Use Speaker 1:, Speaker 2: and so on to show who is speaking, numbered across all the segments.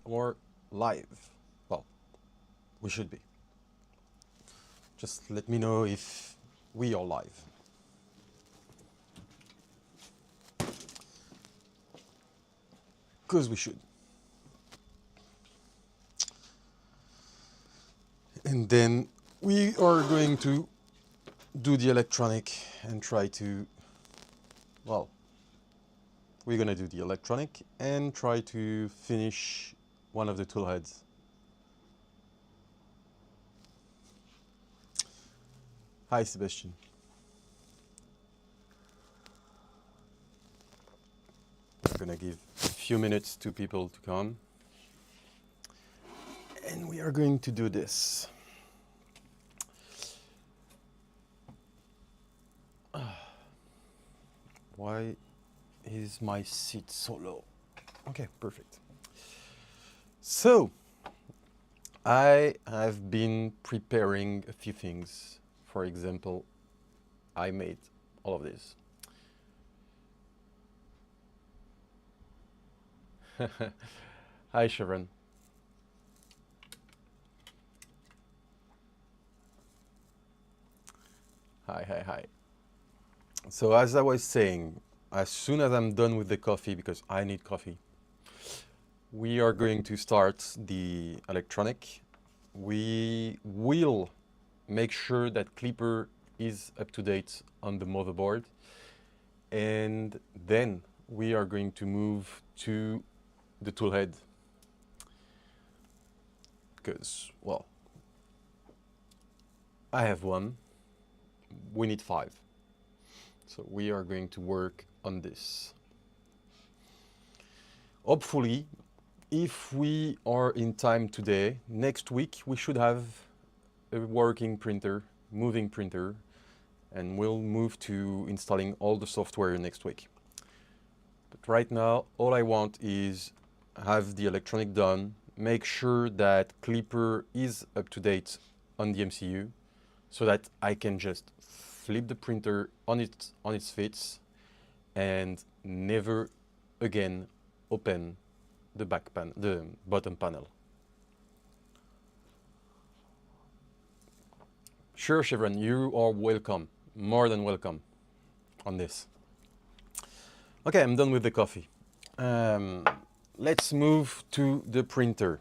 Speaker 1: or live? Well, we should be. Just let me know if we are live. Because we should. And then we are going to do the electronic and try to, well, we're going to do the electronic and try to finish one of the tool heads. Hi, Sebastian. I'm going to give a few minutes to people to come. And we are going to do this. Why is my seat so low? Okay, perfect. So, I have been preparing a few things. For example, I made all of this. Hi, Chevron. Hi. So as I was saying, as soon as I'm done with the coffee, because I need coffee, we are going to start the electronic. We will make sure that Clipper is up to date on the motherboard. And then we are going to move to the toolhead. Because, well, I have one. We need 5. So we are going to work on this. Hopefully, if we are in time today, next week we should have a working printer, moving printer, and we'll move to installing all the software next week. But right now, all I want is have the electronic done, make sure that Clipper is up to date on the MCU, so that I can just flip the printer on its feet and never again open the the bottom panel. Sure, Chevron, you are welcome, more than welcome on this. Okay, I'm done with the coffee. Let's move to the printer.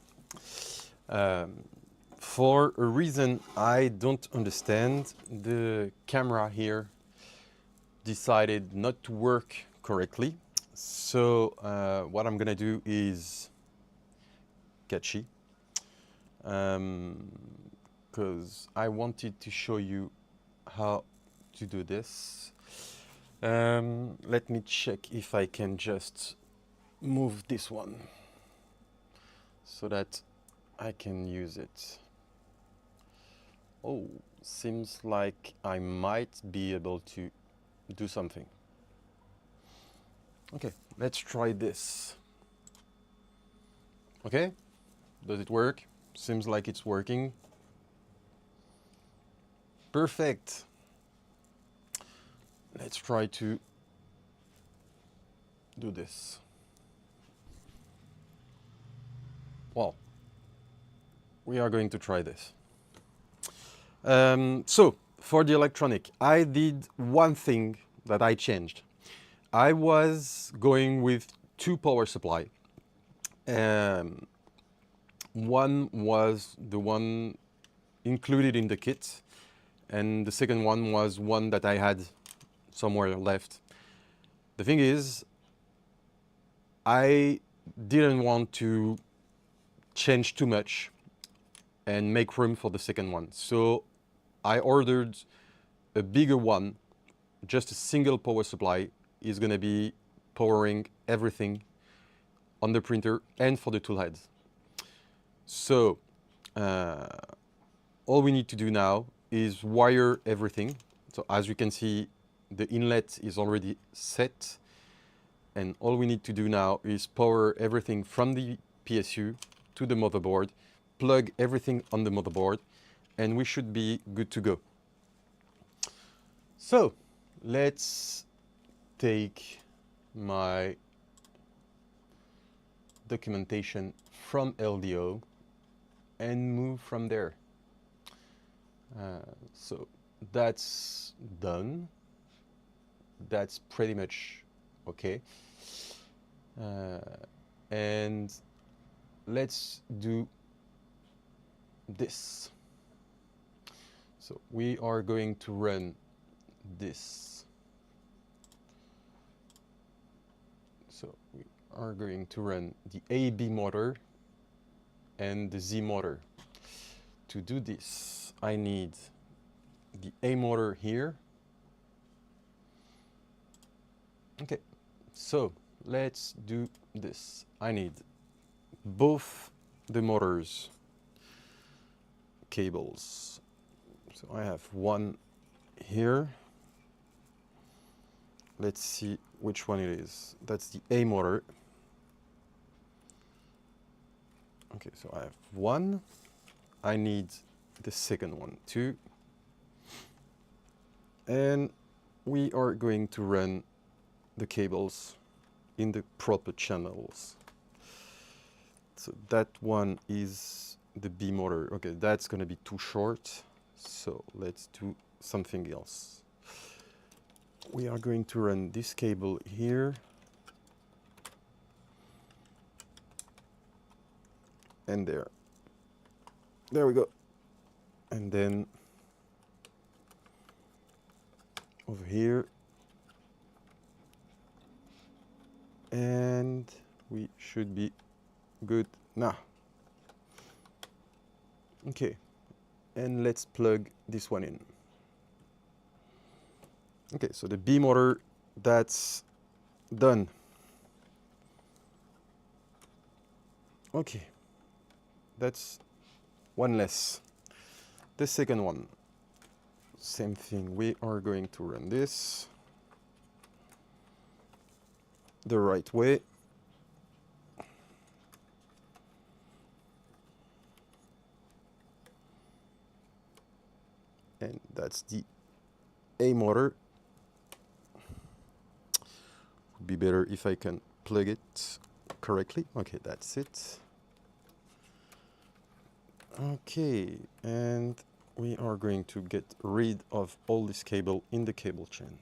Speaker 1: For a reason I don't understand, the camera here decided not to work correctly. So what I'm gonna do is catchy, because I wanted to show you how to do this. Let me check if I can just move this one so that I can use it. Oh, seems like I might be able to do something. Okay, let's try this. Okay, does it work? Seems like it's working. Perfect. Let's try to do this. Well, we are going to try this. So, for the electronic, I did one thing that I changed. I was going with 2 power supply. One was the one included in the kit, and the second one was one that I had somewhere left. The thing is, I didn't want to change too much and make room for the second one. So I ordered a bigger one. Just a single power supply is going to be powering everything on the printer and for the tool heads. So all we need to do now is wire everything. So as you can see, the inlet is already set, and all we need to do now is power everything from the PSU to the motherboard, plug everything on the motherboard, and we should be good to go. So let's take my documentation from LDO and move from there. So that's done. That's pretty much okay. And let's do this. So we are going to run this. So we are going to run the AB motor and the Z motor. To do this, I need the A motor here. Okay, so let's do this. I need both the motors cables. So I have one here. Let's see which one it is. That's the A motor. Okay, so I have one. I need the second one too. And we are going to run the cables in the proper channels. So that one is the B motor. Okay, that's going to be too short. So let's do something else. We are going to run this cable here. And there. There we go. And then over here. And we should be good now. Okay. And let's plug this one in. Okay, so the B motor, that's done. Okay, that's one less. The second one, same thing. We are going to run this the right way. And that's the A motor. Would be better if I can plug it correctly. Okay, that's it. Okay, and we are going to get rid of all this cable in the cable chain.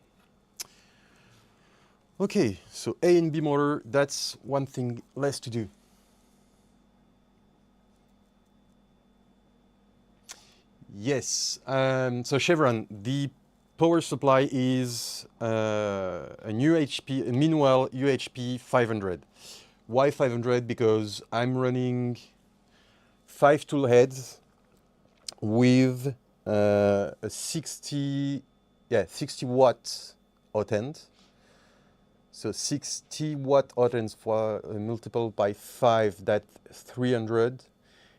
Speaker 1: Okay, so A and B motor, that's one thing less to do. Yes, so Chevron, the power supply is a new HP, a Meanwhile UHP 500. Why 500? Because I'm running 5 tool heads with a 60 watt hot end. So 60 watt hot ends for multiple by 5, that's 300.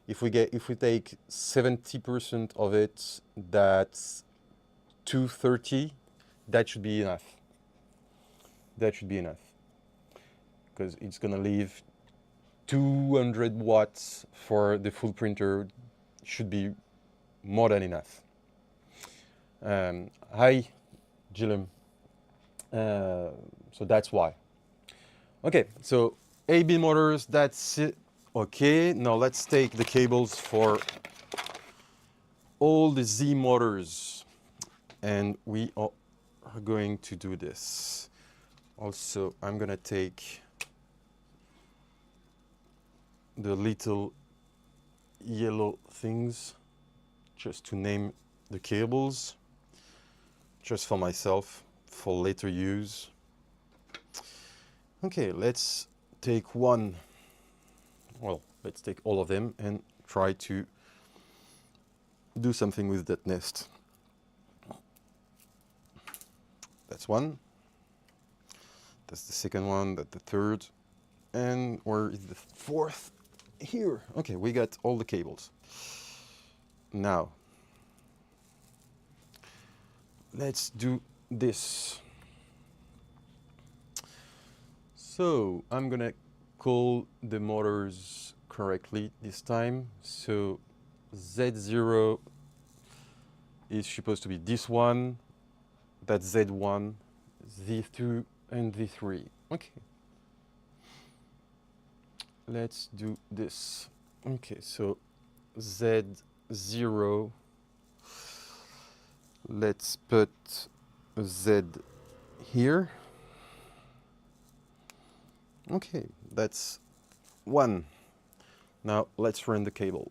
Speaker 1: If we take 70% of it, that's 230. That should be enough. That should be enough, because it's gonna leave 200 watts for the full printer. Should be more than enough. Hi, Gillum. So that's why. Okay, so AB motors, that's it. Okay, now let's take the cables for all the Z motors, and we are going to do this. Also, I'm gonna take the little yellow things just to name the cables, just for myself, for later use. Okay, let's take one. Well, let's take all of them and try to do something with that nest. That's one. That's the second one, that's the third. And where is the fourth? Here. Okay, we got all the cables. Now, let's do this. So, I'm gonna call the motors correctly this time. So Z0 is supposed to be this one, that's Z1, Z2 and Z3. Okay. let's do this. Okay, so Z0, let's put a Z here. Okay, that's 1. Now let's run the cable.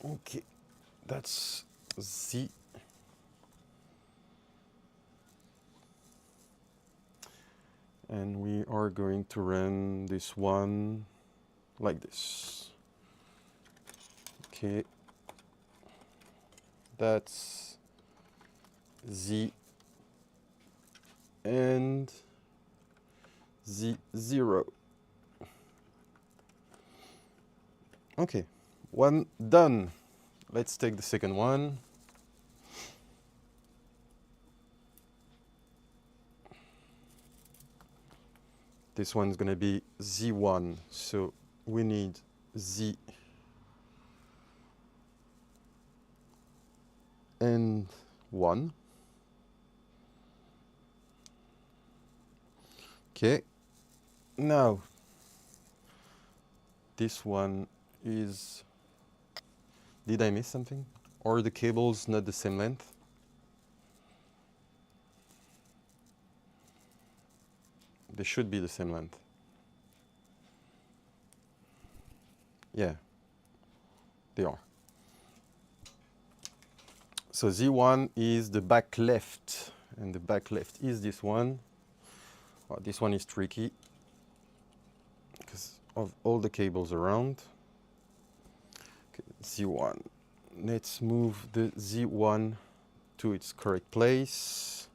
Speaker 1: Okay, that's Z. And we are going to run this one like this. Okay, that's Z and Z0. Okay, one done. Let's take the second one. This one's going to be Z1, so we need Z and 1. Okay, now this one is, did I miss something? Or the cable's not the same length? They should be the same length. Yeah, they are. So Z1 is the back left, and the back left is this one. Oh, this one is tricky because of all the cables around. Okay, Z1. Let's move the Z1 to its correct place.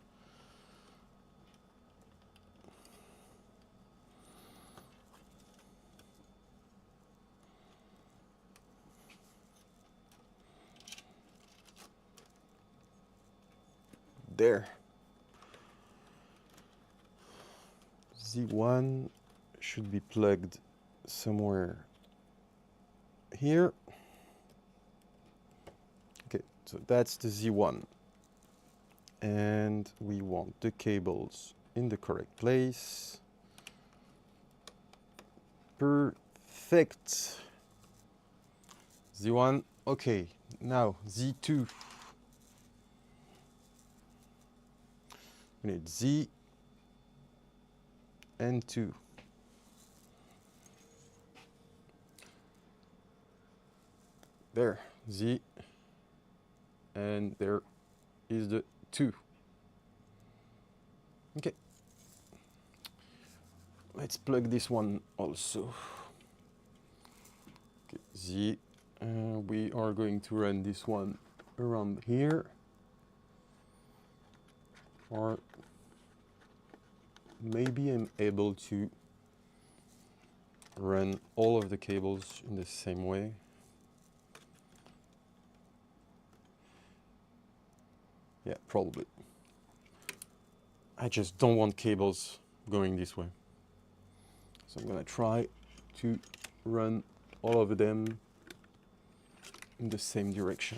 Speaker 1: There. Z1 should be plugged somewhere here. Okay, so that's the Z1. And we want the cables in the correct place. Perfect. Z1, okay. Now Z2. We need Z and 2. There, Z, and there is the 2. Okay. Let's plug this one also. Okay, Z, we are going to run this one around here. Or maybe I'm able to run all of the cables in the same way. Yeah, probably. I just don't want cables going this way. So I'm gonna try to run all of them in the same direction.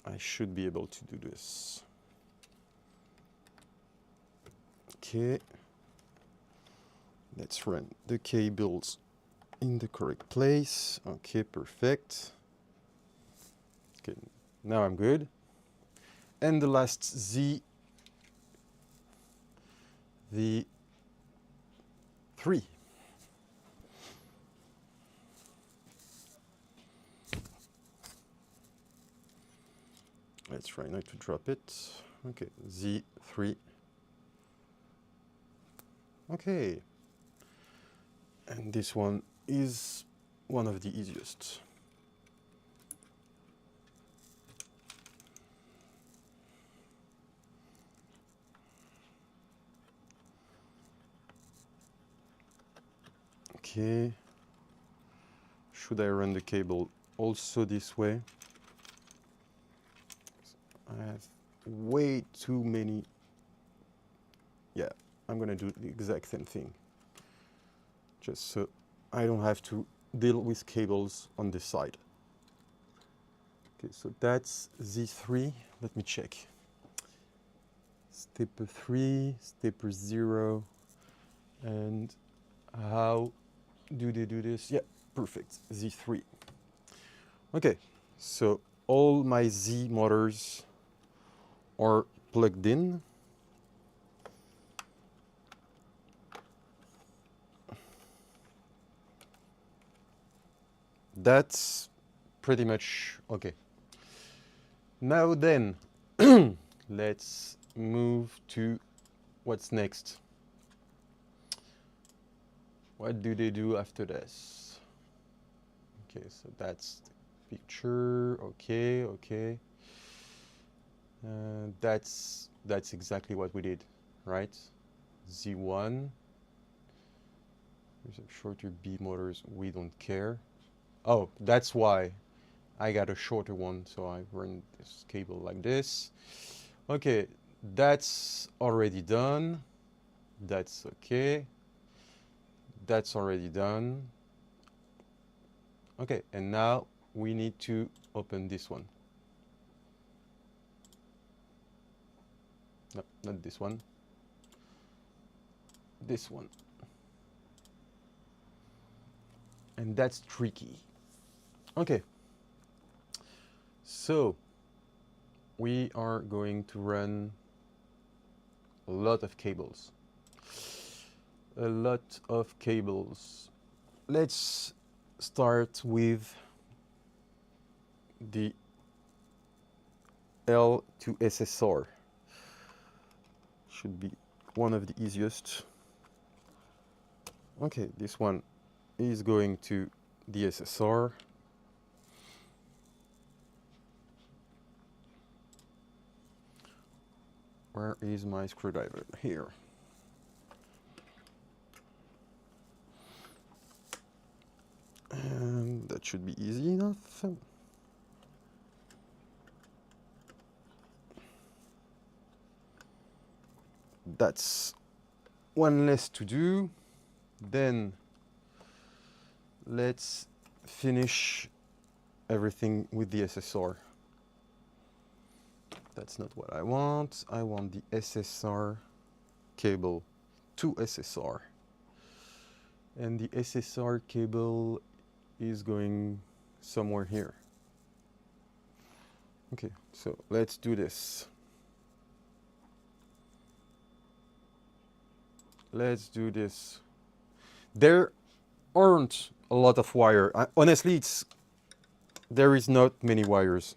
Speaker 1: I should be able to do this. Okay. Let's run the cables in the correct place. Okay, perfect. Okay, now I'm good. And the last Z, the 3. Let's try not to drop it. Okay, Z3. Okay. And this one is one of the easiest. Okay. Should I run the cable also this way? I have way too many. I'm gonna do the exact same thing. Just so I don't have to deal with cables on this side. Okay, so that's Z3. Let me check. Stepper 3, stepper 0, and how do they do this? Yeah, perfect, Z3. Okay, so all my Z motors are plugged in. That's pretty much okay. Now then, let's move to what's next. What do they do after this? Okay, so that's the picture. Okay, okay. That's exactly what we did, right? Z1. There's a shorter B motors. We don't care. Oh, that's why I got a shorter one. So I run this cable like this. Okay, that's already done. That's okay. That's already done. Okay, and now we need to open this one. No, not this one. This one. And that's tricky. Okay. So we are going to run a lot of cables. A lot of cables. Let's start with the L to SSR. Should be one of the easiest. Okay, this one is going to the SSR. Where is my screwdriver? Here. And that should be easy enough. That's one less to do. Then let's finish everything with the SSR. That's not what I want. I want the SSR cable to SSR. And the SSR cable is going somewhere here. Okay, so let's do this. Let's do this. There aren't a lot of wire. Honestly, there is not many wires.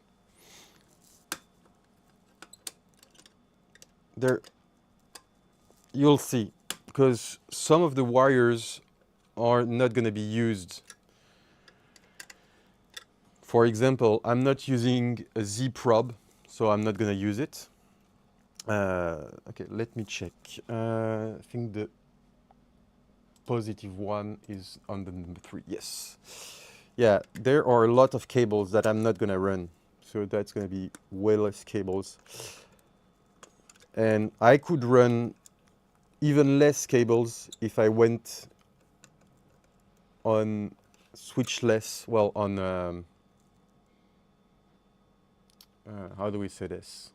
Speaker 1: There, you'll see, because some of the wires are not going to be used. For example, I'm not using a Z probe, so I'm not going to use it. Okay, let me check. I think the positive one is on the number 3. Yes. Yeah, there are a lot of cables that I'm not going to run. So that's going to be way less cables. And I could run even less cables if I went on switchless, well, on, how do we say this?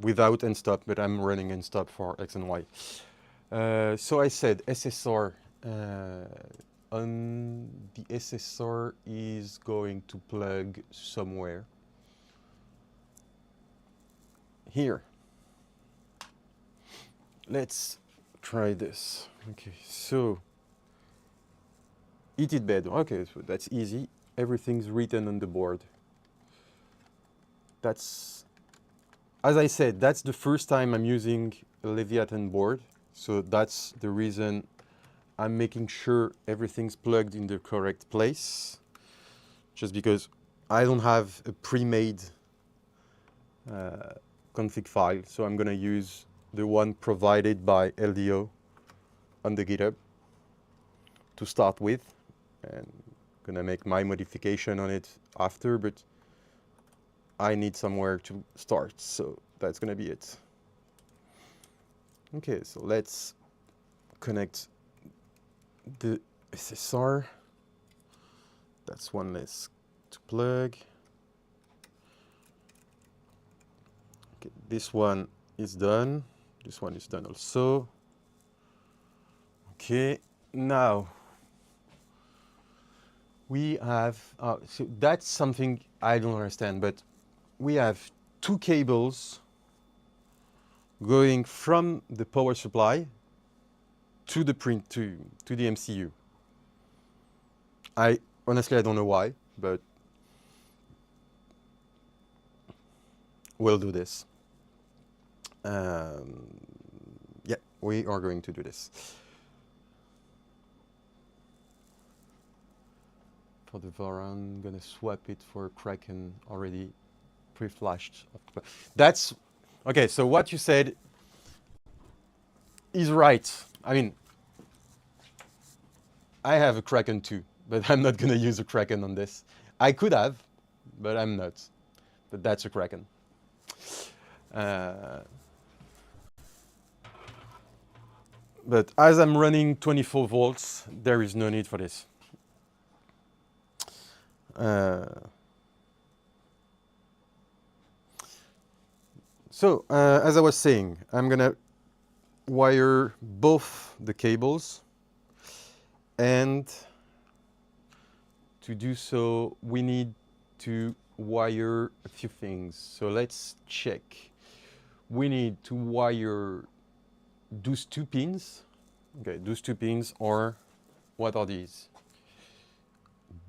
Speaker 1: Without and stop, but I'm running and stop for X and Y. So I said SSR. On the SSR is going to plug somewhere here. Let's try this. Okay, so heated bed. Okay, so that's easy. Everything's written on the board. That's, as I said, that's the first time I'm using a Leviathan board. So that's the reason I'm making sure everything's plugged in the correct place. Just because I don't have a pre-made config file. So I'm going to use the one provided by LDO on the GitHub to start with. And I'm going to make my modification on it after, but I need somewhere to start. So that's going to be it. Okay, so let's connect the SSR. That's one less to plug. Okay, this one is done. This one is done also. Okay, now we have, so that's something I don't understand, but we have two cables going from the power supply to the to the MCU. Honestly, I don't know why, but we'll do this. Yeah, we are going to do this. For the voron, I'm gonna swap it for Kraken already pre-flashed. That's okay. So what you said is right. I mean, I have a Kraken too, but I'm not gonna use a Kraken on this. I could have, but I'm not. But that's a Kraken. But as I'm running 24 volts, there is no need for this. So, as I was saying, I'm gonna wire both the cables, and to do so, we need to wire a few things. So let's check. We need to wire those two pins. Okay, those two pins are, what are these?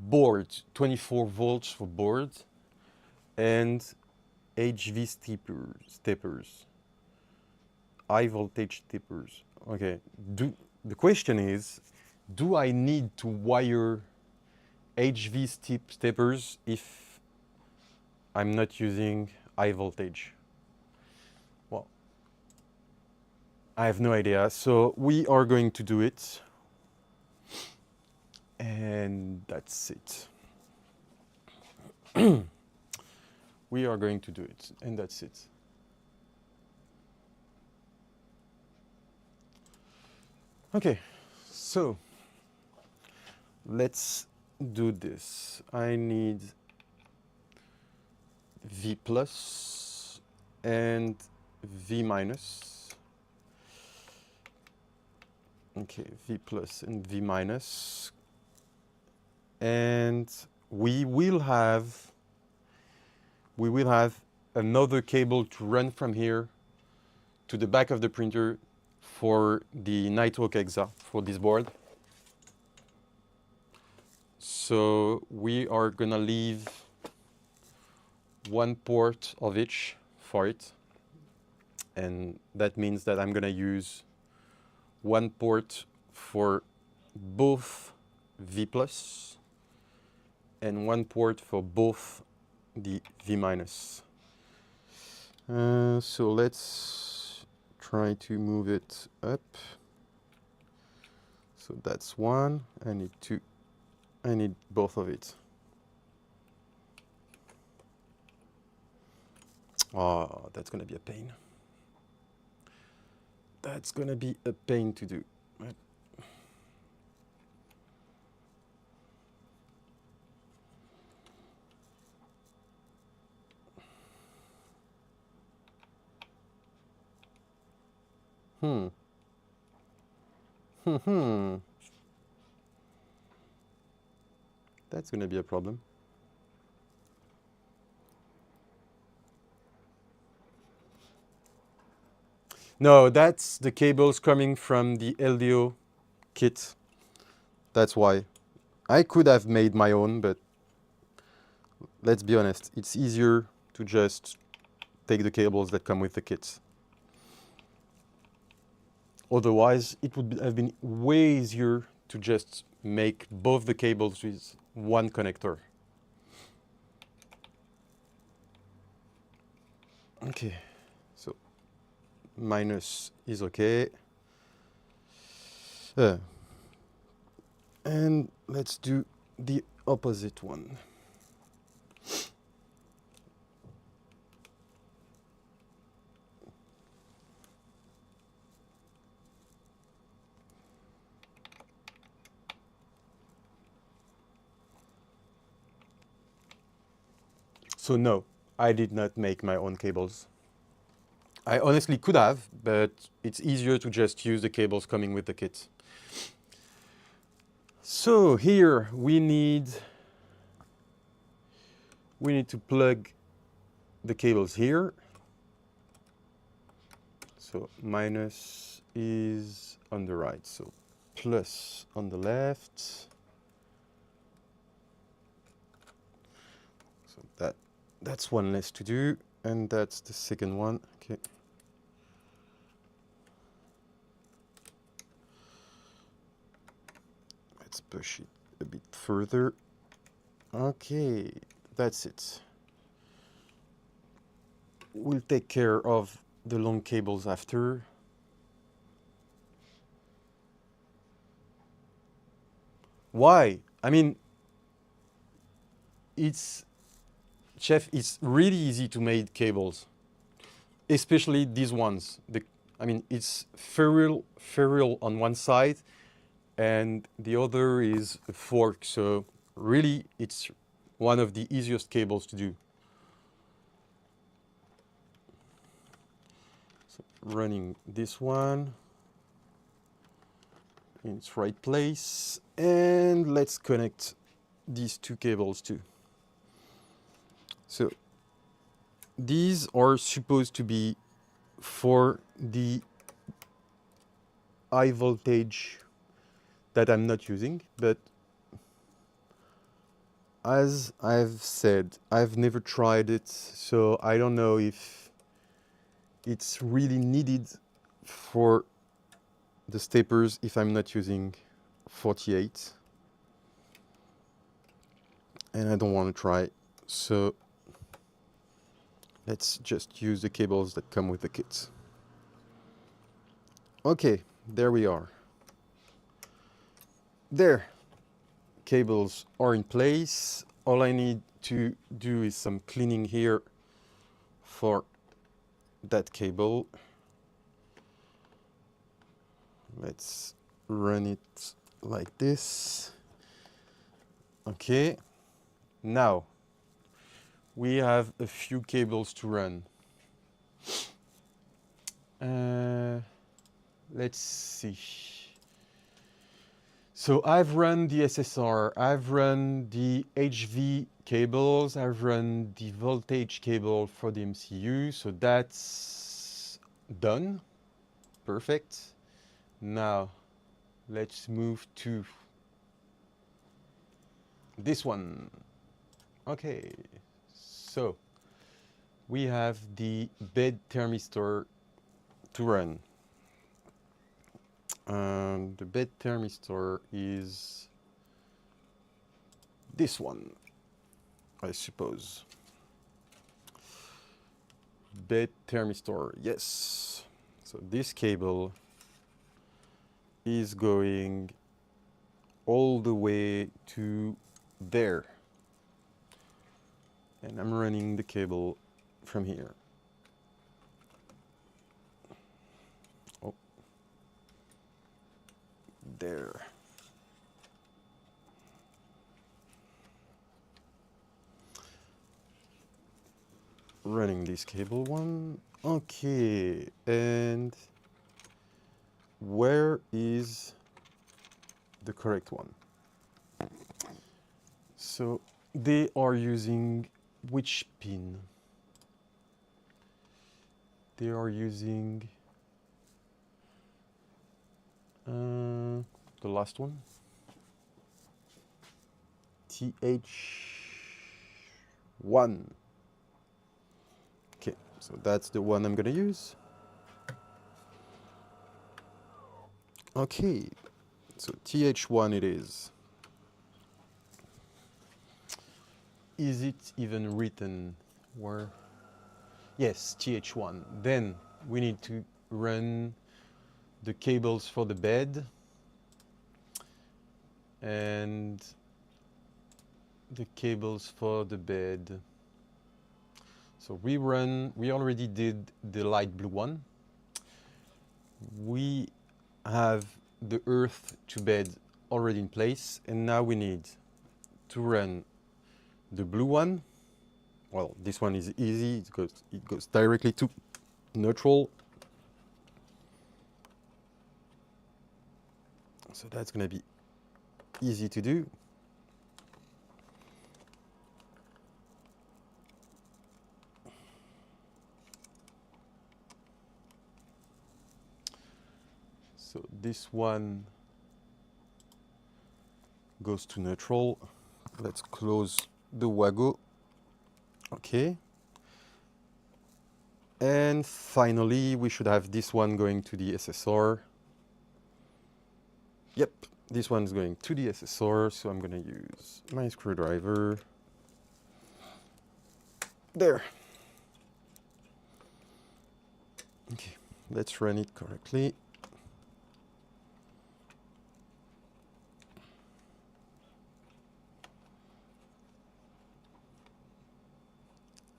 Speaker 1: Board, 24 volts for board, and HV steppers, high voltage steppers. Okay, the question is, do I need to wire HV steppers if I'm not using high voltage? Well, I have no idea. So we are going to do it. And that's it. We are going to do it, and that's it. Okay, so let's do this. I need V plus and V minus. Okay, V plus and V minus. And we will have another cable to run from here to the back of the printer for the Nighthawk Exa for this board. So we are gonna leave one port of each for it, and that means that I'm gonna use one port for both V plus and one port for both the V minus. So let's try to move it up. So that's one. I need both of it. Oh, that's gonna be a pain. That's gonna be a pain to do. Right? That's gonna be a problem. No, that's the cables coming from the LDO kit. That's why. I could have made my own, but let's be honest, it's easier to just take the cables that come with the kit. Otherwise, it would have been way easier to just make both the cables with one connector. Okay, so minus is okay. And let's do the opposite one. So no, I did not make my own cables. I honestly could have, but it's easier to just use the cables coming with the kit. So here we need to plug the cables here. So minus is on the right, so plus on the left. So that's one less to do, and that's the second one. Okay. Let's push it a bit further. Okay, that's it. We'll take care of the long cables after. Why? I mean, it's really easy to make cables, especially these ones. I mean, it's ferrule on one side, and the other is a fork. So really, it's one of the easiest cables to do. So running this one in its right place, and let's connect these two cables too. So these are supposed to be for the high voltage that I'm not using, but as I've said, I've never tried it, so I don't know if it's really needed for the steppers if I'm not using 48. And I don't want to try, so let's just use the cables that come with the kit. Okay, there we are. There, cables are in place. All I need to do is some cleaning here for that cable. Let's run it like this. Okay, now we have a few cables to run. Let's see. So I've run the SSR, I've run the HV cables, I've run the voltage cable for the MCU, so that's done. Perfect. Now let's move to this one. Okay, so we have the bed thermistor to run. The bed thermistor is this one, I suppose. Bed thermistor, yes. So this cable is going all the way to there. And I'm running the cable from here. Oh, there. Running this cable one. Okay, and where is the correct one? So they are using which pin? They are using the last one, TH1. Okay, so that's the one I'm gonna use. Okay, so TH1 it is. Is it even written where? Yes, TH1. Then we need to run the cables for the bed and the cables for the bed. So we already did the light blue one. We have the earth to bed already in place, and now we need to run the blue one Well, this one is easy. It goes directly to neutral. So that's going to be easy to do. So this one goes to neutral. Let's close the Wago. Okay. And finally, we should have this one going to the SSR. Yep, this one's going to the SSR, so I'm going to use my screwdriver. There. Okay, let's run it correctly.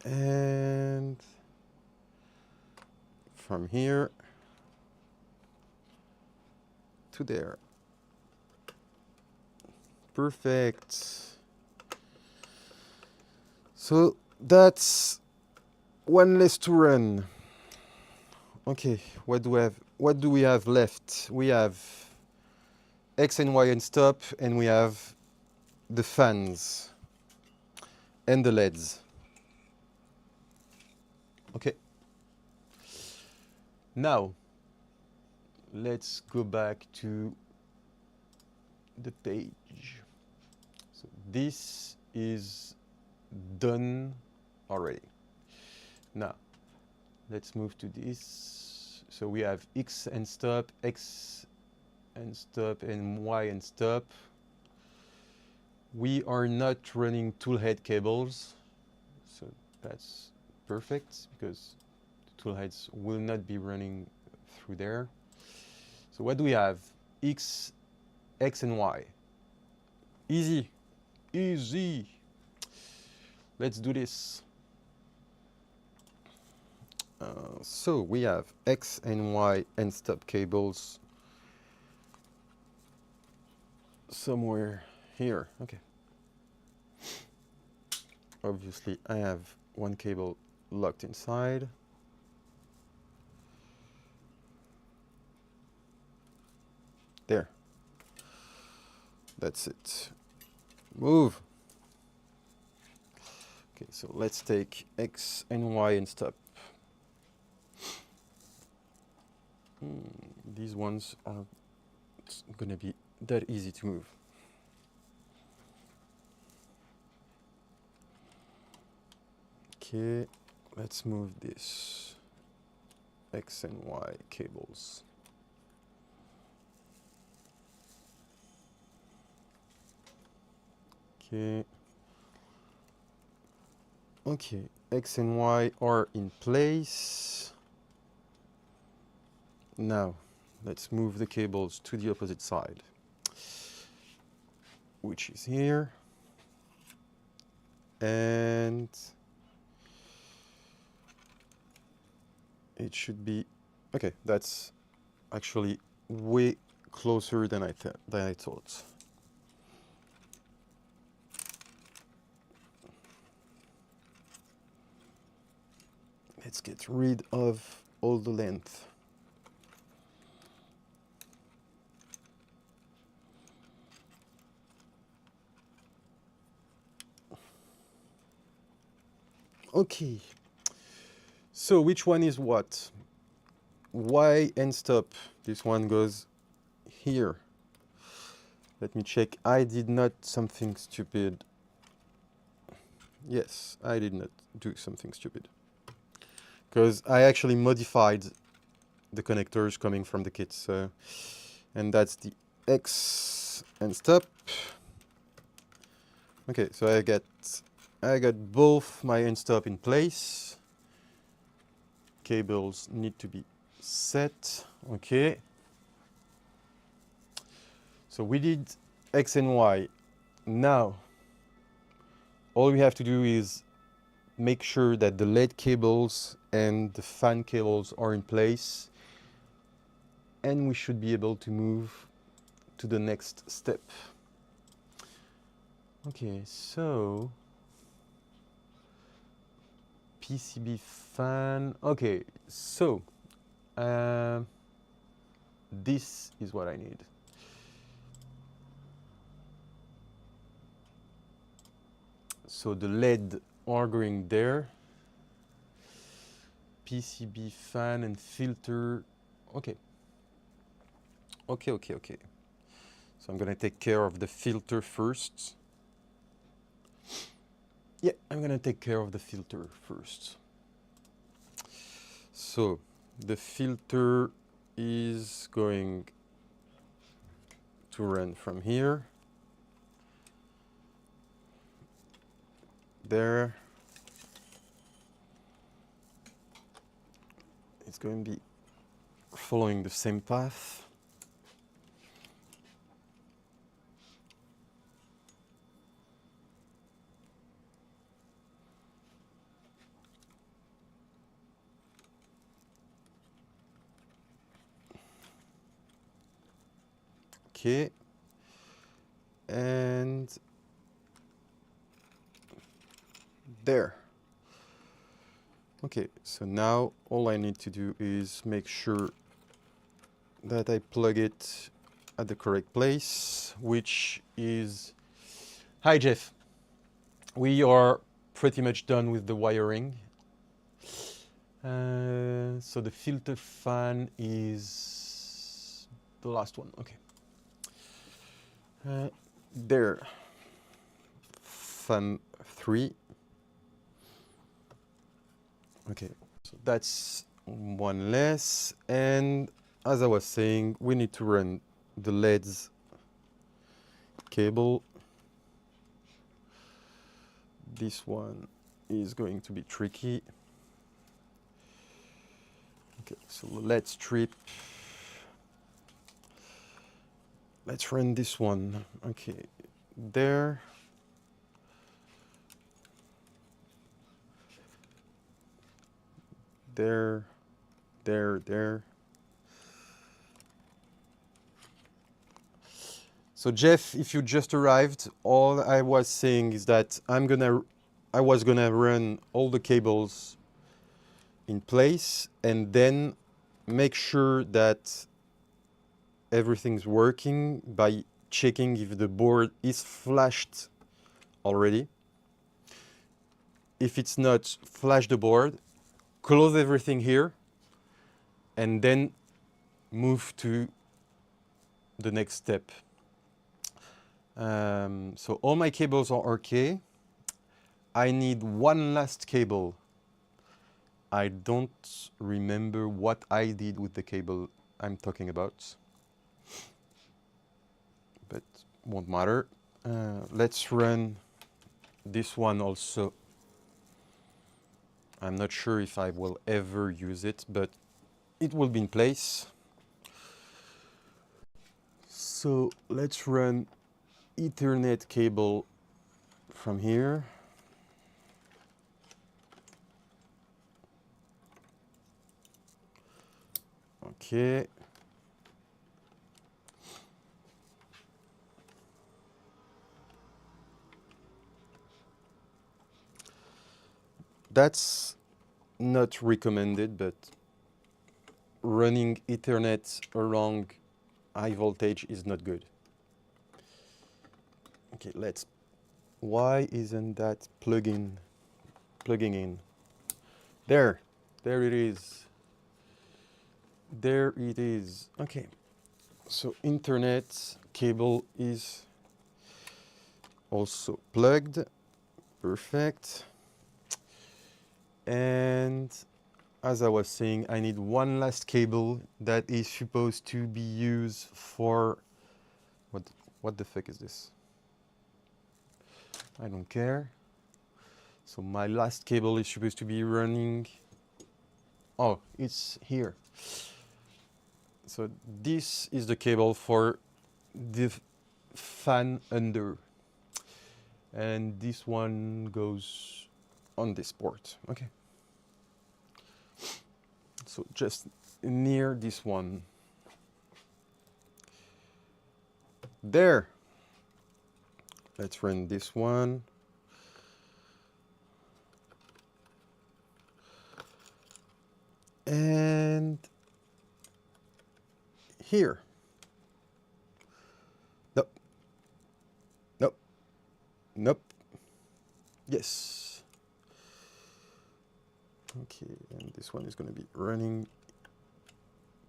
Speaker 1: And from here to there. Perfect. So that's one less to run. Okay, what do we have left? We have X and Y and stop, and we have the fans and the LEDs. Okay. Now, let's go back to the page. So this is done already. Now, let's move to this. So we have X and stop, X and stop, and Y and stop. We are not running toolhead cables, so that's perfect because the toolheads will not be running through there. So what do we have? X and Y. Easy, easy. Let's do this. So we have X and Y and stop cables somewhere here. Okay. Obviously, I have one cable locked inside. There. That's it. Move. Okay, so let's take X and Y and stop. These ones are gonna be that easy to move. Okay, let's move this X and Y cables. Okay. Okay, X and Y are in place. Now, let's move the cables to the opposite side, which is here. And it should be, okay, that's actually way closer than I thought. Let's get rid of all the length. Okay, so which one is what? Y and stop. This one goes here. Let me check. I did not something stupid. Yes, I did not do something stupid. Because I actually modified the connectors coming from the kit. So, and that's the X and stop. Okay, so I got both my end stop in place. Cables need to be set. Okay. So we did X and Y. Now, all we have to do is make sure that the LED cables and the fan cables are in place, and we should be able to move to the next step. Okay, so PCB fan. Okay, so this is what I need. So the LED are going there. PCB fan and filter. Okay. Okay. So I'm gonna take care of the filter first. Yeah, I'm gonna take care of the filter first. So the filter is going to run from here, there. It's going to be following the same path. Okay, and there. Okay, so now all I need to do is make sure that I plug it at the correct place, which is... Hi Jeff, we are pretty much done with the wiring. So the filter fan is the last one, okay. There, fan 3. Okay, so that's one less, and as I was saying, we need to run the LEDs cable. This one is going to be tricky. Okay, so let's strip. Let's run this one. Okay, there. There. So Jeff, if you just arrived, all I was saying is that I was gonna run all the cables in place and then make sure that everything's working by checking if the board is flashed already. If it's not, flash the board, close everything here, and then move to the next step. So all my cables are okay. I need one last cable. I don't remember what I did with the cable I'm talking about, but won't matter. Let's run this one also. I'm not sure if I will ever use it, but it will be in place. So let's run Ethernet cable from here. Okay. That's not recommended, but running Ethernet along high voltage is not good. Okay, why isn't that plugging in? There it is. There it is. Okay, so Ethernet cable is also plugged. Perfect. And as I was saying, I need one last cable that is supposed to be used for... What the fuck is this? I don't care. So my last cable is supposed to be running... Oh, it's here. So this is the cable for the fan under. And this one goes on this port. Okay. So just near this one. There. Let's run this one. And here. Nope. Nope. Nope. Yes. Okay, and this one is going to be running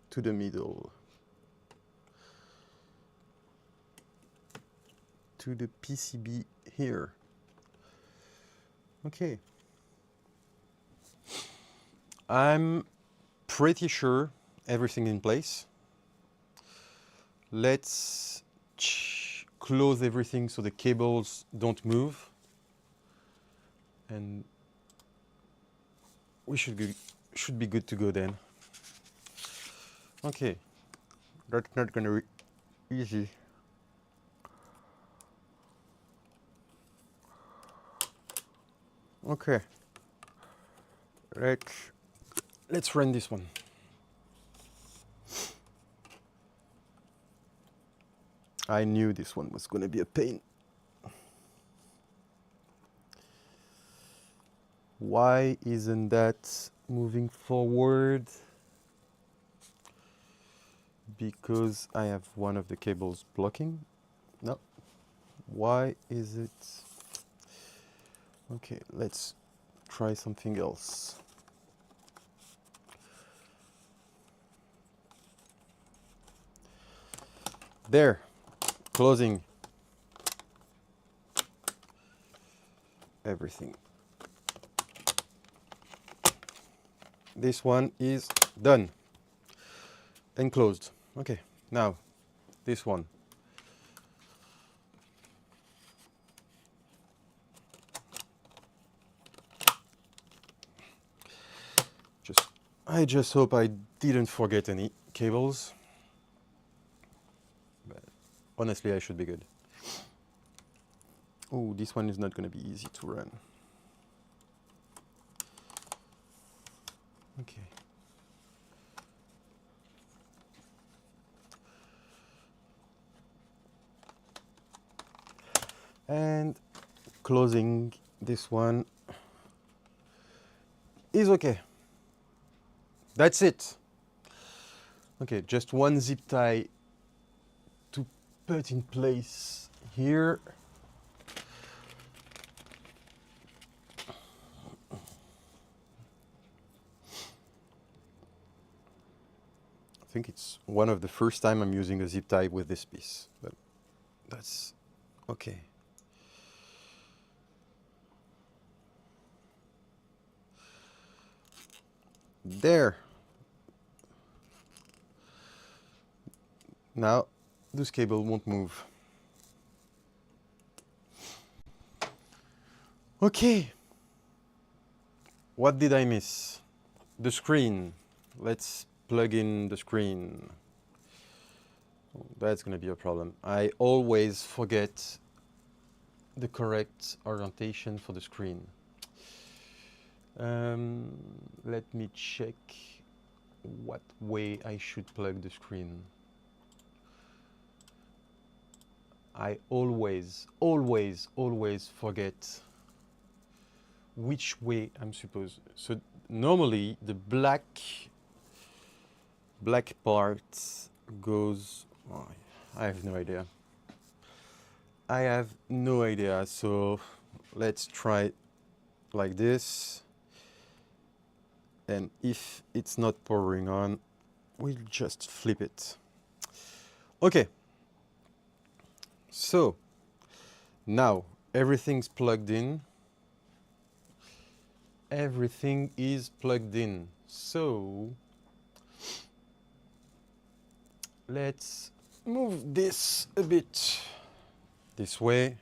Speaker 1: to the middle. To the PCB here. Okay. I'm pretty sure everything in place. Let's close everything so the cables don't move. And we should be good to go then. Okay. That's not gonna be easy. Okay. Let's run this one. I knew this one was going to be a pain. Why isn't that moving forward? Because I have one of the cables blocking. No. Why is it? Okay, let's try something else. There, closing everything. This one is done and closed. Okay, now this one. I just hope I didn't forget any cables. But honestly, I should be good. Oh, this one is not going to be easy to run. Okay. And closing this one is okay. That's it. Okay, just one zip tie to put in place here. I think it's one of the first time I'm using a zip tie with this piece, but that's okay. There. Now this cable won't move. Okay. What did I miss? The screen. Let's plug in the screen. Oh, that's going to be a problem. I always forget the correct orientation for the screen. Let me check what way I should plug the screen. I always forget which way I'm supposed. So normally the black part goes. Oh, I have no idea. I have no idea. So let's try like this. And if it's not powering on, we'll just flip it. Okay. So now everything's plugged in. Everything is plugged in. So let's move this a bit this way.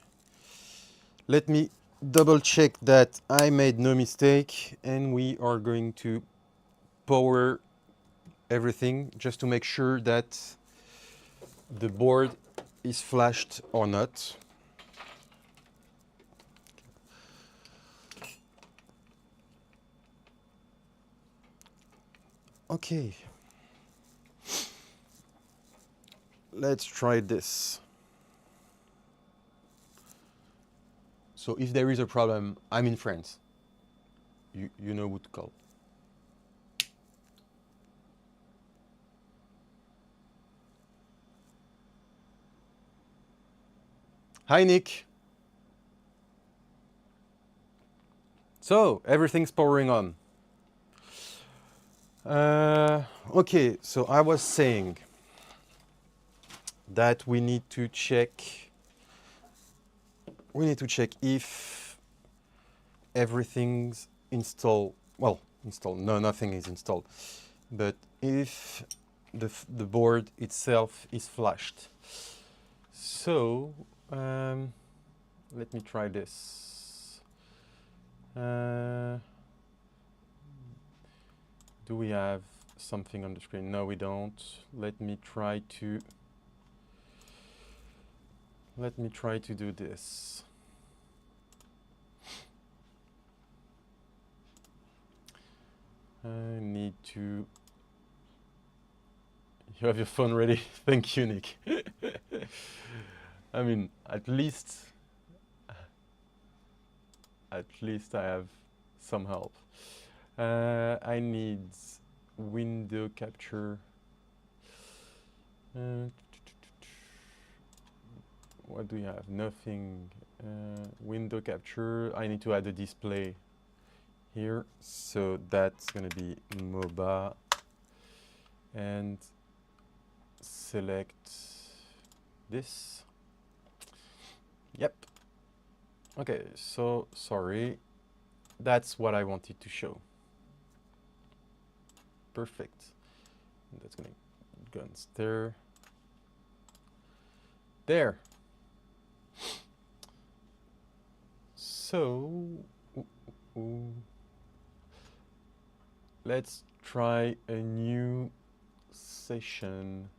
Speaker 1: Let me double check that I made no mistake, and we are going to power everything just to make sure that the board is flashed or not. Okay. Let's try this. So if there is a problem, I'm in France. You know who to call. Hi, Nick. So, everything's powering on. Okay, so I was saying that we need to check if everything's installed. Well, installed. No, nothing is installed. But if the board itself is flashed. So, let me try this. Do we have something on the screen? No, we don't. Let me try to do this. I need to... You have your phone ready? Thank you, Nick. I mean, at least I have some help. I need window capture. What do we have? Nothing. Window capture. I need to add a display here. So that's going to be MOBA. And select this. Yep. Okay, so sorry. That's what I wanted to show. Perfect. And that's going to go and stir. There. So, let's try a new session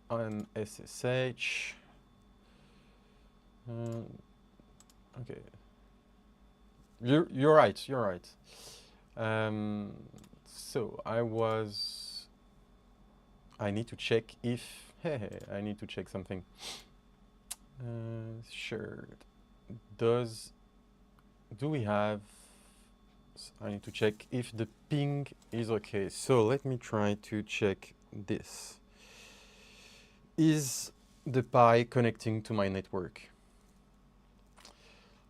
Speaker 1: on SSH. Okay. You're right. You're right. So I need to check if I need to check something. Sure. Do we have? I need to check if the ping is okay. So let me try to check this. Is the Pi connecting to my network?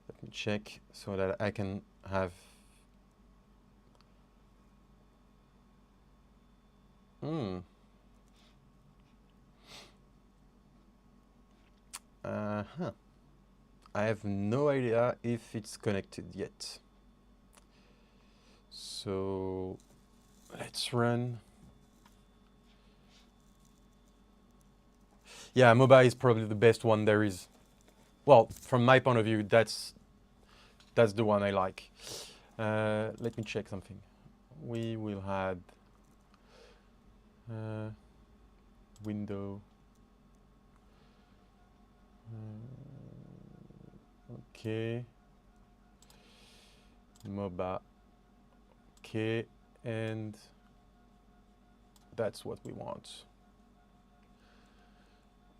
Speaker 1: Let me check so that I can have... I have no idea if it's connected yet. So let's run. Yeah, MOBA is probably the best one there is. Well, from my point of view, that's the one I like. Let me check something. We will add window. Okay. MOBA. Okay, and that's what we want.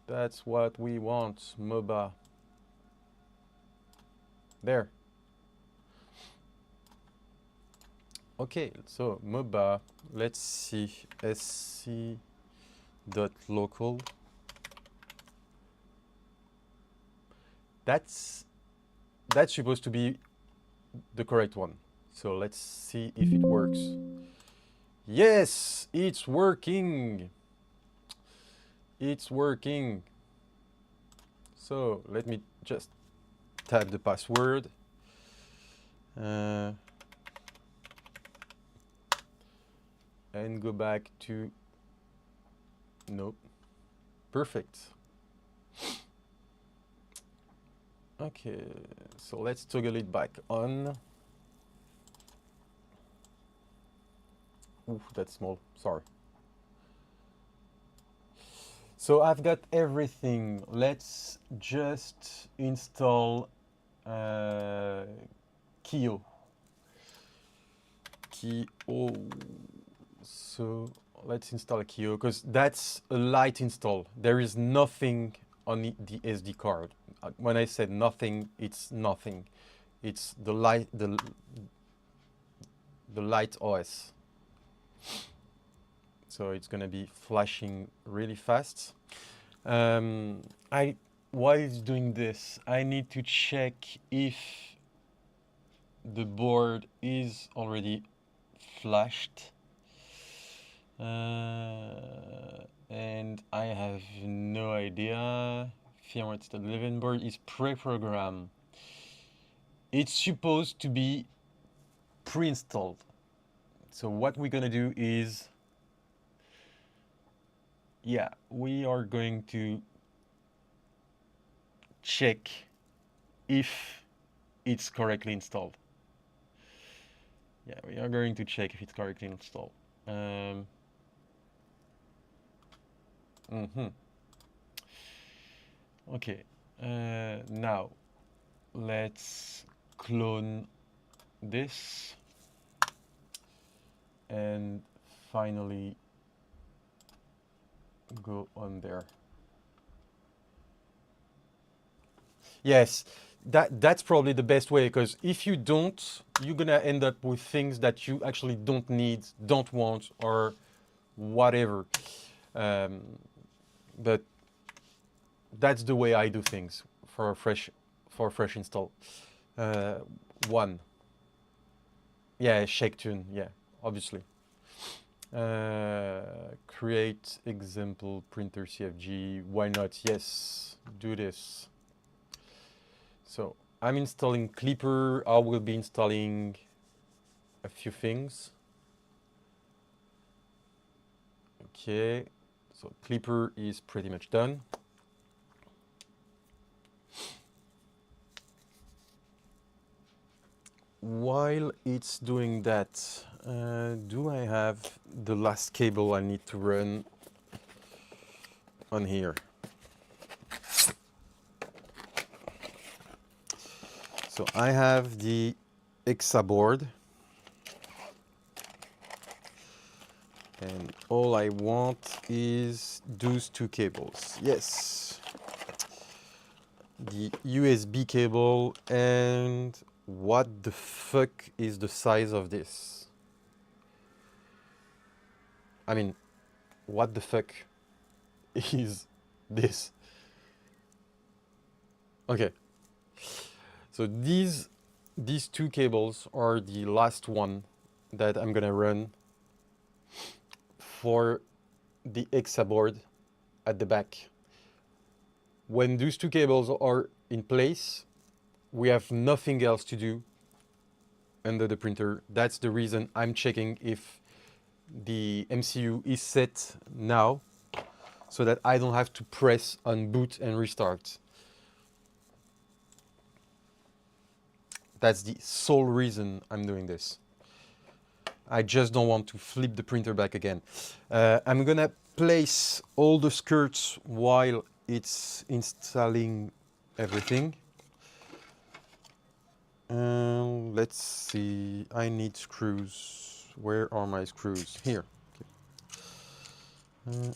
Speaker 1: That's what we want, MOBA. There. Okay, so MOBA, let's see, sc.local. That's supposed to be the correct one. So let's see if it works. Yes, it's working. It's working. So let me just type the password. And go back to... Nope. Perfect. Okay, so let's toggle it back on. Ooh, that's small, sorry. So I've got everything. Let's just install Kio. So let's install Kio because that's a light install. There is nothing on the SD card. When I said nothing, it's nothing. It's the light OS. So it's going to be flashing really fast. I while it's doing this, I need to check if the board is already flashed. And I have no idea. Firmware State 11 board is pre-programmed. It's supposed to be pre-installed. So what we're gonna do is, yeah, we are going to check if it's correctly installed. Yeah, we are going to check if it's correctly installed. Okay, now let's clone this and finally go on there. Yes, that's probably the best way, because if you don't, you're gonna end up with things that you actually don't need, don't want, or whatever. But that's the way I do things for a fresh install. One. Yeah, shake tune. Yeah, obviously. Create example printer CFG. Why not? Yes, do this. So I'm installing Clipper. I will be installing a few things. Okay, so Clipper is pretty much done. While it's doing that, do I have the last cable I need to run on here? So I have the EXA board, and all I want is those two cables. Yes, the USB cable. And what the fuck is the size of this? I mean, what the fuck is this? Okay, so these two cables are the last one that I'm gonna run for the EXA board at the back. When those two cables are in place, we have nothing else to do under the printer. That's the reason I'm checking if the MCU is set now, so that I don't have to press on boot and restart. That's the sole reason I'm doing this. I just don't want to flip the printer back again. I'm gonna place all the skirts while it's installing everything. Let's see, I need screws. Where are my screws? Here. Okay.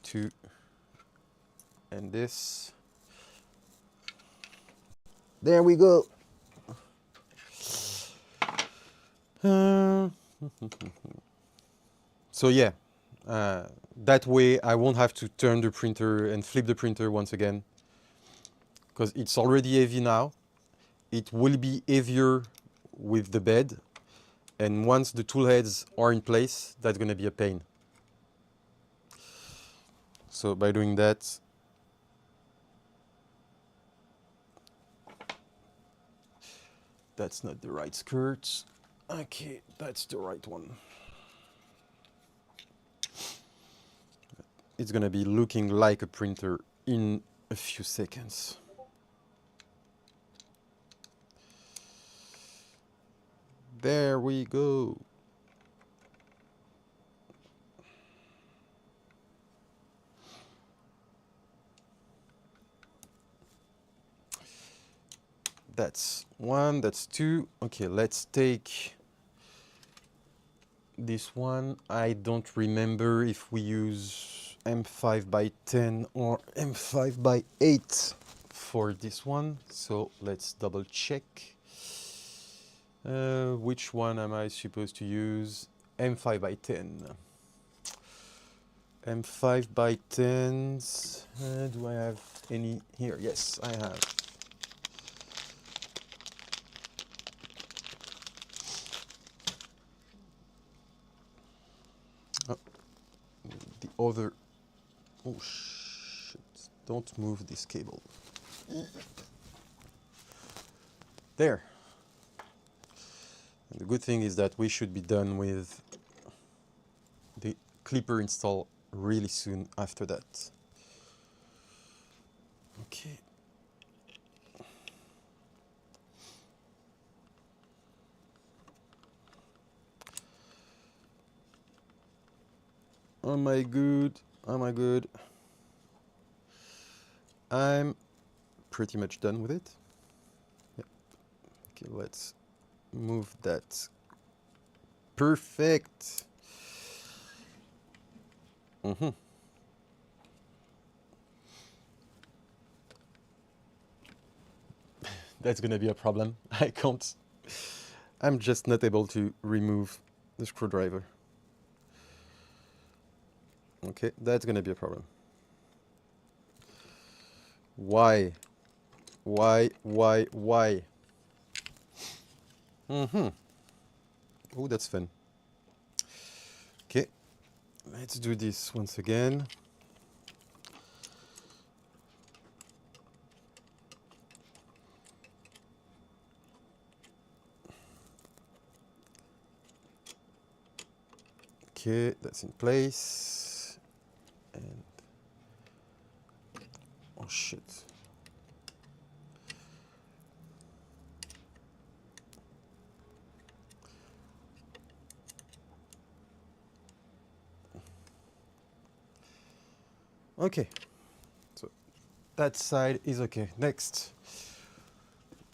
Speaker 1: Two. And this. There we go. So yeah, that way I won't have to turn the printer and flip the printer once again, because it's already heavy now. It will be heavier with the bed, and once the tool heads are in place, that's going to be a pain. So by doing that, that's not the right skirt. Okay, that's the right one. It's going to be looking like a printer in a few seconds. There we go. That's one, that's two. Okay, let's take this one. I don't remember if we use M5 by 10 or M5 by 8 for this one. So let's double check. Which one am I supposed to use? M5 by 10. M5 by 10s. Do I have any here? Yes, I have. Oh, the other. Oh shit! Don't move this cable. There. And the good thing is that we should be done with the clipper install really soon after that. Okay. Am I good? Am I good? I'm pretty much done with it. Yep. Okay, let's move that. Perfect. That's gonna be a problem. I can't. I'm just not able to remove the screwdriver. Okay, that's gonna be a problem. Why? Why? Oh, that's fun. Okay, let's do this once again. Okay, that's in place. And oh shit. Okay, so that side is okay. Next,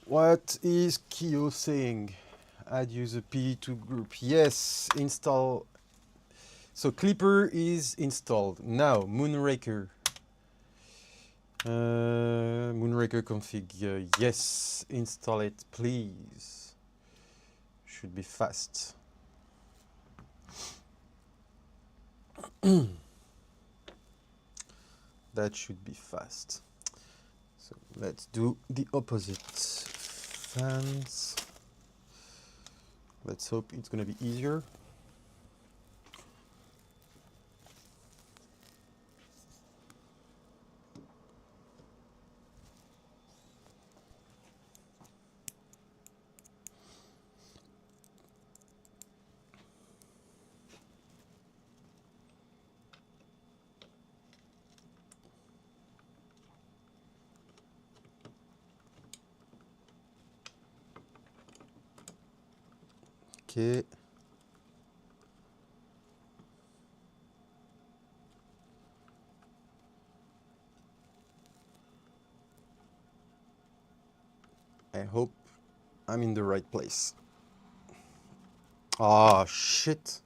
Speaker 1: what is Kyo saying? Add user P to group. Yes, install. So Clipper is installed. Now, Moonraker. Moonraker config. Yes, install it, please. Should be fast. That should be fast. So let's do the opposite. Fans. Let's hope it's gonna be easier. Okay. I hope I'm in the right place. Ah, shit.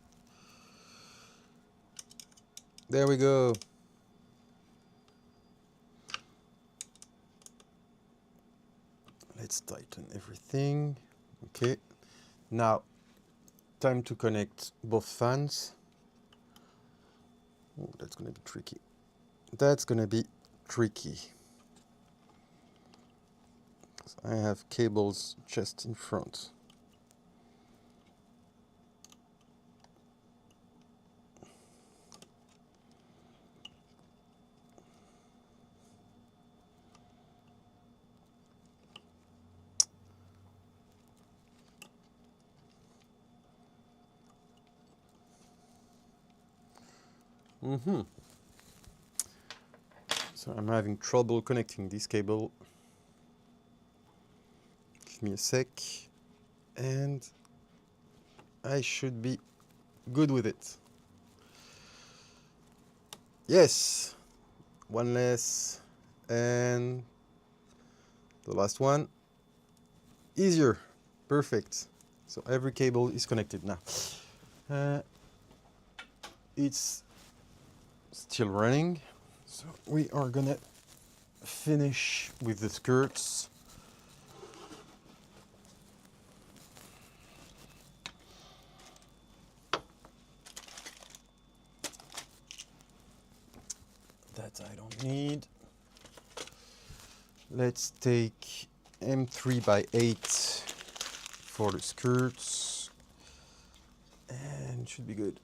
Speaker 1: There we go. Let's tighten everything. Okay. Now, time to connect both fans. Oh, that's gonna be tricky. That's gonna be tricky. I have cables just in front. So I'm having trouble connecting this cable. Give me a sec. And I should be good with it. Yes. One less. And the last one. Easier. Perfect. So every cable is connected now. It's still running. So we are gonna finish with the skirts. need. Let's take M3 by 8 for the skirts, and should be good.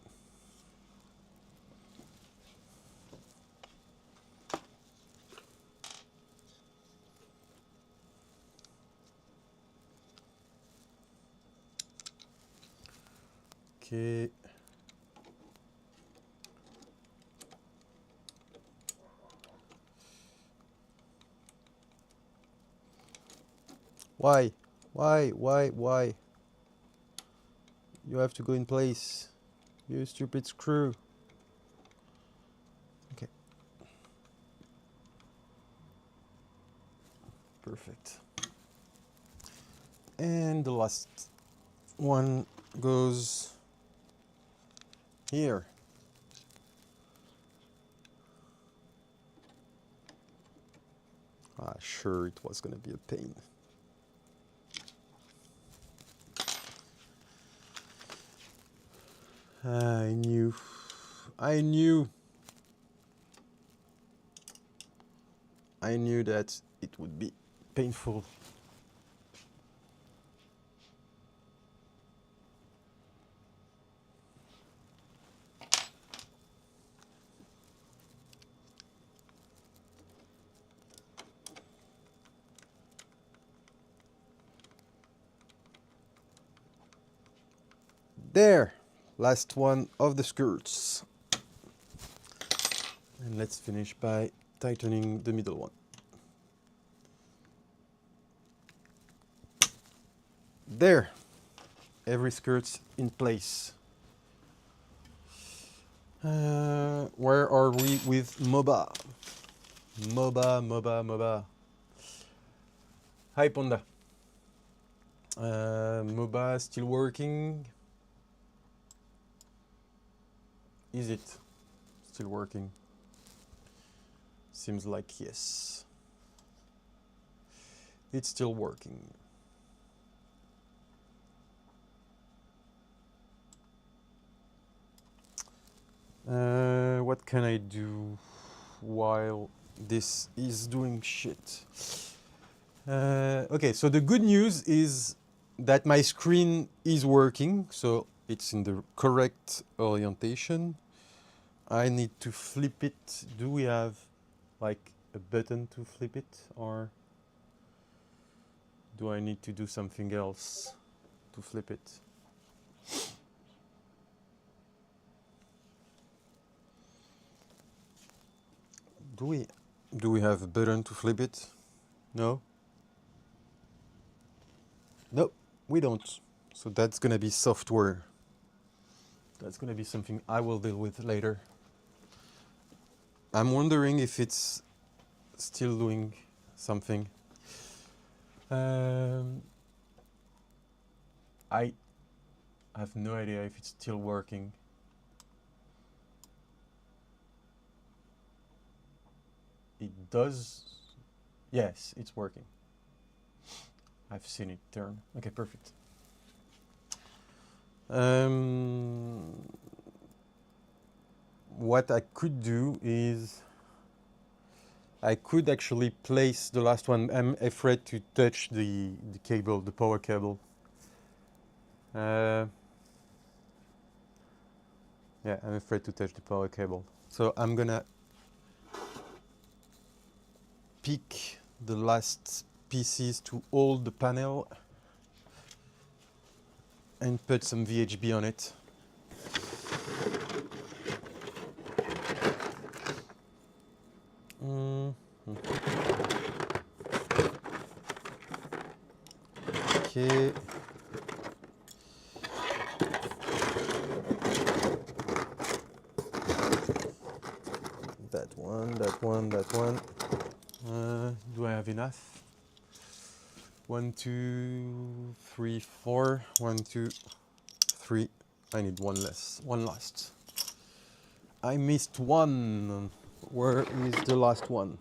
Speaker 1: Okay. Why? Why? You have to go in place. You stupid screw. Okay. Perfect. And the last one goes here. Sure, it was gonna be a pain. I knew that it would be painful. There, last one of the skirts. And let's finish by tightening the middle one. There, every skirt's in place. Where are we with MOBA? MOBA. Hi Panda. MOBA still working? Is it still working? Seems like yes. It's still working. What can I do while this is doing shit? Okay, so the good news is that my screen is working, so it's in the correct orientation. I need to flip it. Do we have like a button to flip it, or do I need to do something else to flip it? Do we have a button to flip it? No? Nope, we don't. So that's gonna be software. That's gonna be something I will deal with later. I'm wondering if it's still doing something. I have no idea if it's still working. It does. Yes, it's working. I've seen it turn. Okay, perfect. What I could do is I could actually place the last one. I'm afraid to touch the cable, the power cable. Yeah, I'm afraid to touch the power cable. So I'm gonna pick the last pieces to hold the panel and put some VHB on it. Okay. That one. Do I have enough? 1, 2, 3, 4. 1, 2, 3. I need one last. I missed one. Where is the last one?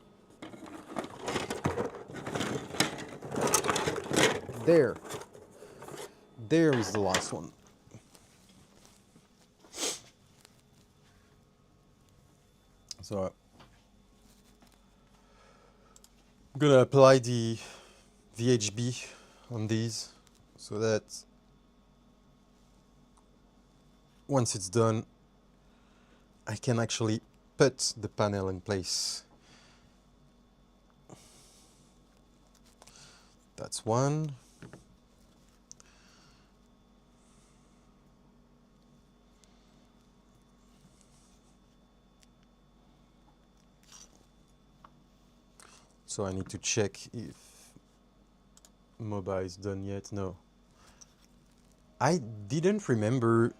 Speaker 1: There. There is the last one. So gonna apply the VHB on these so that once it's done, I can actually put the panel in place. That's one. So I need to check if MOBA is done yet. No. I didn't remember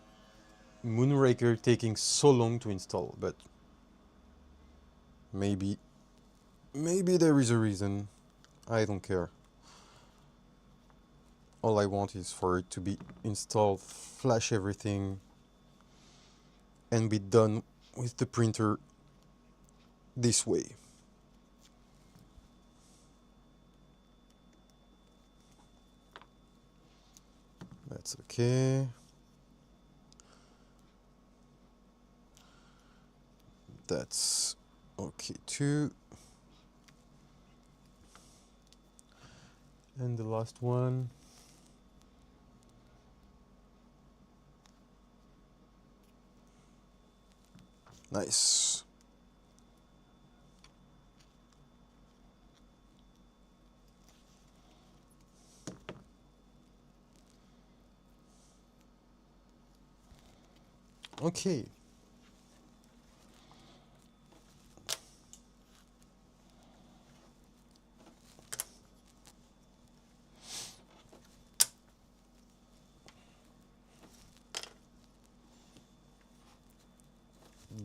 Speaker 1: Moonraker taking so long to install, but maybe there is a reason. I don't care. All I want is for it to be installed, flash everything, and be done with the printer this way. That's okay. That's okay too. And the last one. Nice. Okay.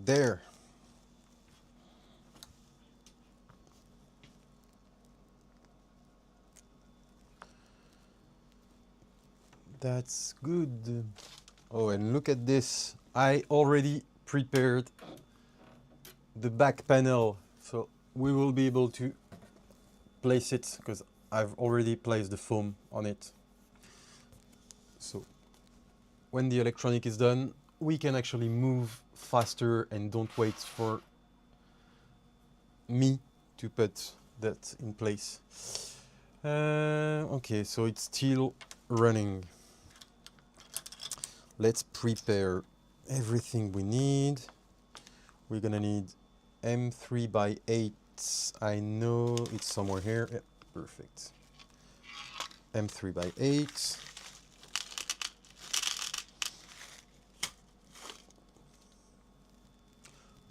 Speaker 1: There. That's good. Oh, and look at this. I already prepared the back panel, so we will be able to place it because I've already placed the foam on it. So when the electronic is done, we can actually move faster and don't wait for me to put that in place. Okay, so it's still running. Let's prepare everything we need. We're gonna need M3 by 8. I know it's somewhere here. Yeah, perfect. M3 by 8.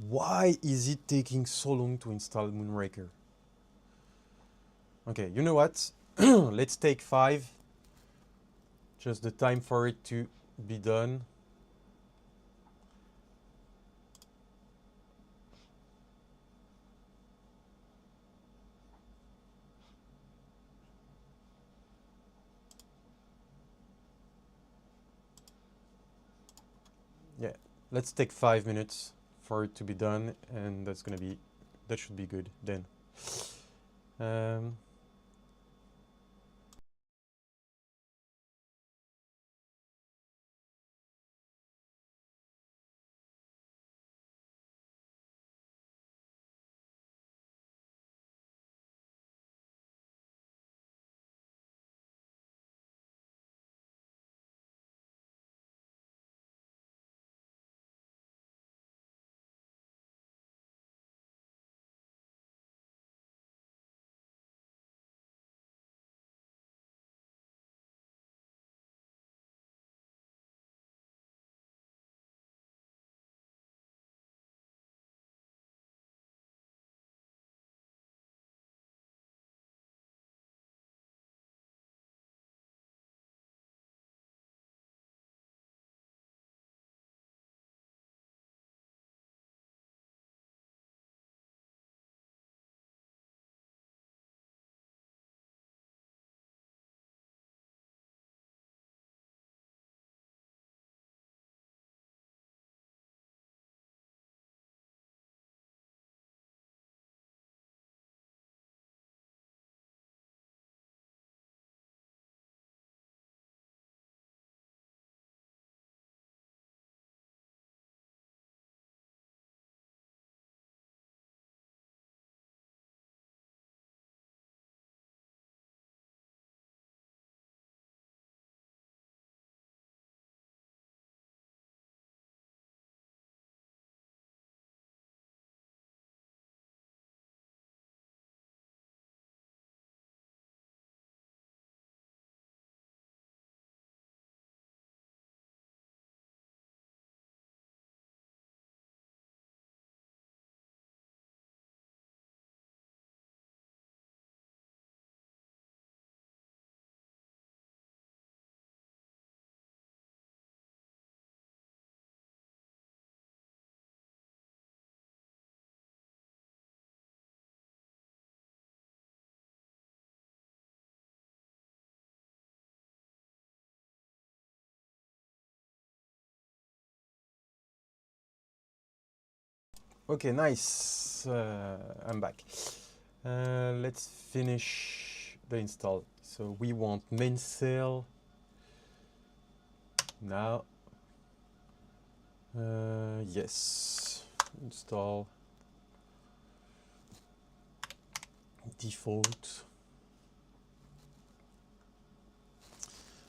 Speaker 1: Why is it taking so long to install Moonraker? Okay, you know what? Let's take 5. Just the time for it to be done. Yeah, let's take 5 minutes for it to be done, and that should be good then. Okay, nice. I'm back. Let's finish the install. So we want main cell now. Yes, install default.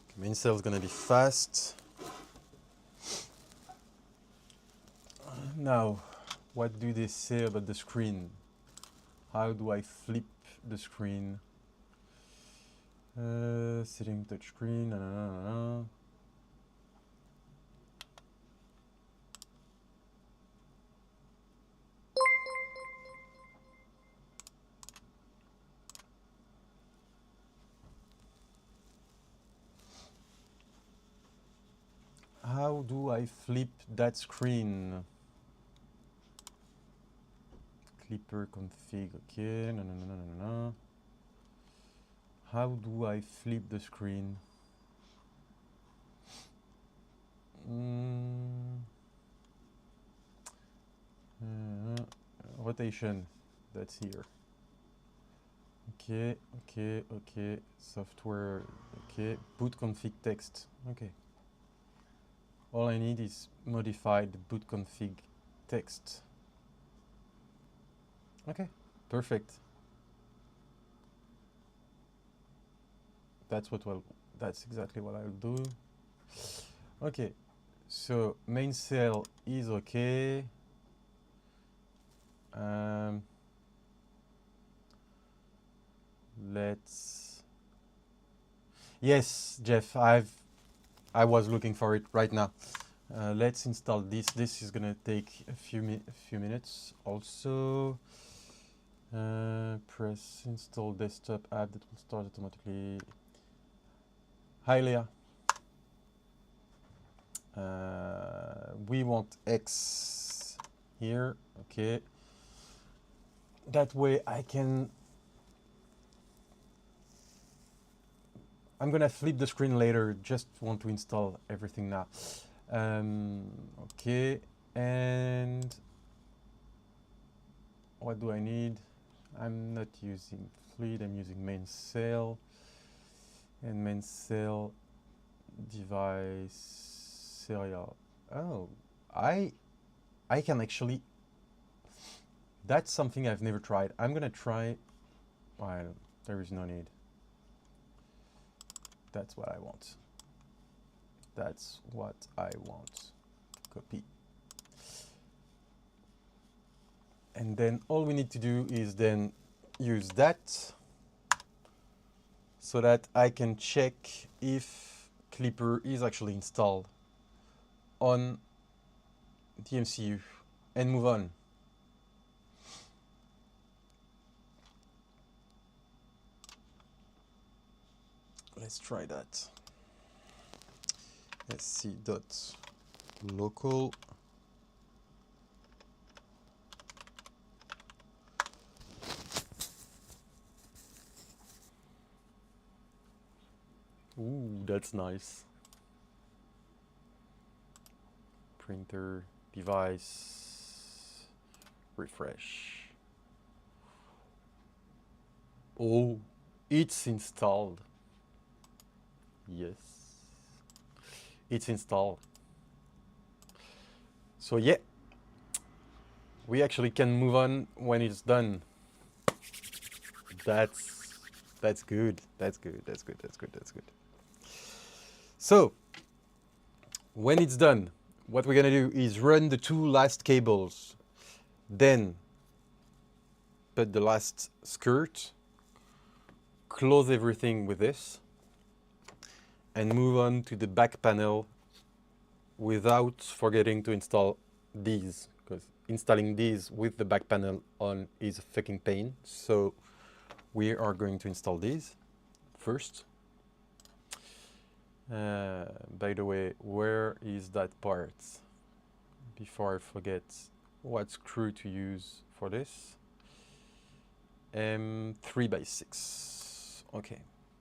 Speaker 1: Okay, main cell is gonna be fast. Now, what do they say about the screen? How do I flip the screen? Setting touchscreen. How do I flip that screen? Clipper config, okay, no. How do I flip the screen? Rotation, that's here. Okay, software, okay, boot config text, okay. All I need is modify the boot config text. Okay, perfect. That's exactly what I'll do. Okay, so main cell is okay. Yes, Jeff, I was looking for it right now. Let's install this. This is gonna take a few minutes. Also, press install desktop app that will start automatically. Hi, Leah. We want X here. Okay. That way I'm gonna flip the screen later, just want to install everything now. Okay, and what do I need? I'm not using fleet, I'm using main cell. And main cell device serial. Oh, I can actually, that's something I've never tried. I'm gonna try, well, there is no need. That's what I want. That's what I want. Copy. And then all we need to do is then use that so that I can check if Clipper is actually installed on the MCU and move on. Let's try that. sc.local. Ooh, that's nice. Printer, device, refresh. Oh, it's installed. Yes, it's installed. So yeah, we actually can move on when it's done. That's good. That's good. So when it's done, what we're gonna do is run the two last cables, then put the last skirt, close everything with this, and move on to the back panel without forgetting to install these, because installing these with the back panel on is a fucking pain. So we are going to install these first. By the way, where is that part? Before I forget, what screw to use for this? M3x6. Okay,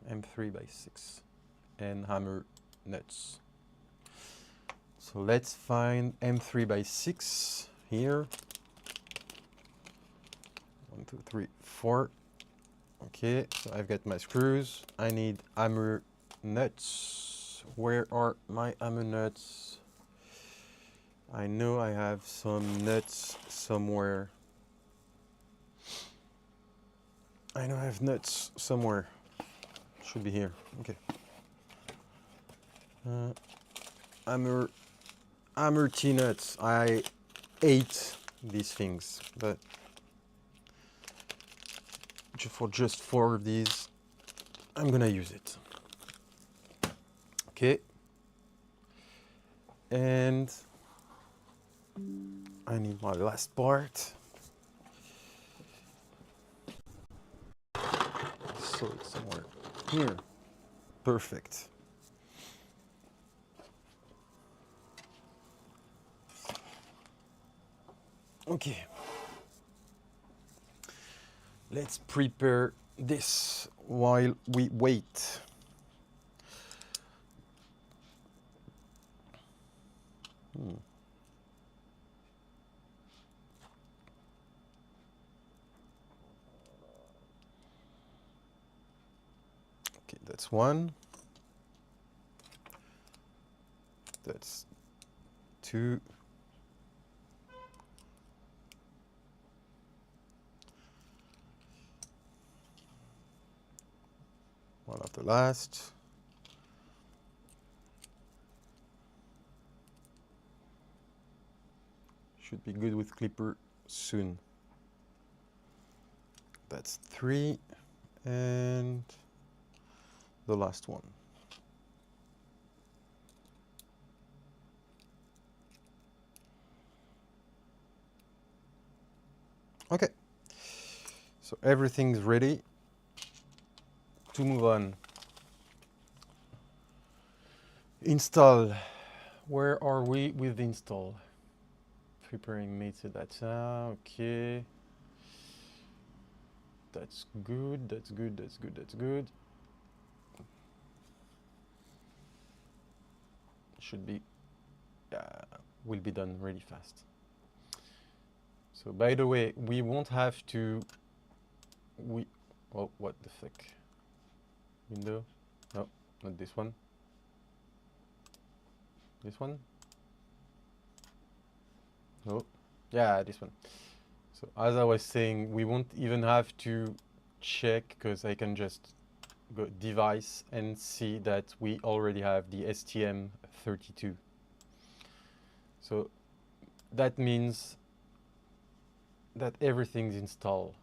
Speaker 1: M3x6 and hammer nuts. So let's find M3x6 here. 1, 2, 3, 4. Okay, so I've got my screws. I need hammer nuts. Where are my hammer nuts? I know I have some nuts somewhere. I know I have nuts somewhere. Should be here. Okay. Hammer T-nuts. I ate these things, but for just 4 of these, I'm gonna use it. Okay. And I need my last part. So it's somewhere here. Perfect. Okay. Let's prepare this while we wait. Okay, that's one. That's 2. One of the last. Should be good with clipper soon. That's 3. And the last one. Okay. So everything's ready to move on. Install. Where are we with install? Preparing metadata. Okay. That's good. That's good. That's good. That's good. Should be. Will be done really fast. So by the way, we won't have to. Oh, what the fuck? Window? No, not this one. This one? No. Yeah, this one. So as I was saying, we won't even have to check because I can just go device and see that we already have the STM32. So that means that everything's installed.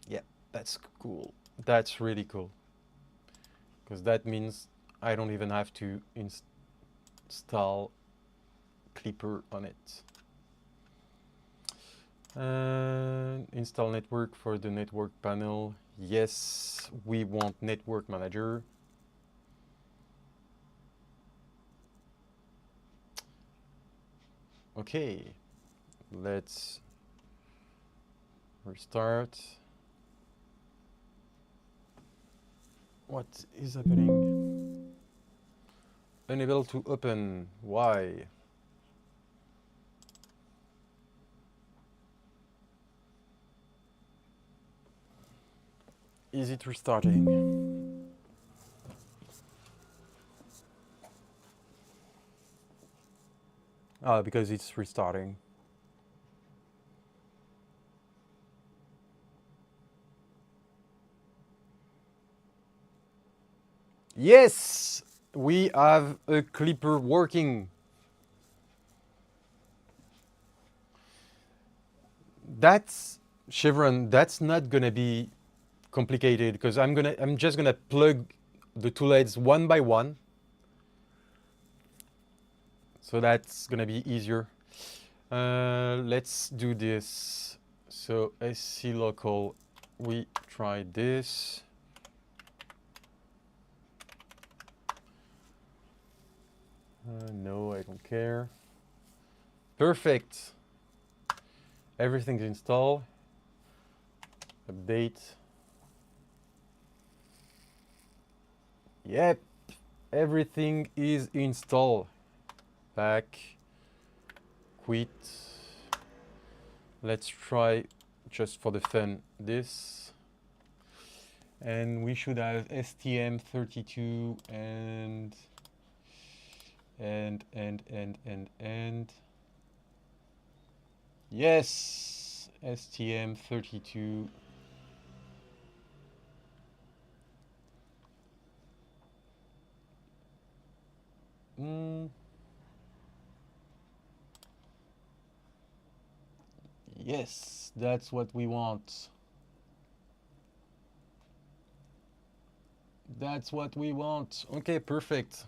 Speaker 1: Yeah, that's cool. That's really cool. Because that means I don't even have to install Clipper on it. Install network for the network panel. Yes, we want network manager. Okay, let's restart. What is happening? Unable to open. Why? Is it restarting? Ah, because it's restarting. Yes, we have a clipper working. That's Chevron. That's not gonna be complicated because I'm just gonna plug the Toolheads one by one. So that's gonna be easier. Let's do this. So SC local, we try this. No, I don't care. Perfect. Everything's installed. Update. Yep, everything is installed. Back. Quit. let's try just for the fun this. And we should have STM32 and yes, STM32. Yes, that's what we want. That's what we want. Okay, perfect.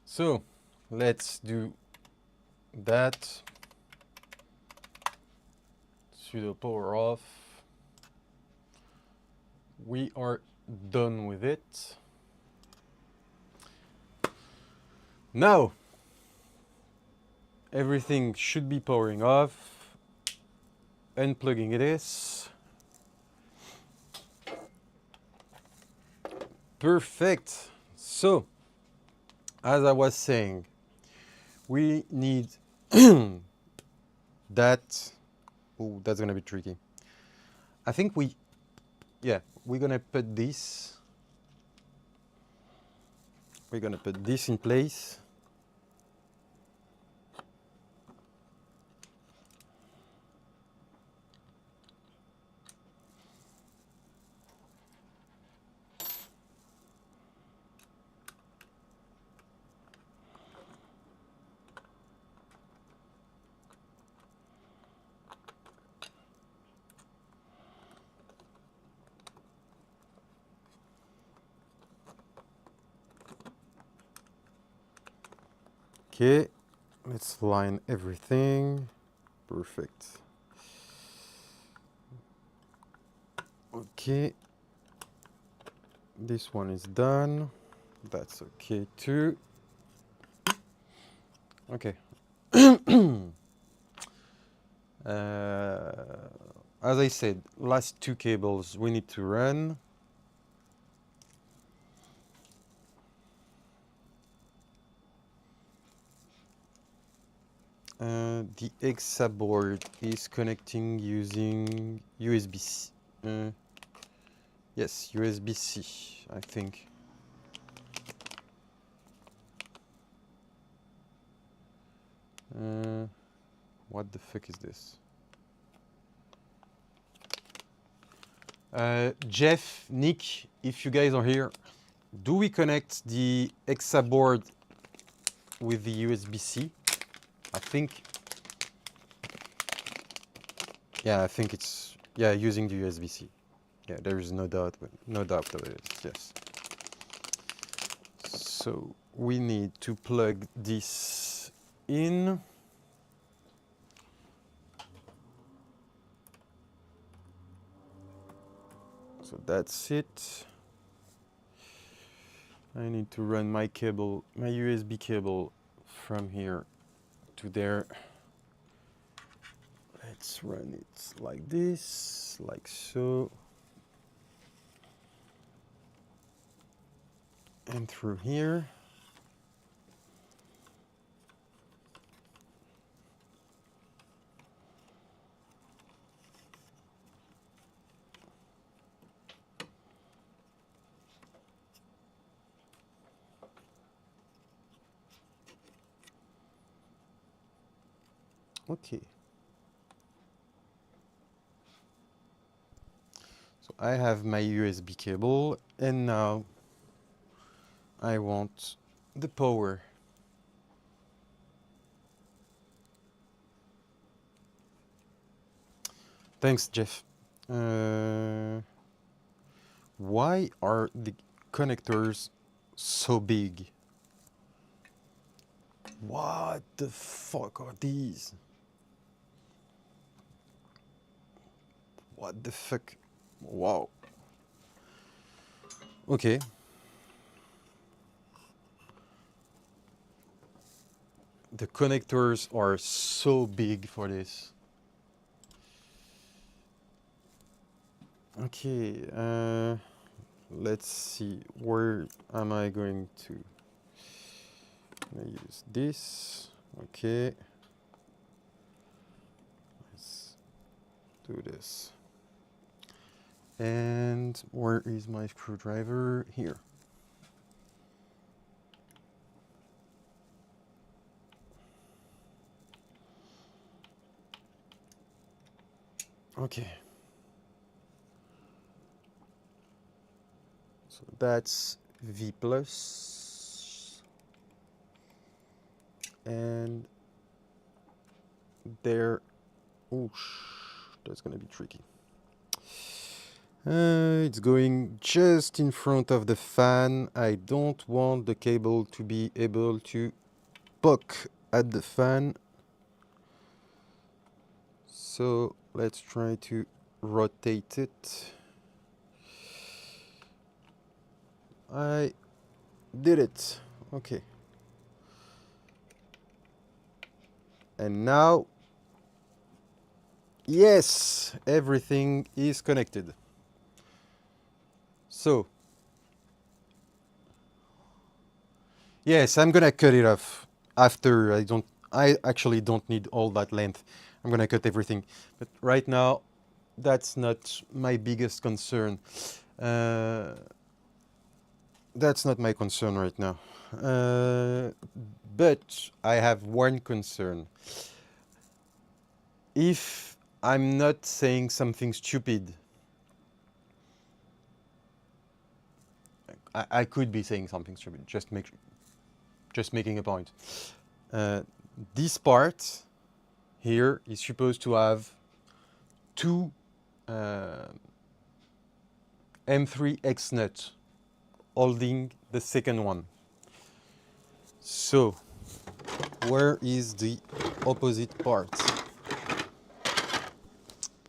Speaker 1: So let's do that. Sudo power off. We are done with it. Now everything should be powering off. Unplugging it is. Perfect. So, as I was saying, we need that. Oh, that's gonna be tricky. I think we're gonna put this. We're gonna put this in place. Okay, let's line everything. Perfect. Okay, this one is done. That's okay too. Okay. As I said, last two cables we need to run. The EXA board is connecting using USB-C. Yes, USB-C, I think. What the fuck is this? Jeff, Nick, if you guys are here, do we connect the EXA board with the USB-C? I think it's using the USB-C. Yeah, there is no doubt about it. Yes. So we need to plug this in. So that's it. I need to run my cable, my USB cable from here to there. Let's run it like this, like so. And through here. Okay. So I have my USB cable, and now I want the power. Thanks, Jeff. Why are the connectors so big? What the fuck are these? What the fuck? Wow. Okay. The connectors are so big for this. Okay, let's see, where am I going to use this? Okay. do this. And where is my screwdriver? Here. Okay. So that's V plus. And there, ooh, that's gonna be tricky. It's going just in front of the fan. I don't want the cable to be able to poke at the fan. So let's try to rotate it. I did it. Okay. And now, yes, everything is connected. So, yes, I'm gonna cut it off after. I actually don't need all that length. I'm gonna cut everything. But right now, that's not my biggest concern. That's not my concern right now. But I have one concern. If I'm not saying something stupid, I could be saying something stupid, just making a point. This part here is supposed to have two M3X nuts holding the second one. So, where is the opposite part?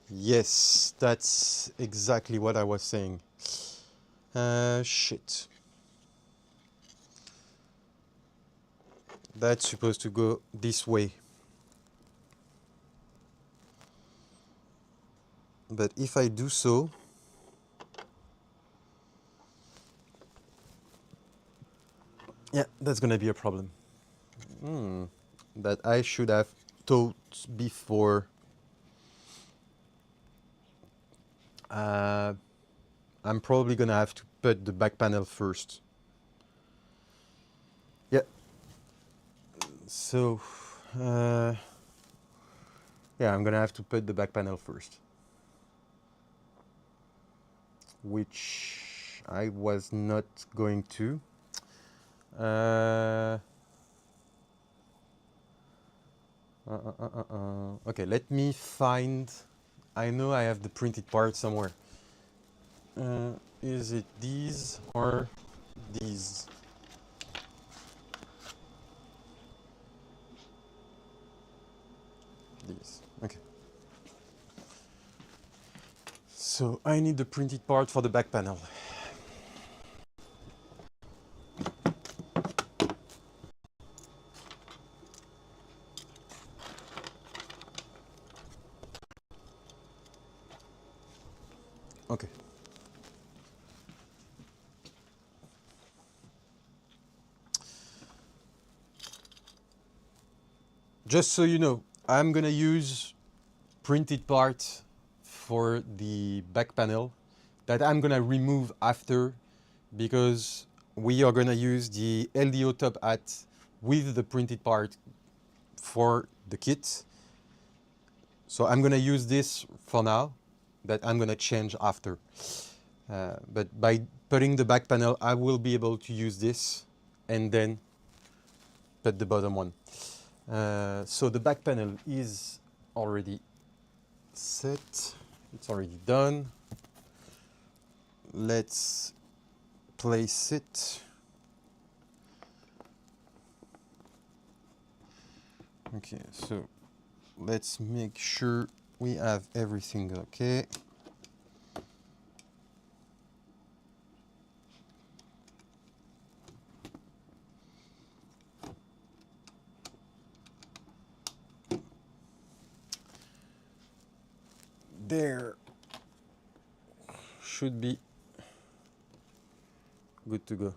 Speaker 1: Yes, that's exactly what I was saying. Shit. That's supposed to go this way. But if I do so, yeah, that's gonna be a problem. That I should have thought before. I'm probably gonna have to put the back panel first. Yeah. So, yeah, I'm gonna have to put the back panel first. Which I was not going to. Okay, let me find. I know I have the printed part somewhere. Is it these or these? These. Okay. So I need the printed part for the back panel. Okay. Just so you know, I'm gonna use printed parts for the back panel that I'm gonna remove after, because we are gonna use the LDO top hat with the printed part for the kit. So I'm gonna use this for now, that I'm gonna change after. But by putting the back panel, I will be able to use this and then put the bottom one. So the back panel is already set. It's already done. Let's place it. Okay, so let's make sure we have everything okay. There should be good to go.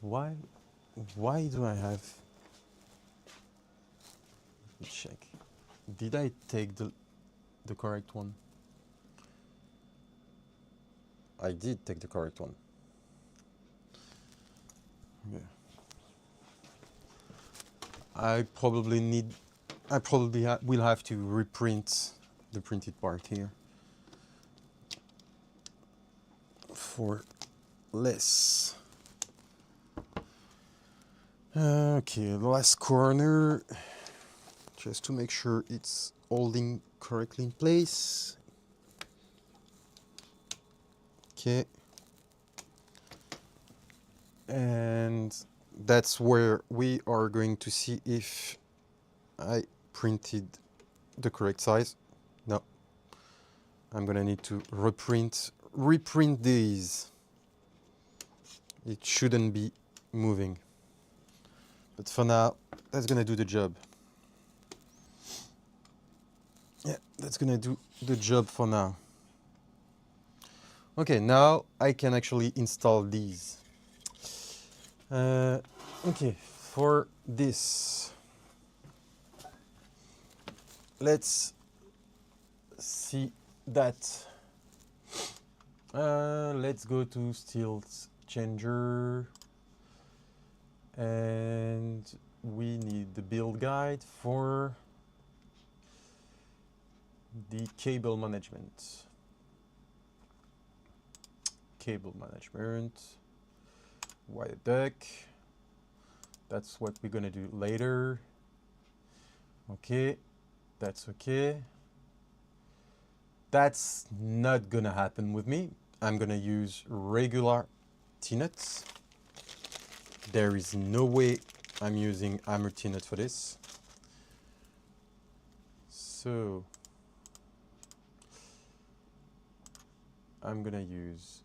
Speaker 1: Why do I have... Let me check. Did I take the correct one? I did take the correct one. Yeah. I probably will have to reprint the printed part here for less. Okay, the last corner, just to make sure it's holding correctly in place. Okay. And that's where we are going to see if I printed the correct size. No. I'm gonna need to reprint these. It shouldn't be moving. But for now, that's gonna do the job. Yeah, that's gonna do the job for now. Okay, now I can actually install these. Okay, for this, let's see that. Let's go to Stealthchanger, and we need the build guide for the cable management. Wire deck. That's what we're gonna do later. Okay, that's okay. That's not gonna happen with me. I'm gonna use regular T-nuts. There is no way I'm using hammer T-nut for this. So I'm gonna use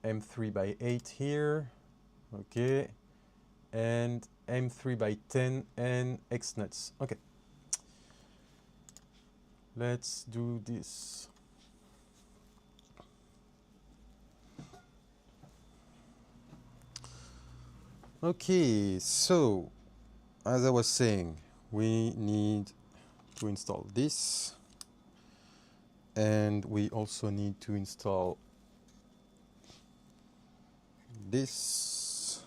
Speaker 1: M3x8 here, okay, and M3x10 and X nuts. Okay, let's do this. Okay, so as I was saying, we need to install this, and we also need to install this.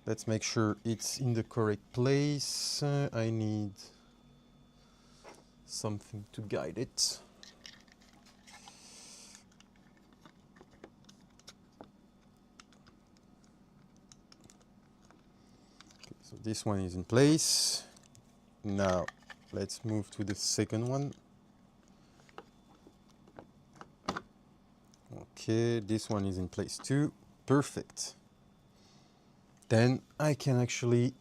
Speaker 1: Let's make sure it's in the correct place. I need something to guide it. Okay, so this one is in place. Now let's move to the second one. Okay, this one is in place too. Perfect. Then I can actually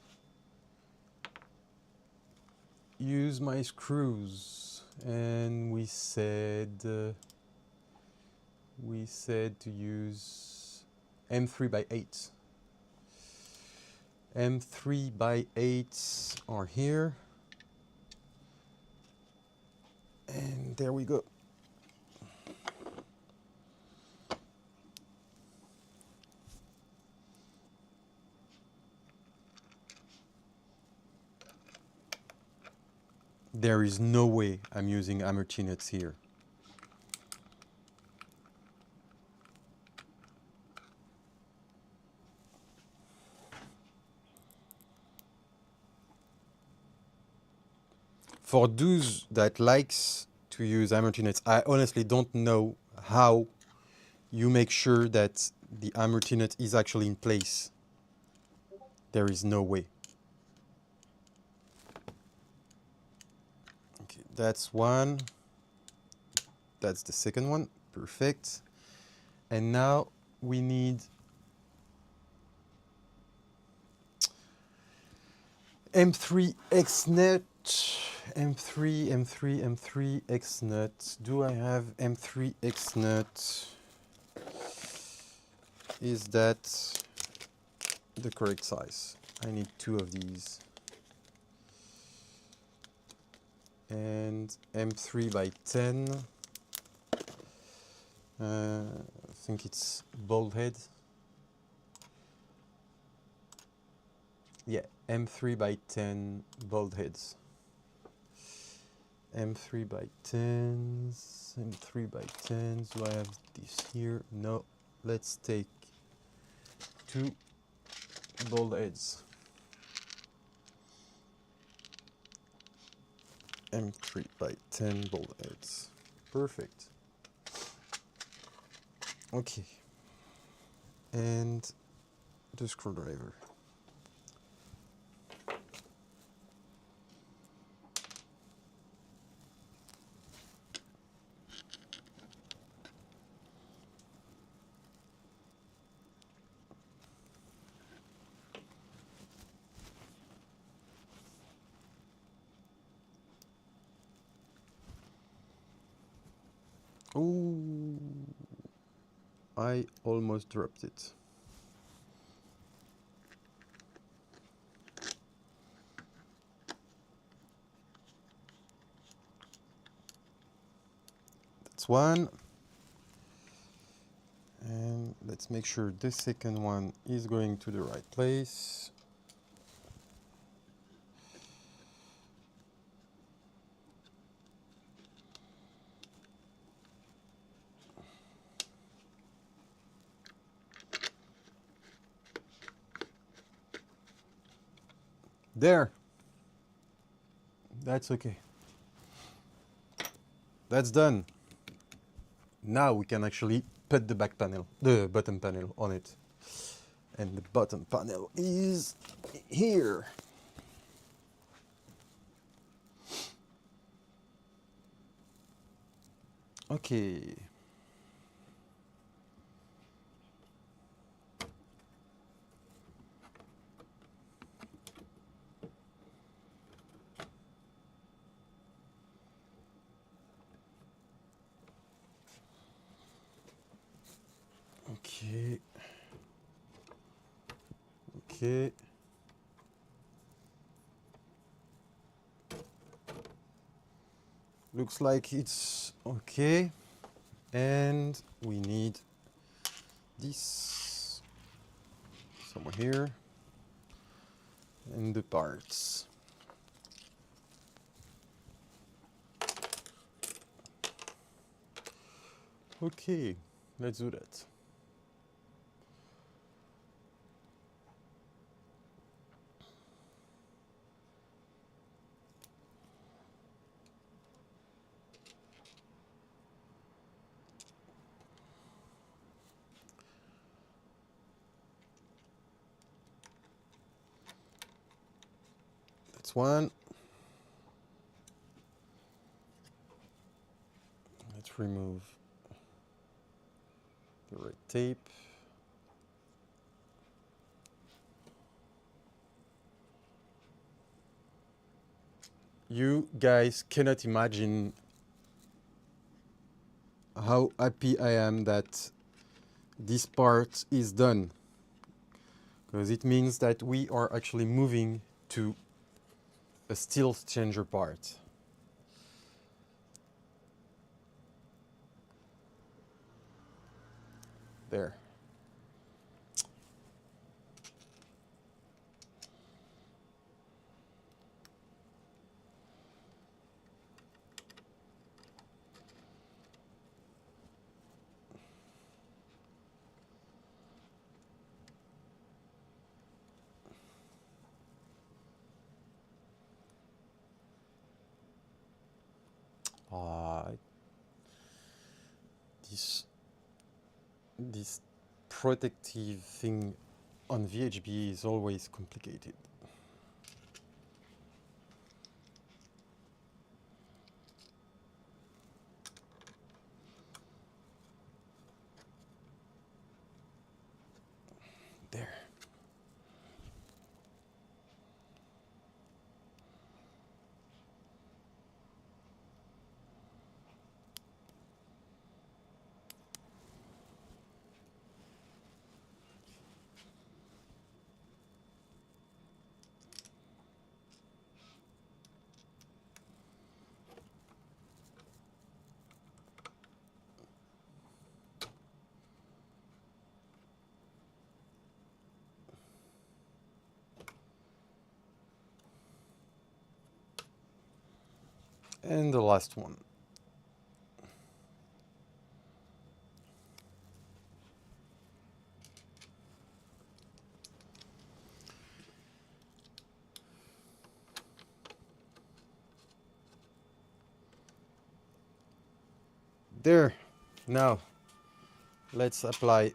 Speaker 1: use my screws, and we said to use M3x8. M3x8 are here, and there we go. There is no way I'm using hammer T-nuts here. For those that likes to use hammer T-nuts, I honestly don't know how you make sure that the hammer T-nut is actually in place. There is no way. Okay, that's one. That's the second one. Perfect. And now we need M3 X nut. M3 X nut. Do I have M3 X nut? Is that the correct size? I need 2 of these. And M3x10, think it's bold head. Yeah, M3 by 10 bold heads. M3 by 10s, M3 by 10s. Do I have this here? No. Let's take 2 bold heads. M3 by 10 bold heads. Perfect. Okay. And the screwdriver. Oh, I almost dropped it. That's one. And let's make sure the second one is going to the right place. There. That's okay. That's done. Now we can actually put the back panel, the bottom panel on it. And the bottom panel is here. Okay. Okay. Okay. Looks like it's okay. And we need this somewhere here. And the parts. Okay, let's do that. That's one. Let's remove the red tape. You guys cannot imagine how happy I am that this part is done, because it means that we are actually moving to a Stealthchanger part. There. This protective thing on VHB is always complicated. There. And the last one. There. Now let's apply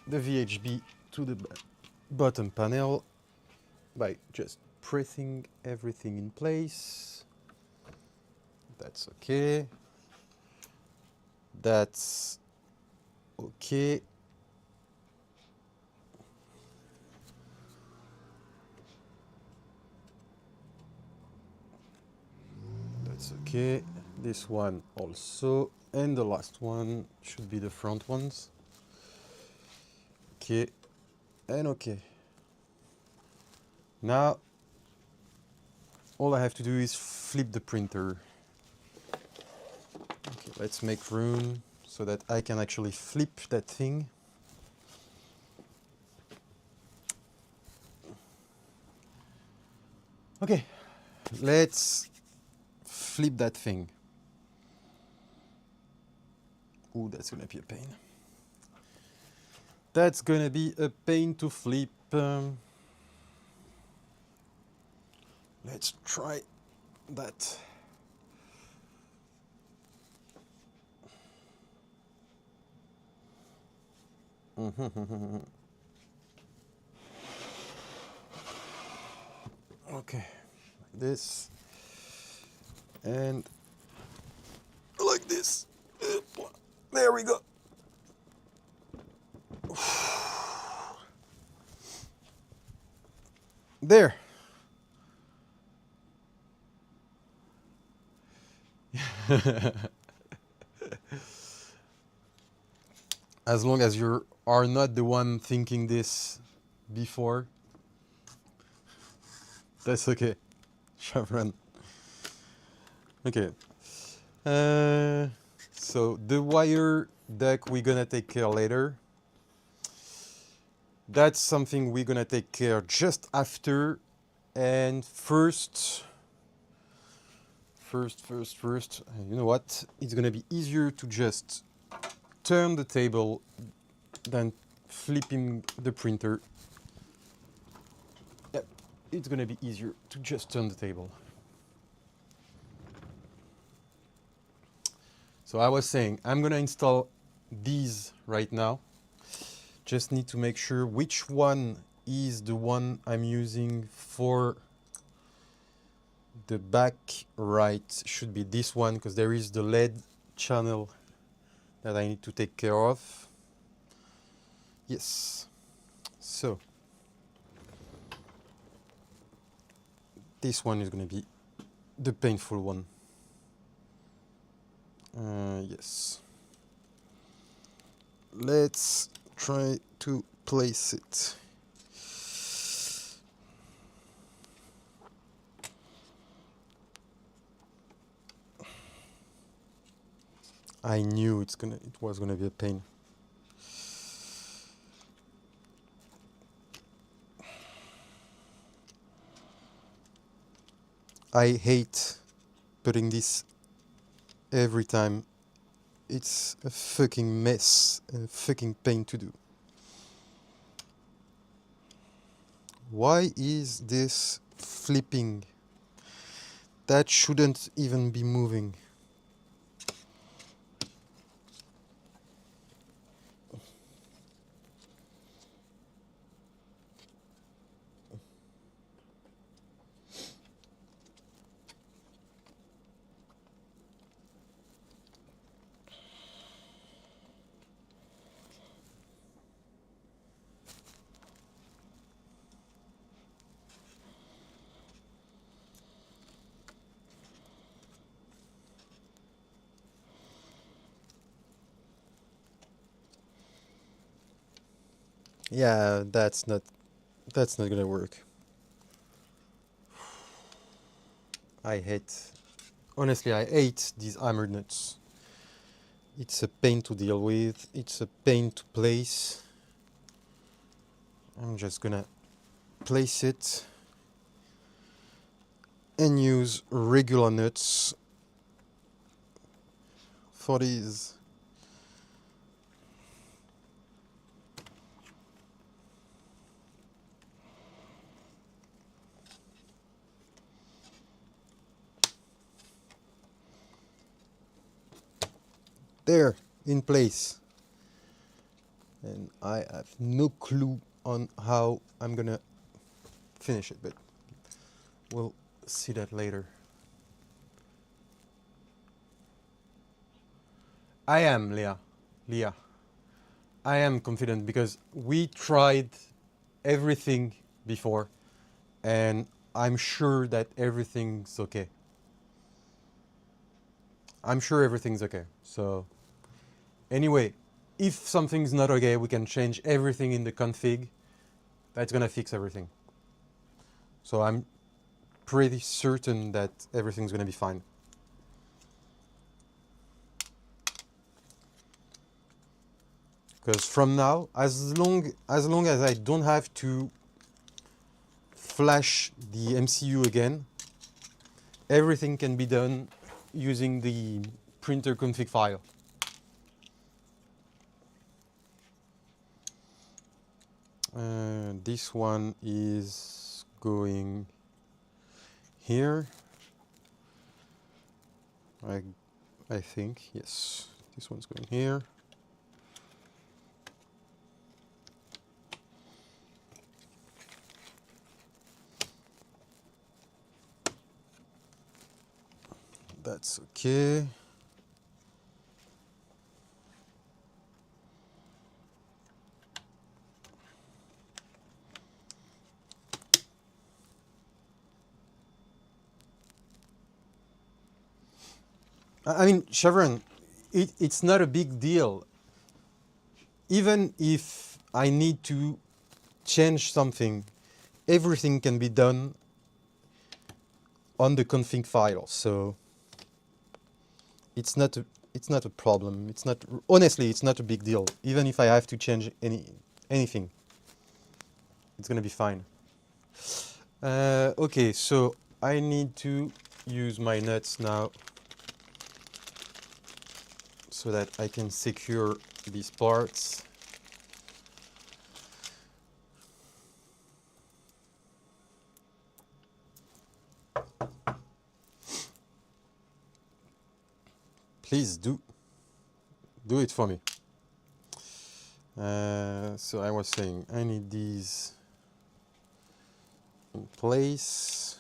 Speaker 1: the VHB to the bottom panel by just pressing everything in place. That's okay. That's okay. That's okay. This one also. And the last one should be the front ones. Okay. And okay. Now all I have to do is flip the printer. Okay, let's make room so that I can actually flip that thing. Okay, let's flip that thing. Ooh, that's gonna be a pain. That's gonna be a pain to flip. Let's try that. Okay, like this. And like this. There we go. There. As long as you are not the one thinking this before, that's okay. Chevron. Okay. So the wire deck we're gonna take care later. That's something we're gonna take care just after. And first, you know what? It's gonna be easier to just turn the table than flipping the printer. Yep, it's gonna be easier to just turn the table. So I was saying, I'm gonna install these right now. Just need to make sure which one is the one I'm using for the back right. Should be this one because there is the lead channel that I need to take care of. Yes. So this one is going to be the painful one. Yes. Let's try to place it. I knew it was gonna be a pain. I hate putting this every time. It's a fucking mess and a fucking pain to do. Why is this flipping? That shouldn't even be moving. Yeah, that's not gonna work. Honestly, I hate these hammer nuts. It's a pain to deal with, it's a pain to place. I'm just gonna place it and use regular nuts for these. There, in place. And I have no clue on how I'm gonna finish it, but we'll see that later. I am, Leah. I am confident because we tried everything before and I'm sure that everything's okay. I'm sure everything's okay. So anyway, if something's not okay, we can change everything in the config. That's gonna fix everything. So I'm pretty certain that everything's gonna be fine. Because from now, as long as I don't have to flash the MCU again, everything can be done using the printer config file. This one is going here. I think, yes, this one's going here. That's okay. I mean, Chevron, it's not a big deal. Even if I need to change something, everything can be done on the config file. So it's not a problem. It's not, honestly, it's not a big deal. Even if I have to change anything, it's gonna be fine. Okay, so I need to use my nuts now so that I can secure these parts. Please do it for me. So I was saying I need these in place.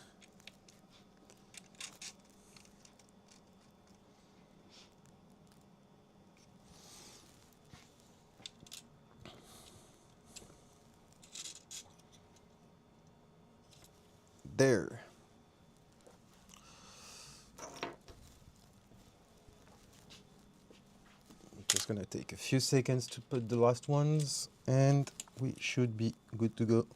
Speaker 1: There. Just gonna take a few seconds to put the last ones and we should be good to go.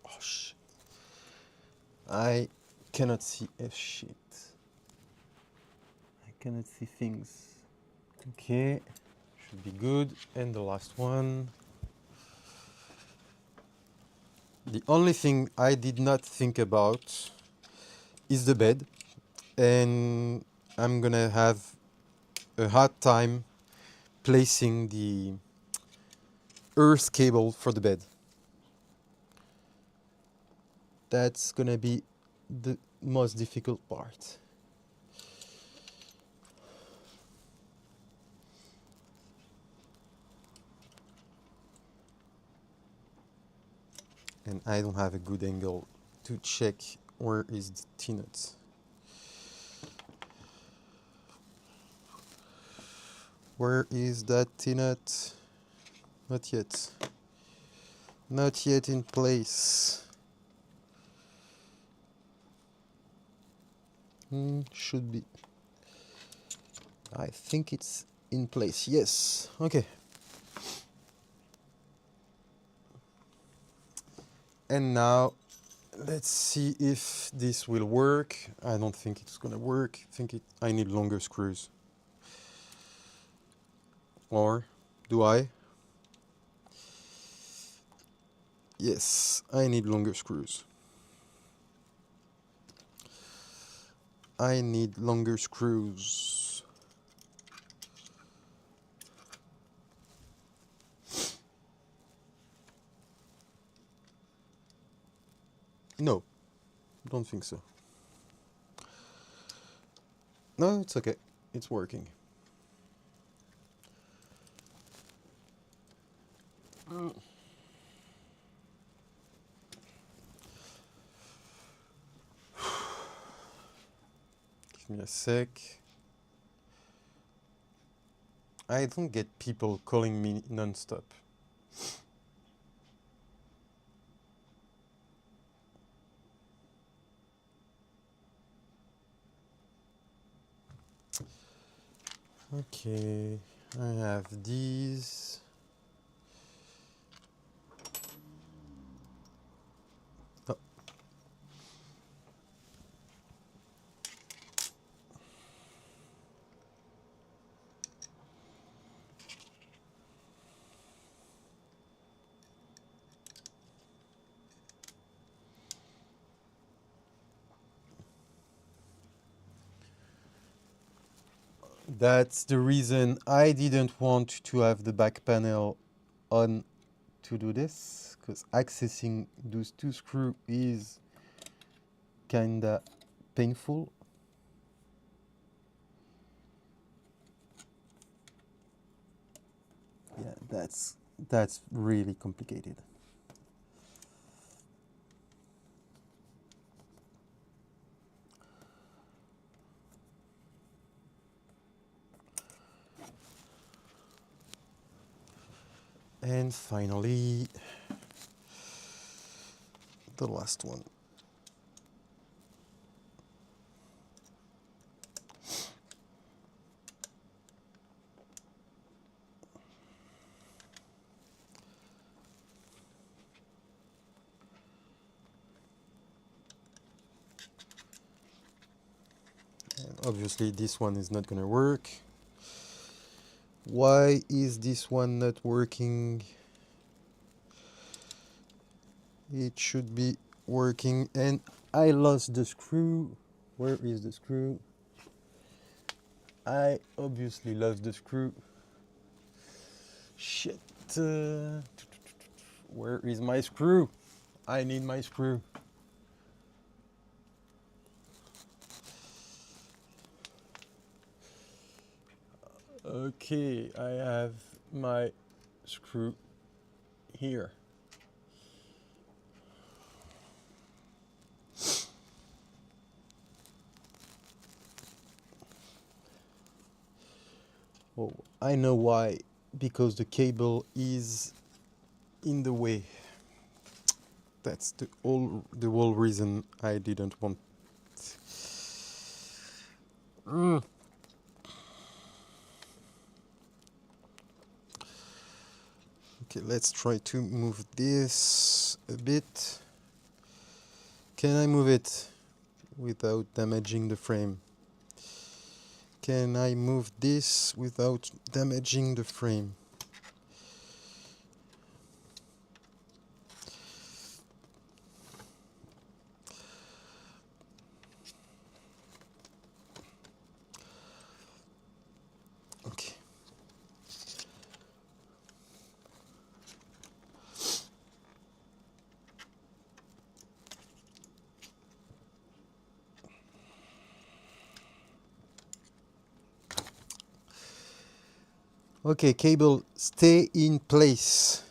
Speaker 1: Oh shit. I cannot see a shit. I cannot see things. Okay, should be good. And the last one. The only thing I did not think about is the bed, and I'm gonna have a hard time placing the earth cable for the bed. That's gonna be the most difficult part. And I don't have a good angle to check where is the T-nut. Where is that T-nut? Not yet. Not yet in place. Should be. I think it's in place. Yes. Okay. And now Let's see if this will work. I don't think it's gonna work. I need longer screws. Or do I? Yes, I need longer screws. I need longer screws. No, don't think so. No, it's okay. It's working. Give me a sec. I don't get people calling me non-stop. Okay, I have these. Oh. That's the reason I didn't want to have the back panel on to do this, because accessing those two screws is kinda painful. Yeah, that's really complicated. And finally, the last one. And obviously this one is not gonna work. Why is this one not working? It should be working, and I lost the screw. Where is the screw? I obviously lost the screw. Shit. Where is my screw? I need my screw. Okay, I have my screw here. Oh, I know why. Because the cable is in the way. That's the whole reason I didn't want. Okay, let's try to move this a bit. Can I move it without damaging the frame? Can I move this without damaging the frame? Okay. Okay, cable, stay in place.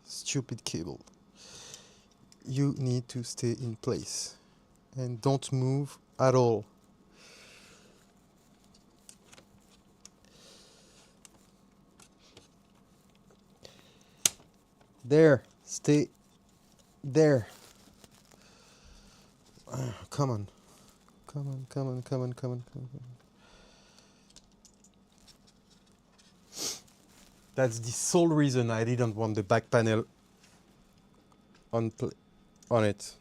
Speaker 1: Stupid cable. You need to stay in place and don't move at all. There, stay there. Come on. Come on, come on, come on, come on, come on. That's the sole reason I didn't want the back panel on play. on it.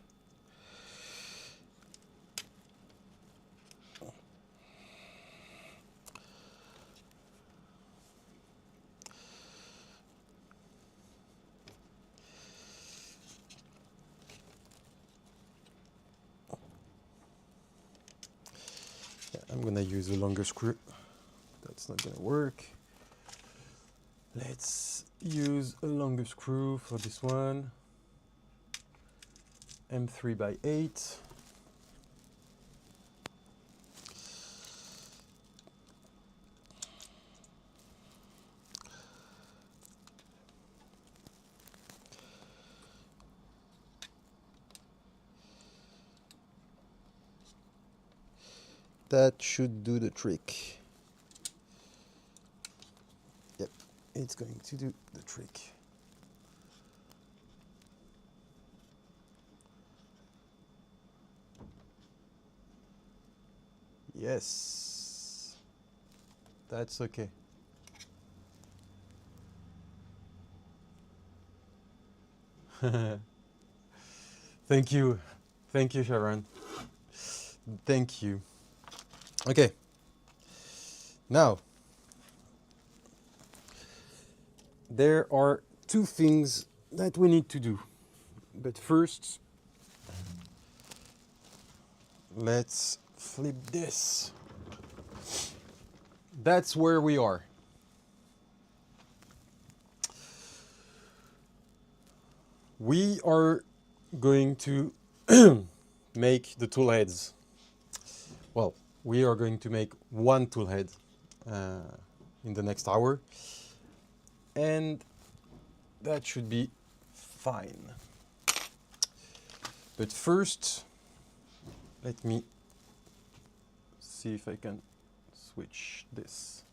Speaker 1: I'm gonna use a longer screw. That's not gonna work. Let's use a longer screw for this one. M3 by 8. That should do the trick. Yep, it's going to do the trick. Yes, that's okay. Thank you. Thank you, Sharon. Thank you. Okay. Now, there are two things that we need to do. But first, let's flip this. That's where we are. We are going to make the tool heads. Well, we are going to make one tool head in the next hour, and that should be fine. But first, let me see if I can switch this.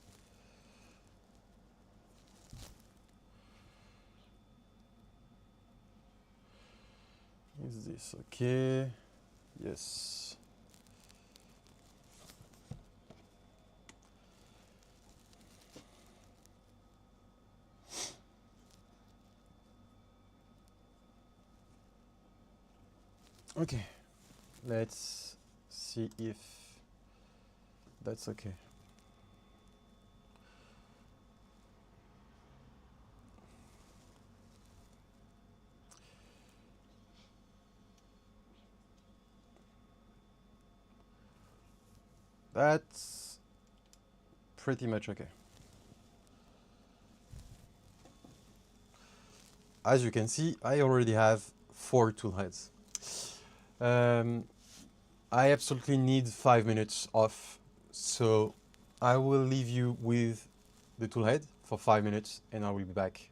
Speaker 1: Is this okay? Yes. Okay, let's see if that's okay. That's pretty much okay. As you can see, I already have 4 tool heads. I absolutely need 5 minutes off, so I will leave you with the tool head for 5 minutes and I will be back.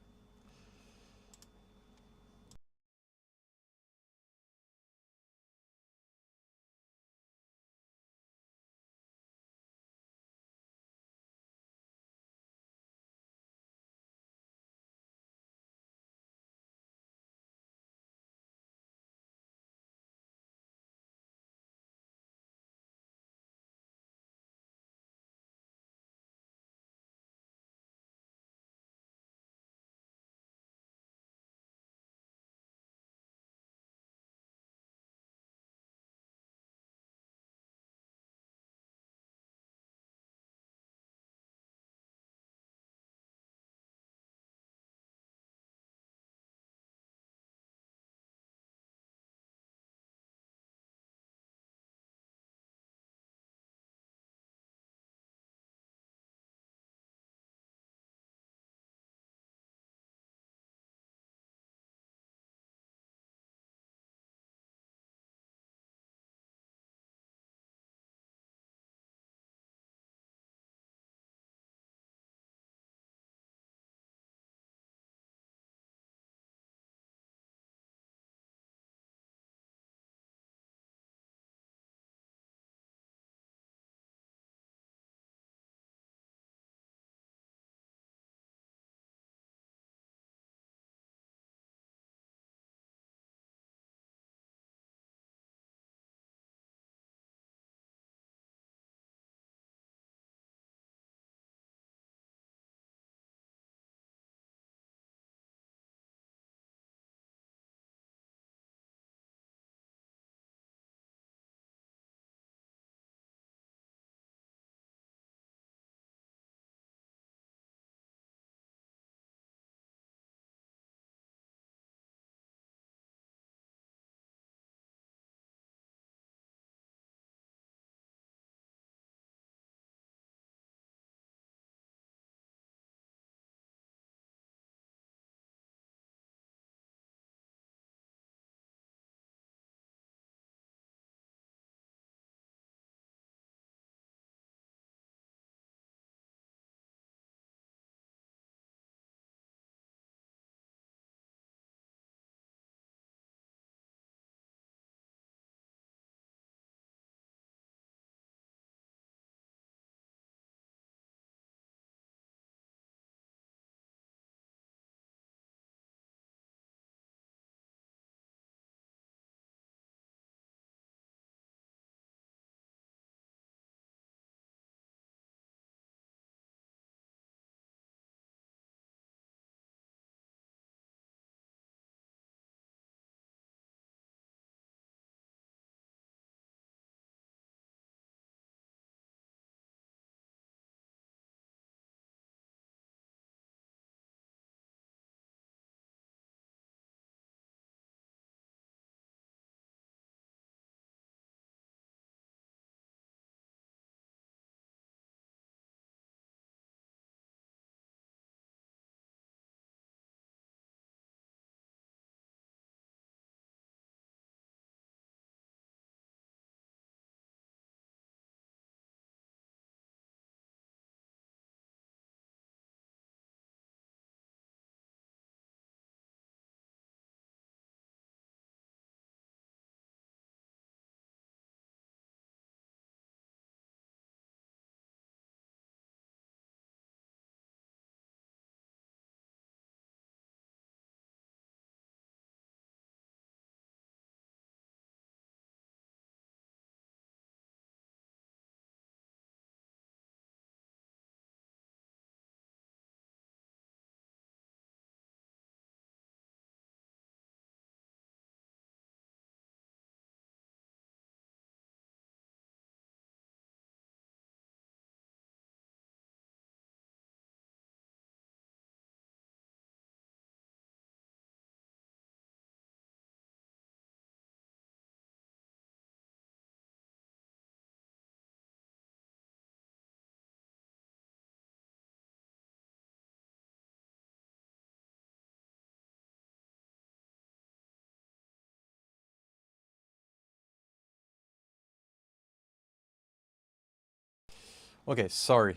Speaker 1: Okay, sorry.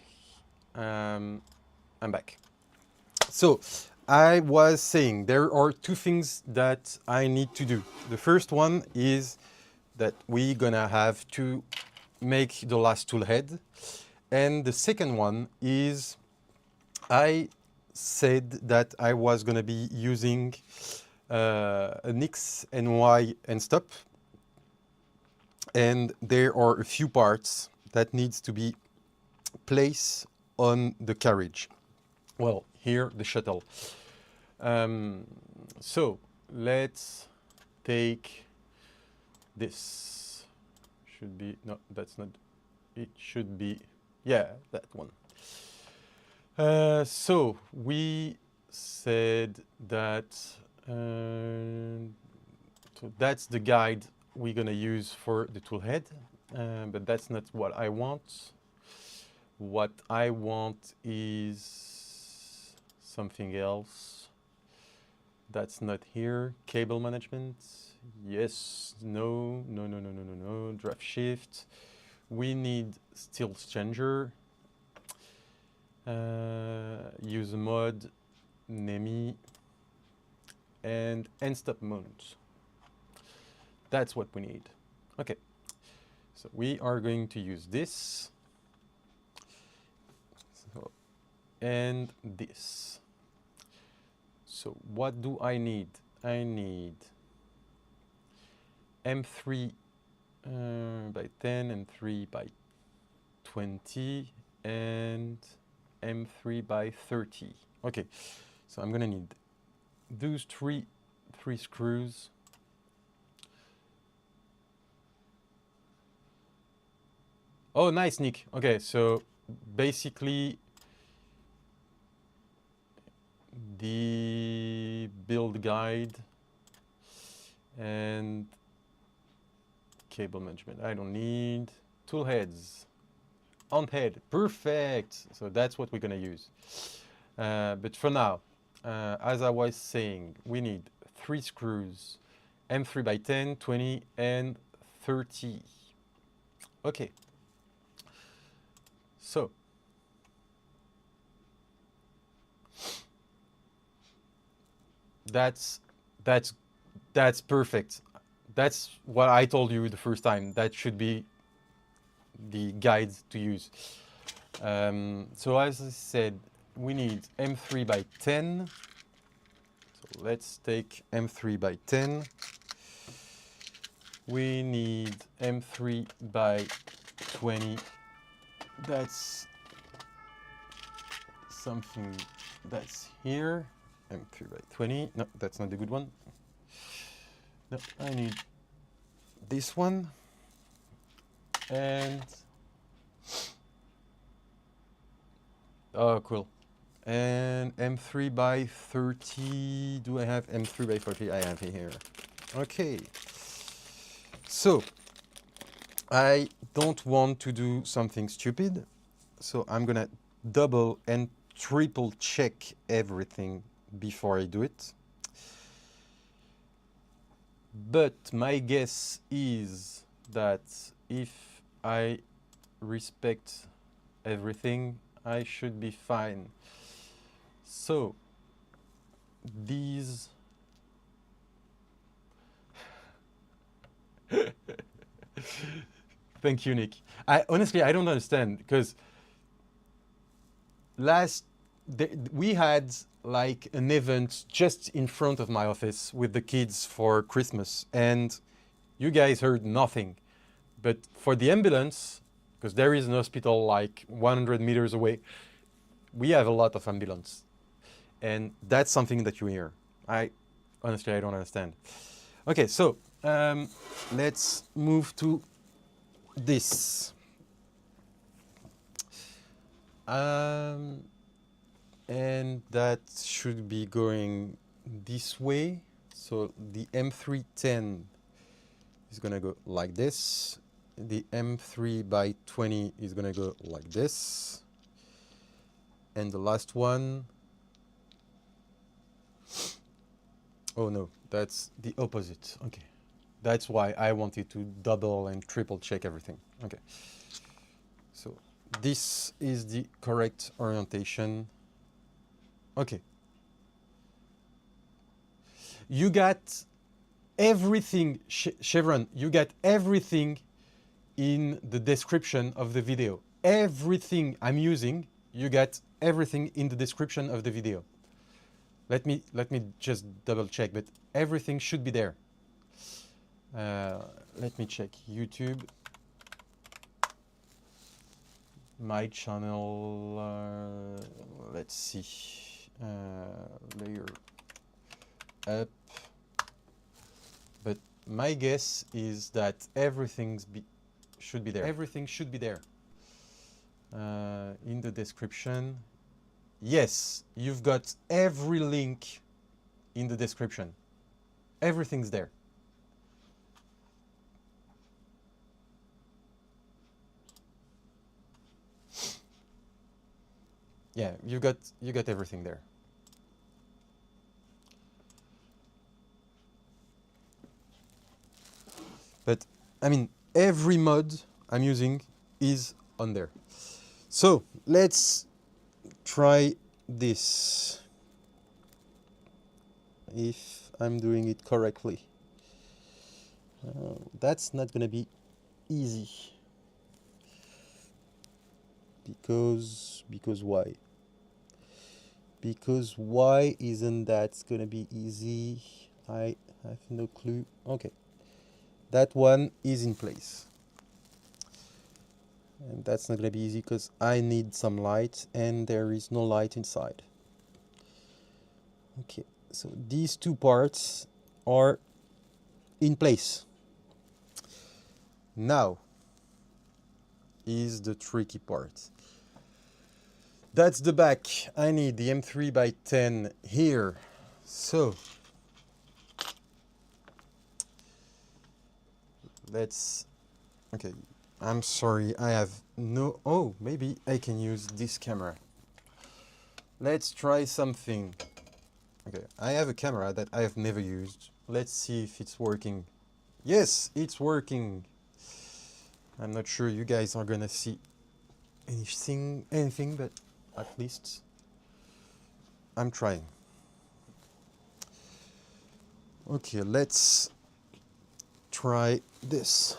Speaker 1: I'm back. So, I was saying there are two things that I need to do. The first one is that we're gonna have to make the last tool head. And the second one is I said that I was gonna be using an X and Y and stop. And there are a few parts that needs to be placed on the carriage. Well, here, the shuttle. So let's take this. Should be, no, that's not, it should be, yeah, that one. So we said that, so that's the guide we're gonna use for the tool head, but that's not what I want. What I want is something else. That's not here. Cable management. Yes. No. No. No. No. No. No. No. Draft shift. We need Stealthchanger. Use a mod. Nemi. And end stop mode. That's what we need. Okay. So we are going to use this. And this. So what do I need? I need M3 by 10, M3 by 20, and M3 by 30. Okay, so I'm gonna need those three screws. Oh, nice, Nick. Okay, so basically the build guide and cable management. I don't need tool heads. On head, perfect. So that's what we're gonna use. But for now, as I was saying, we need 3 screws, M3 by 10, 20, and 30. Okay. So that's perfect. That's what I told you the first time. That should be the guide to use. So as I said, we need M3 by 10. So let's take M3 by 10. We need M3 by 20. That's something that's here. M3 by 20. No, that's not the good one. No, I need this one. And oh, cool. And M3 by 30. Do I have M3 by 40? I have it here. Okay. So I don't want to do something stupid. So I'm gonna double and triple check everything before I do it. But my guess is that if I respect everything, I should be fine. So these thank you, Nick. Honestly, I don't understand because we had like an event just in front of my office with the kids for Christmas, and you guys heard nothing. But for the ambulance, because there is an hospital like 100 meters away, we have a lot of ambulance. And that's something that you hear. Honestly, I don't understand. Okay, so let's move to this. And that should be going this way. So the M310 is gonna go like this. The M3 by 20 is gonna go like this. And the last one, oh no, that's the opposite. Okay, that's why I wanted to double and triple check everything. Okay, so this is the correct orientation. Okay. You got everything, Chevron, you got everything in the description of the video. Everything I'm using, you got everything in the description of the video. Let me just double check, but everything should be there. Let me check YouTube. My channel, let's see, layer up. But my guess is that everything should be there. Everything should be there. In the description. Yes, you've got every link in the description. Everything's there. Yeah, you got everything there. But I mean, every mod I'm using is on there. So let's try this. If I'm doing it correctly. That's not gonna be easy. Because why? Because why isn't that gonna be easy? I have no clue. Okay. That one is in place. And that's not gonna be easy because I need some light and there is no light inside. Okay, so these two parts are in place. Now is the tricky part. That's the back. I need the M3 by 10 here. So let's, okay, I'm sorry, I have no, oh, maybe I can use this camera. Let's try something. Okay, I have a camera that I have never used. Let's see if it's working. Yes, it's working. I'm not sure you guys are gonna see anything, but at least I'm trying. Okay, let's try this.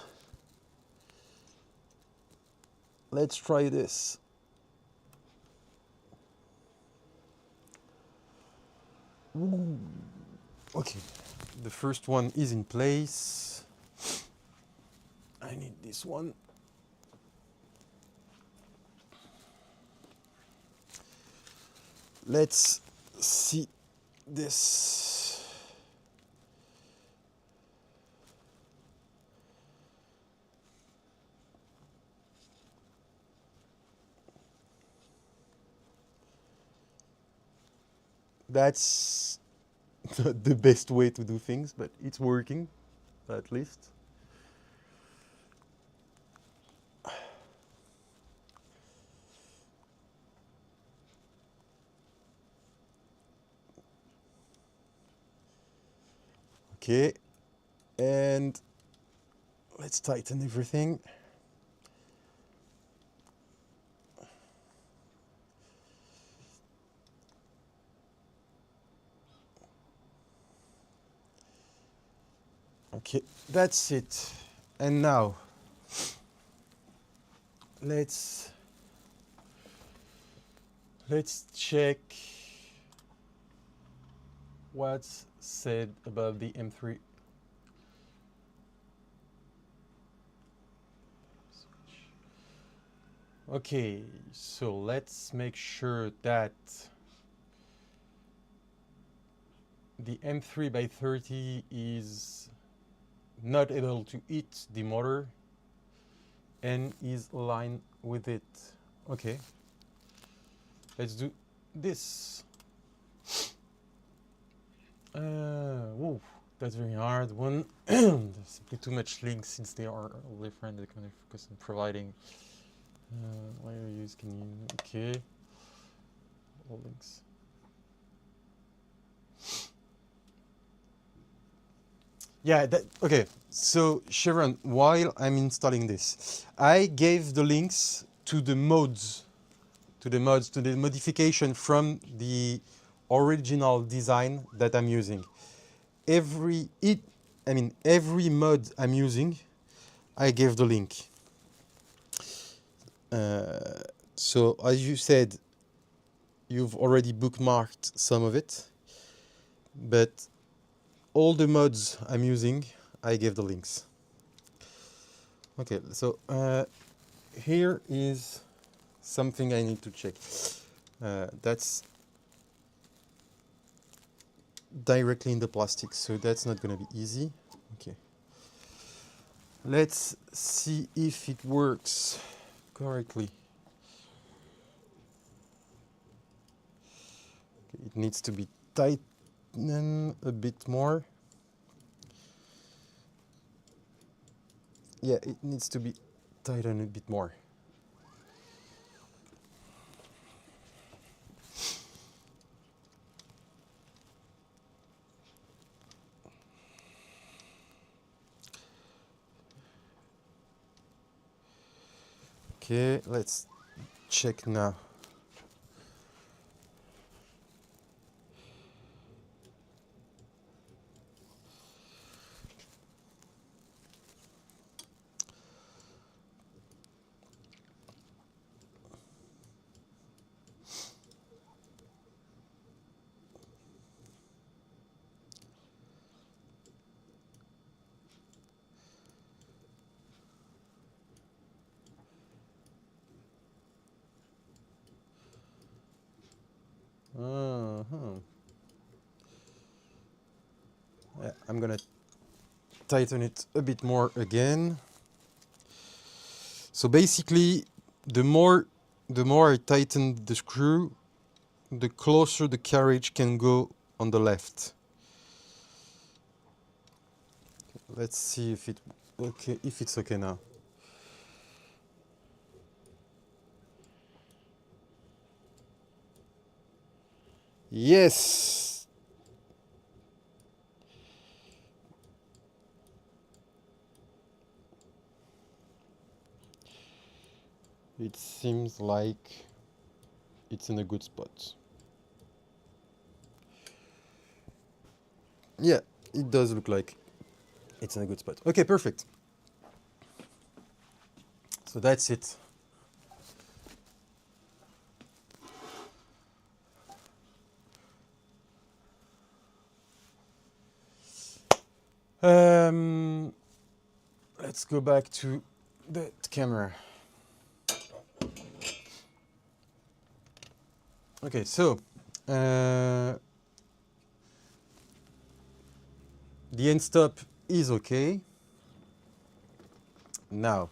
Speaker 1: Let's try this. Ooh. Okay, the first one is in place. I need this one. Let's see this. That's not the best way to do things, but it's working, at least. Okay, and let's tighten everything. Okay, that's it. And now, let's check what's said about the M3. Okay, so let's make sure that the M3 by 30 is not able to hit the motor and is aligned with it. Okay, let's do this. Whoa, that's very hard one. There's simply too much links since they are all different. They can focus on providing layer use. Can you? Okay, all links. Yeah, okay. So Sharon, while I'm installing this, I gave the links to the mods, to the modification from the original design that I'm using. Every mod I'm using, I gave the link. So as you said, you've already bookmarked some of it, but all the mods I'm using, I gave the links. Okay, so here is something I need to check. That's directly in the plastic, so that's not going to be easy. Okay. Let's see if it works correctly. Okay, it needs to be tightened a bit more. Yeah, it needs to be tightened a bit more. Okay, let's check now. Yeah, I'm gonna tighten it a bit more again. So basically, the more I tighten the screw, the closer the carriage can go on the left. Let's see if it's okay now. Yes. It seems like it's in a good spot. Yeah, it does look like it's in a good spot. Okay, perfect. So that's it. Let's go back to that camera. Okay, so the end stop is okay. Now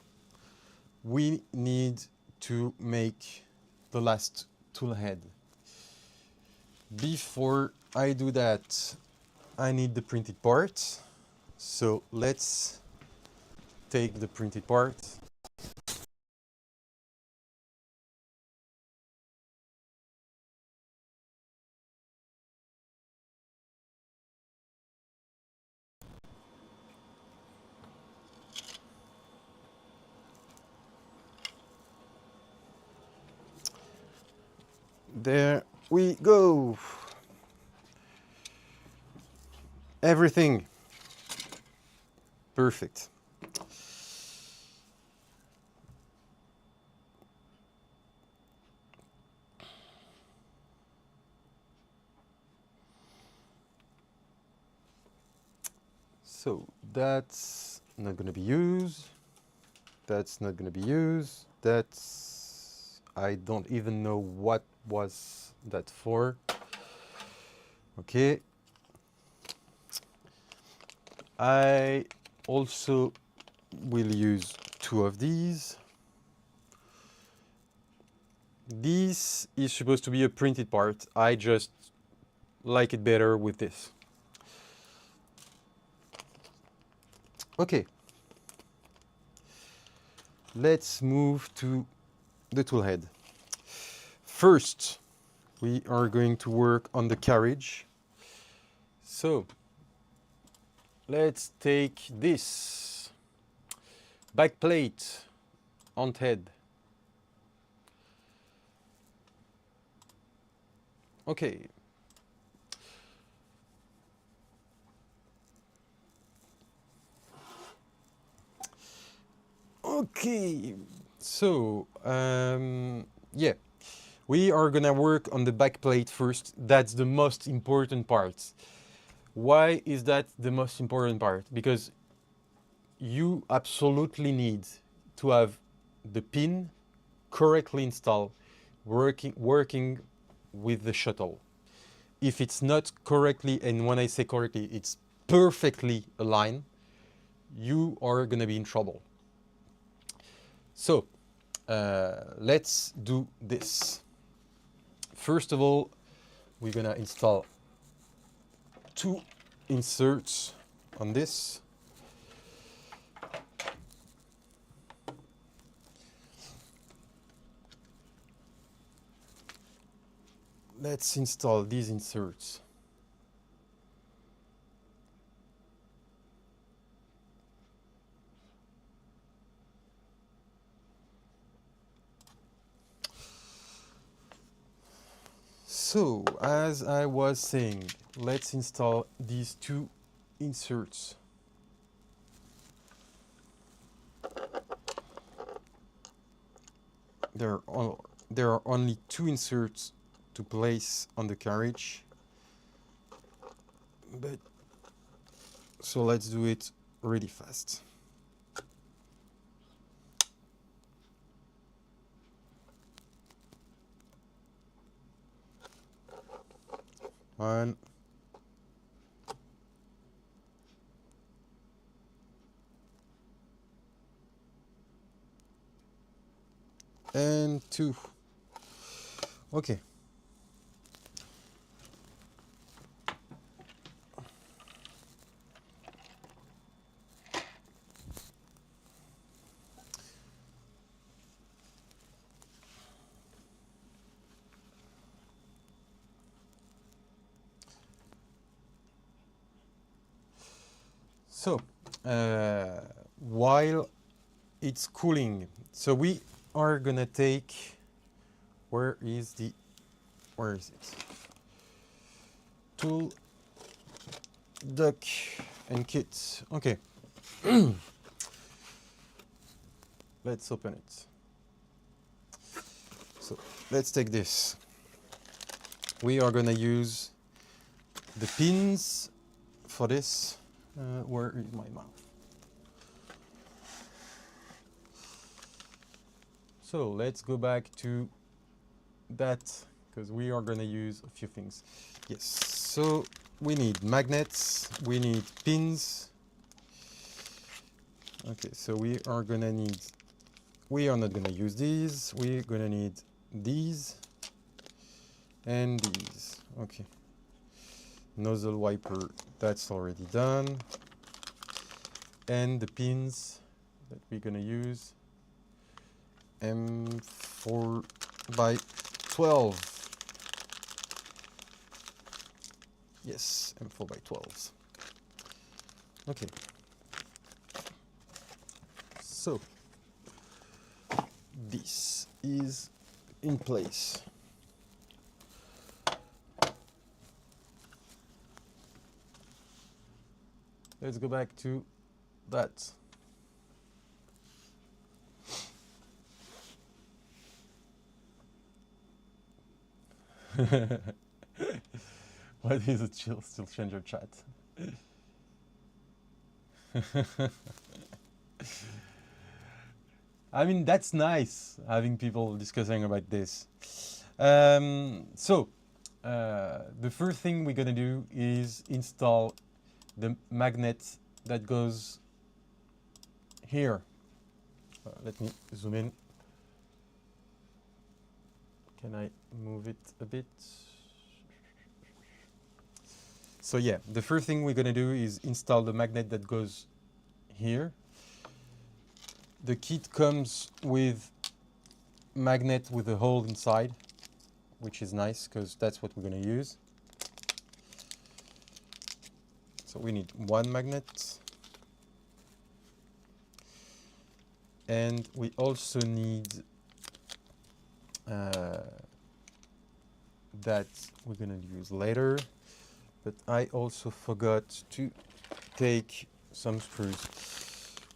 Speaker 1: we need to make the last tool head. Before I do that, I need the printed part. So let's take the printed part. There we go. Everything. Perfect. So that's not going to be used. That's not going to be used. That's, I don't even know what was that for. Okay. I also will use 2 of these. This is supposed to be a printed part. I just like it better with this. Okay. Let's move to the tool head. First, we are going to work on the carriage. So let's take this back plate on head. Okay. Okay, so yeah, we are gonna work on the back plate first. That's the most important part. Why is that the most important part? Because you absolutely need to have the pin correctly installed, working with the shuttle. If it's not correctly, and when I say correctly, it's perfectly aligned, you are gonna be in trouble. So let's do this. First of all, we're gonna install 2 inserts on this. Let's install these inserts. So, as I was saying, let's install these 2 inserts. There are only 2 inserts to place on the carriage. But so let's do it really fast. One. And 2. Okay. So, while it's cooling, so we are gonna take, where is it? Tool, duck, and kit. Okay. Let's open it. So let's take this. We are gonna use the pins for this. Where is my mouth? So let's go back to that, because we are gonna use a few things. Yes, so we need magnets, we need pins. Okay, so we are not gonna use these, we're gonna need these and these. Okay. Nozzle wiper, that's already done. And the pins that we're gonna use, M4 by 12. Yes, M4 by 12. Okay. So this is in place. Let's go back to that. What is a Stealthchanger chat? I mean, that's nice having people discussing about this. So the first thing we're gonna do is install the magnet that goes here. Let me zoom in. Can I move it a bit? So yeah, the first thing we're gonna do is install the magnet that goes here. The kit comes with magnet with a hole inside, which is nice because that's what we're gonna use. So we need 1 magnet. And we also need that we're gonna use later, but I also forgot to take some screws.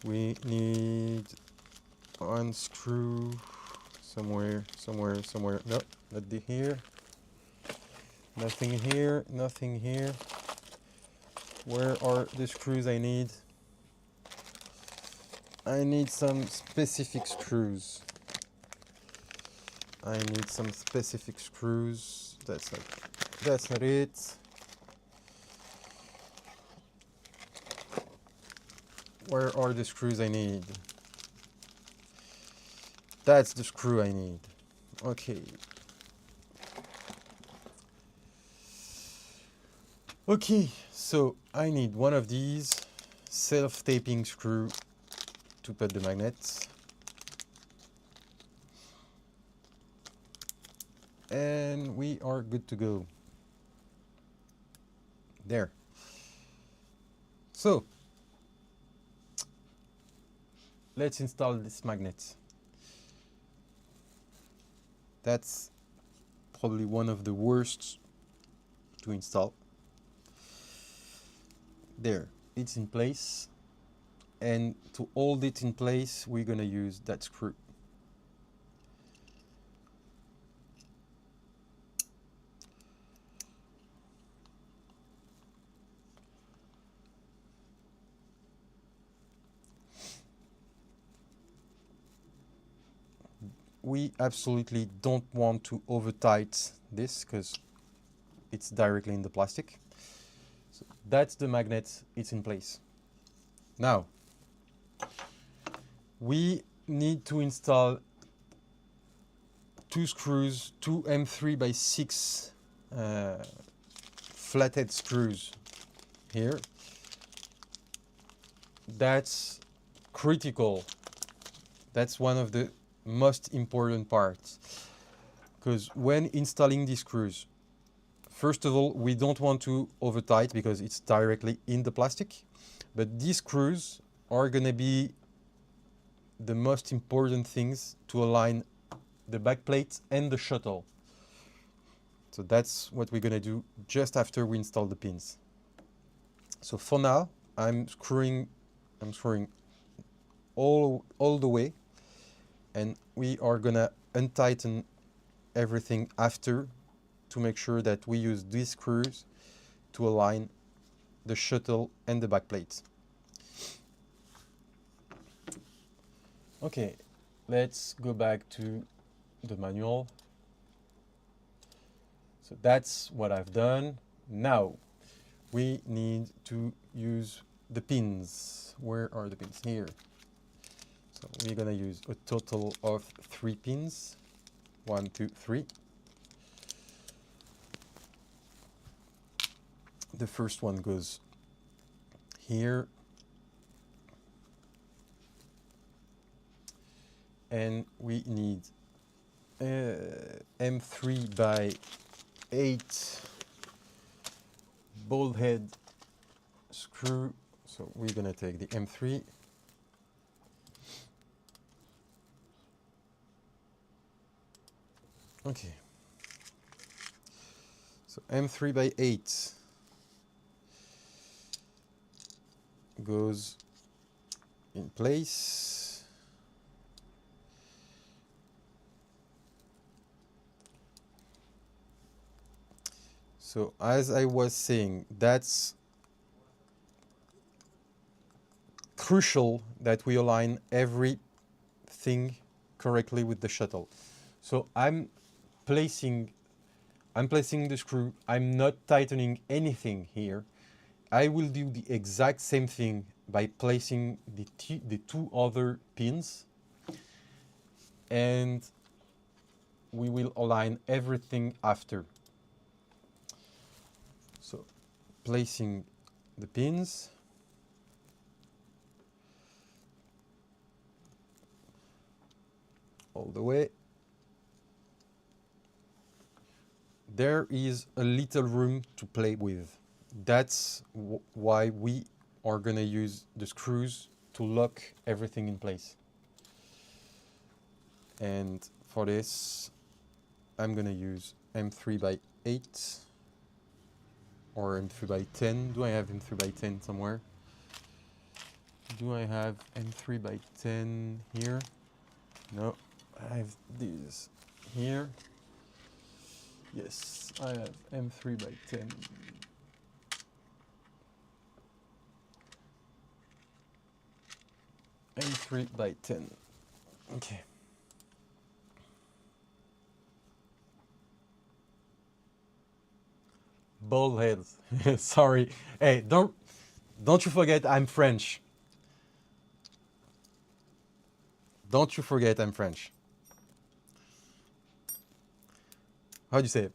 Speaker 1: We need one screw somewhere. No, not here. Nothing here, nothing here. Where are the screws I need? I need some specific screws. That's not it. Where are the screws I need? That's the screw I need. Okay. Okay, so I need one of these self-taping screw to put the magnets. And we are good to go. There. So, let's install this magnet. That's probably one of the worst to install. There, it's in place. And to hold it in place, we're gonna use that screw. We absolutely don't want to over tight this because it's directly in the plastic. So that's the magnet, it's in place. Now, we need to install two screws, two M3x6 flathead screws here. That's critical. That's one of the most important parts, because when installing these screws, first of all, we don't want to over tight because it's directly in the plastic, but these screws are going to be the most important things to align the backplate and the shuttle. So that's what we're going to do just after we install the pins. So for now, I'm screwing all the way, and we are gonna untighten everything after to make sure that we use these screws to align the shuttle and the backplate. Okay, let's go back to the manual. So that's what I've done. Now we need to use the pins. Where are the pins? Here. So we're gonna use a total of 3 pins. 1, 2, 3. The first one goes here. And we need M3x8 ball head screw. So we're gonna take the M3. Okay. So M3x8 goes in place. So as I was saying, that's crucial that we align everything correctly with the shuttle. So I'm placing the screw. I'm not tightening anything here. I will do the exact same thing by placing the 2 other pins, and we will align everything after. So placing the pins. All the way. There is a little room to play with. That's why we are gonna use the screws to lock everything in place. And for this, I'm gonna use M3 by 8 or M3 by 10. Do I have M3 by 10 somewhere? Do I have M3 by 10 here? No, I have these here. Yes, I have M3 by 10. M3 by 10. Okay. Bald heads. Sorry. Hey, don't you forget I'm French. Don't you forget I'm French. How do you say it?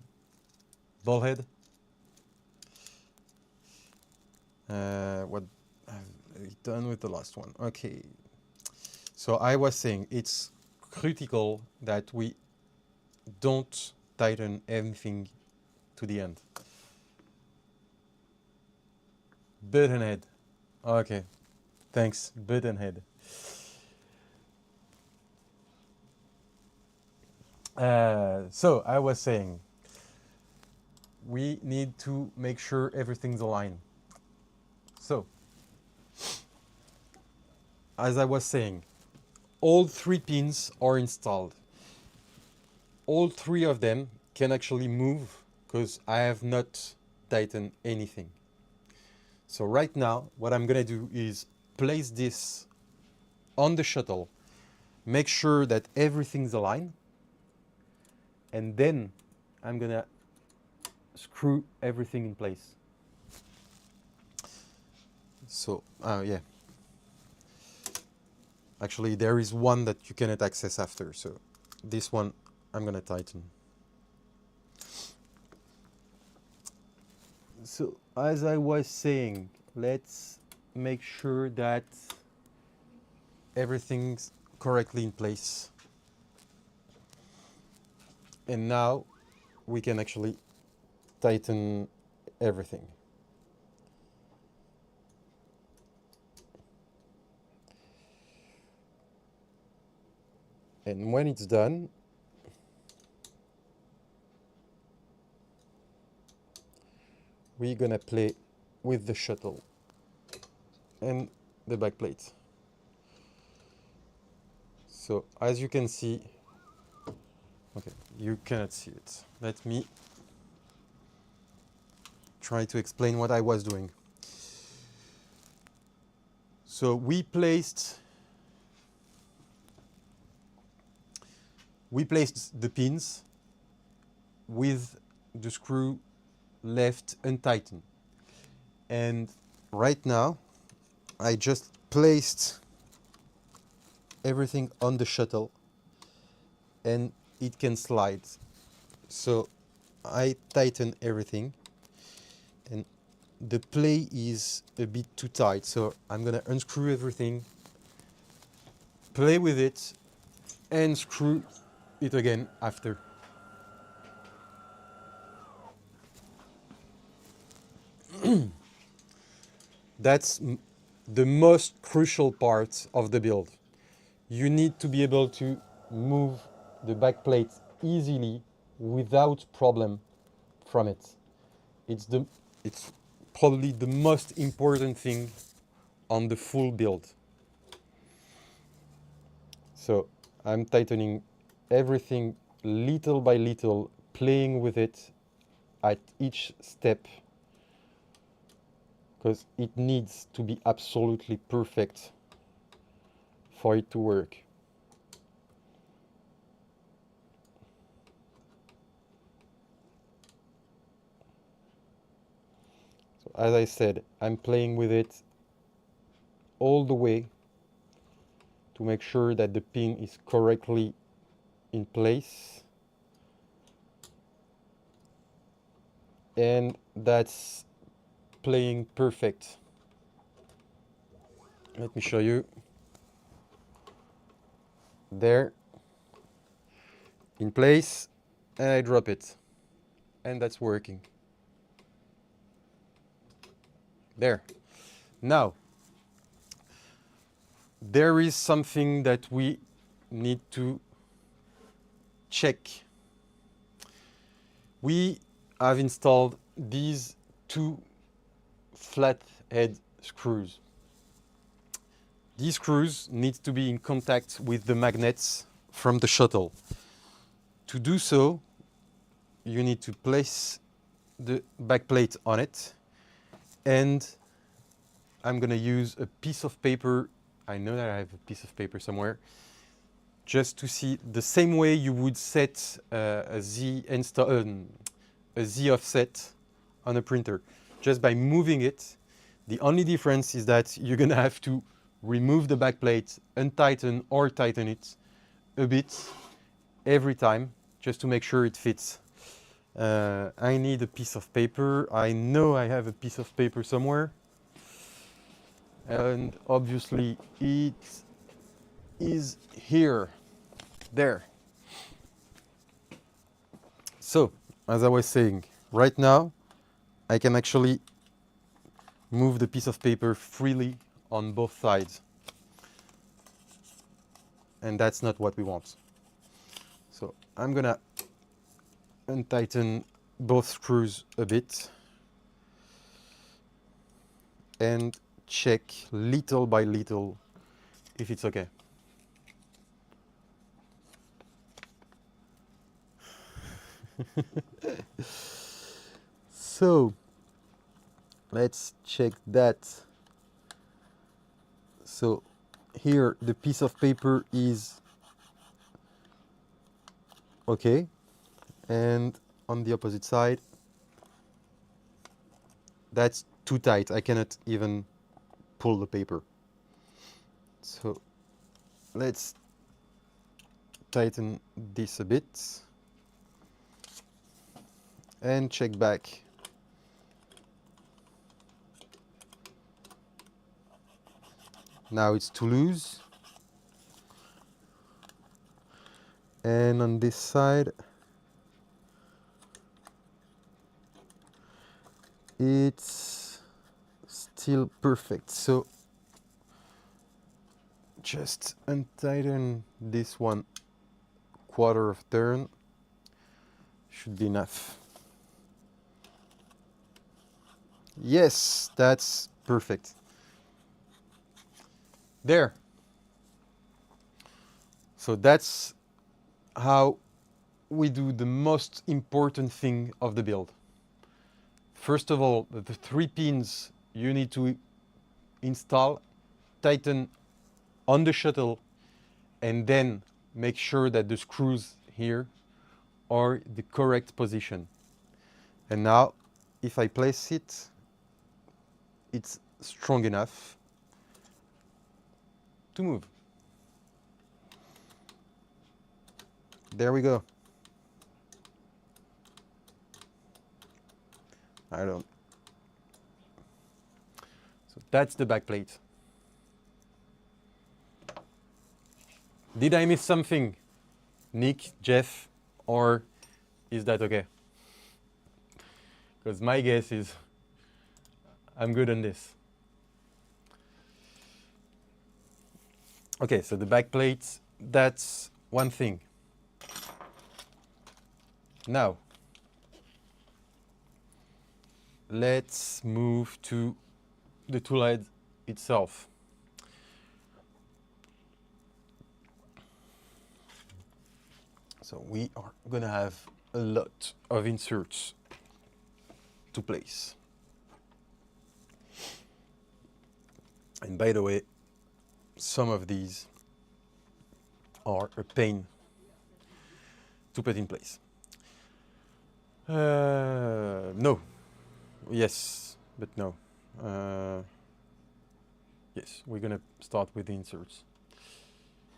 Speaker 1: Bald head? What I've done with the last one. Okay. So I was saying it's critical that we don't tighten everything to the end. Button head. Okay. Thanks. Button head. So I was saying we need to make sure everything's aligned. So as I was saying, all 3 pins are installed. All 3 of them can actually move because I have not tightened anything. So right now, what I'm gonna do is place this on the shuttle, make sure that everything's aligned, and then I'm gonna screw everything in place. So, yeah. Actually, there is one that you cannot access after, so this one I'm gonna tighten. So, as I was saying, let's make sure that everything's correctly in place. And now we can actually tighten everything. And when it's done, we're gonna play with the shuttle and the back plate. So as you can see, okay, you cannot see it. Let me try to explain what I was doing. So we placed the pins with the screw left untightened. And right now, I just placed everything on the shuttle and it can slide. So I tighten everything and the play is a bit too tight. So I'm gonna unscrew everything, play with it and screw it again after. That's the most crucial part of the build. You need to be able to move the back plate easily without problem from it. It's probably the most important thing on the full build. So I'm tightening everything little by little, playing with it at each step because it needs to be absolutely perfect for it to work. So as I said, I'm playing with it all the way to make sure that the pin is correctly in place. And that's playing perfect. Let me show you. There, in place, and I drop it. And that's working. There. Now, there is something that we need to check. We have installed these two flat head screws. These screws need to be in contact with the magnets from the shuttle. To do so, you need to place the backplate on it, and I'm going to use a piece of paper. I know that I have a piece of paper somewhere, just to see the same way you would set a Z offset on a printer. Just by moving it, the only difference is that you're going to have to remove the backplate, untighten or tighten it a bit every time, just to make sure it fits. I need a piece of paper. I know I have a piece of paper somewhere. And obviously it is here, there. So, as I was saying, right now I can actually move the piece of paper freely on both sides. And that's not what we want. So I'm gonna untighten both screws a bit and check little by little if it's okay. So let's check that. So here the piece of paper is okay, and on the opposite side that's too tight. I cannot even pull the paper. So let's tighten this a bit and check back. Now it's too loose. And on this side it's still perfect. So just untighten this one quarter of turn, should be enough. Yes, that's perfect. There. So that's how we do the most important thing of the build. First of all, the 3 pins you need to install, tighten on the shuttle, and then make sure that the screws here are the correct position. And now, if I place it, it's strong enough to move. There we go. I don't. So that's the backplate. Did I miss something, Nick, Jeff, or is that okay? Because my guess is I'm good on this. Okay, so the backplate, that's one thing. Now, let's move to the toolhead itself. So we are going to have a lot of inserts to place. And by the way, some of these are a pain to put in place. No. Yes, but no. Yes, we're going to start with the inserts.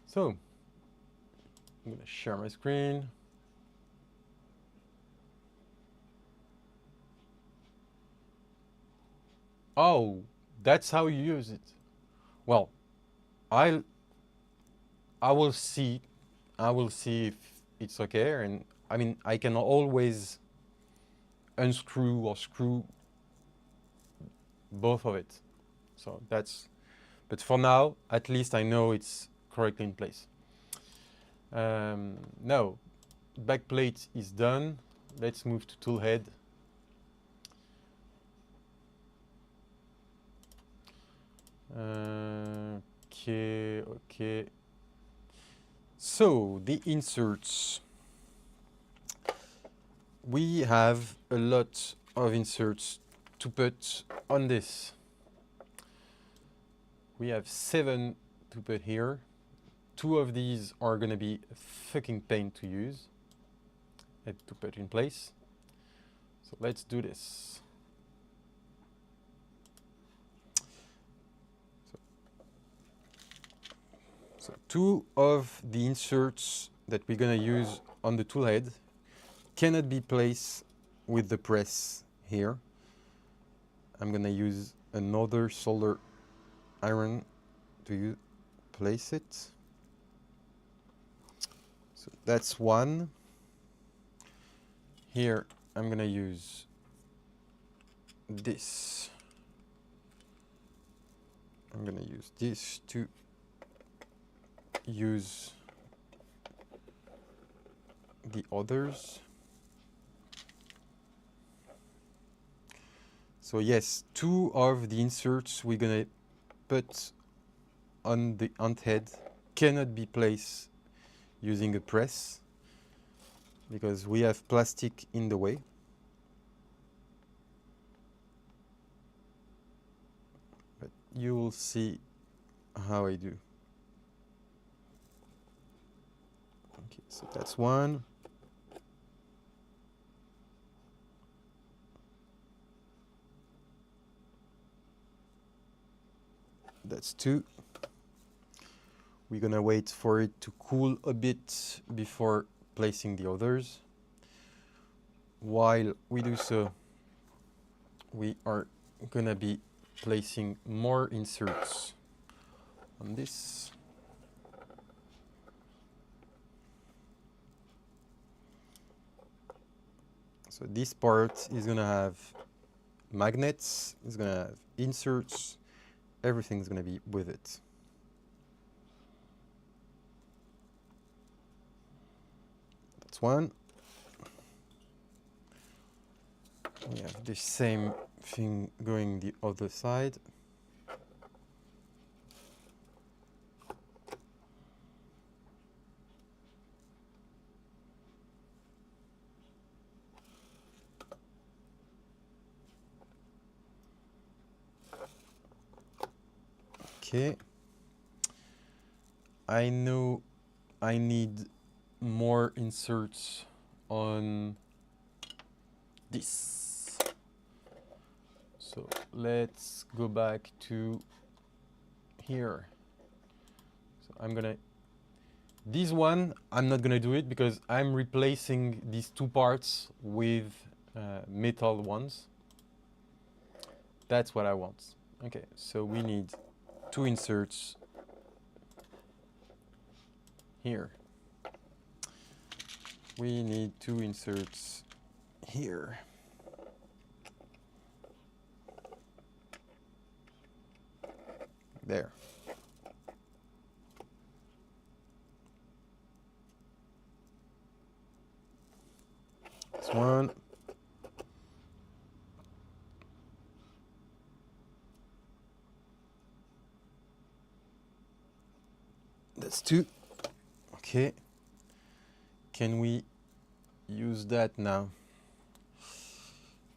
Speaker 1: So, I'm going to share my screen. Oh, that's how you use it. Well, I will see if it's okay, and I mean I can always unscrew or screw both of it. So that's, but for now, at least I know it's correctly in place. Now, backplate is done. let's move to Toolhead. Okay. So the inserts. We have a lot of inserts to put on this. We have 7 to put here. 2 of these are going to be a fucking pain to use and to put in place. So let's do this. So 2 of the inserts that we're going to use on the tool head cannot be placed with the press here. I'm going to use another solder iron to place it. So that's one. Here I'm going to use this. I'm going to use this to use the others. So yes, 2 of the inserts we're going to put on the ant head cannot be placed using a press because we have plastic in the way. But you will see how I do. Okay, so that's one. That's 2. We're gonna wait for it to cool a bit before placing the others. While we do so, we are gonna be placing more inserts on this. So this part is gonna have magnets, it's gonna have inserts, everything's gonna be with it. That's one. We have the same thing going the other side. Okay. I know I need more inserts on this. So let's go back to here. So I'm gonna, this one, I'm not gonna do it because I'm replacing these 2 parts with metal ones. That's what I want. Okay, so we need 2 inserts here. We need 2 inserts here. There. That's one. That's 2. Okay. Can we use that now?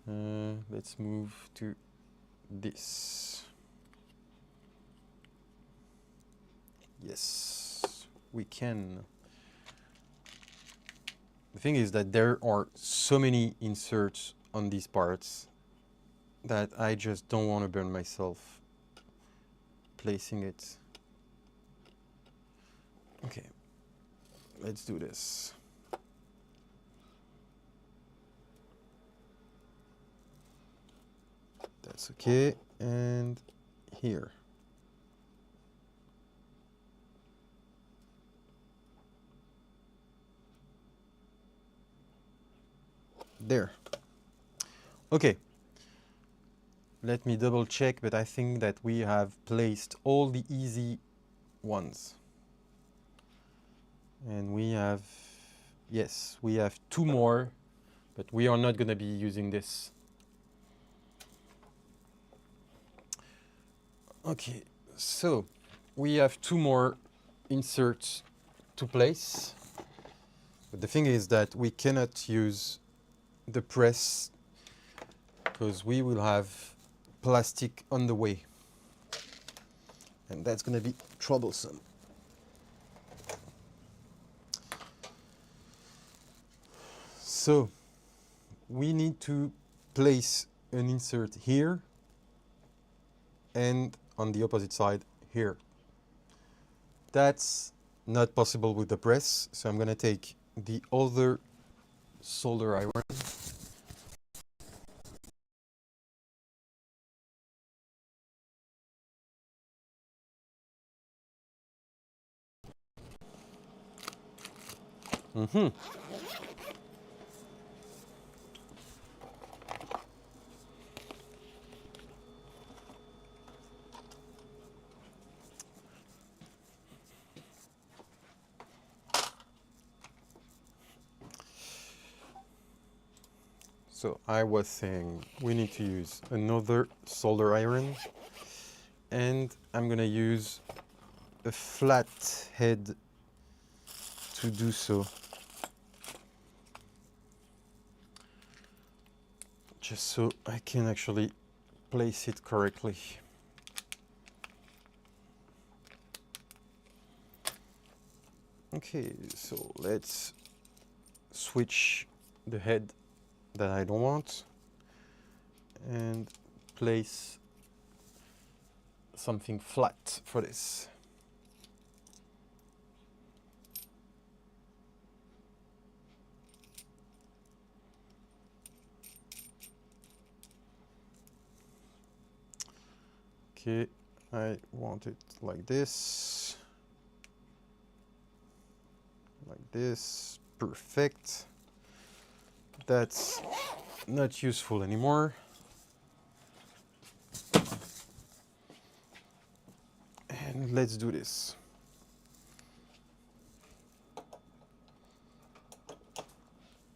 Speaker 1: Let's move to this. Yes, we can. The thing is that there are so many inserts on these parts that I just don't want to burn myself placing it. Okay, let's do this. That's okay, and here. There. Okay. Let me double check, but I think that we have placed all the easy ones. And we have, yes, we have 2 more, but we are not going to be using this. Okay, so we have 2 more inserts to place. But the thing is that we cannot use the press because we will have plastic on the way. And that's going to be troublesome. So we need to place an insert here and on the opposite side here. That's not possible with the press, so I'm going to take the other solder iron. So I was saying we need to use another solder iron, and I'm going to use a flat head to do so. Just so I can actually place it correctly. Okay, so let's switch the head that I don't want and place something flat for this. Okay, I want it like this. Like this. Perfect. That's not useful anymore. And let's do this.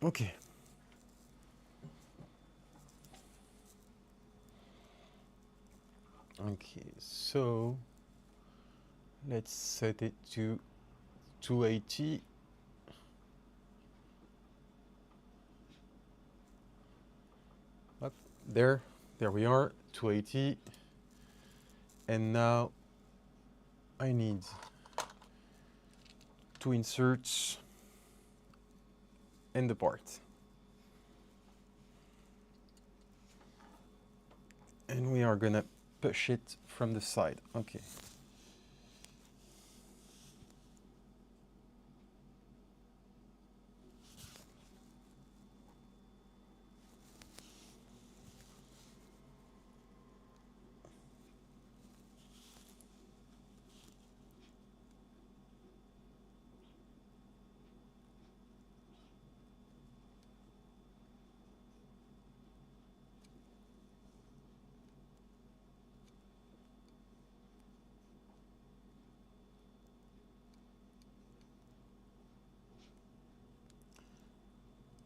Speaker 1: Okay. Okay, so let's set it to 280. Up there we are, 280. And now I need 2 inserts in the part. And we are gonna push it from the side. Okay.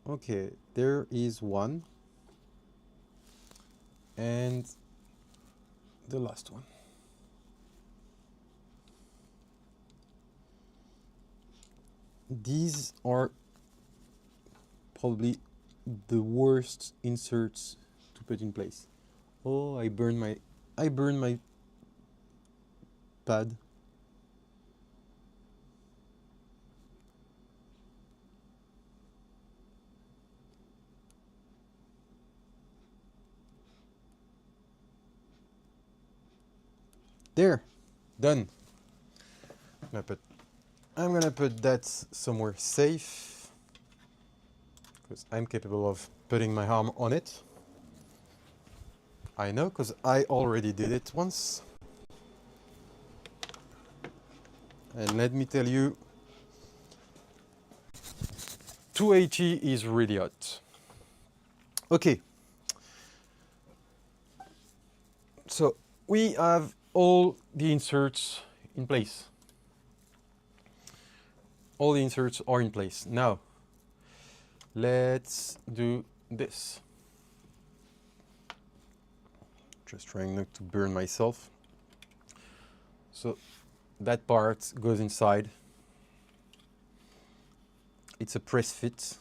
Speaker 1: Okay, there is one. And the last one. These are probably the worst inserts to put in place. Oh, I burned my pad. There, done. I'm gonna put that somewhere safe because I'm capable of putting my arm on it. I know, because I already did it once. And let me tell you, 280 is really hot. Okay. So we have all the inserts in place. All the inserts are in place. Now, Let's do this. Just trying not to burn myself. So that part goes inside. It's a press fit.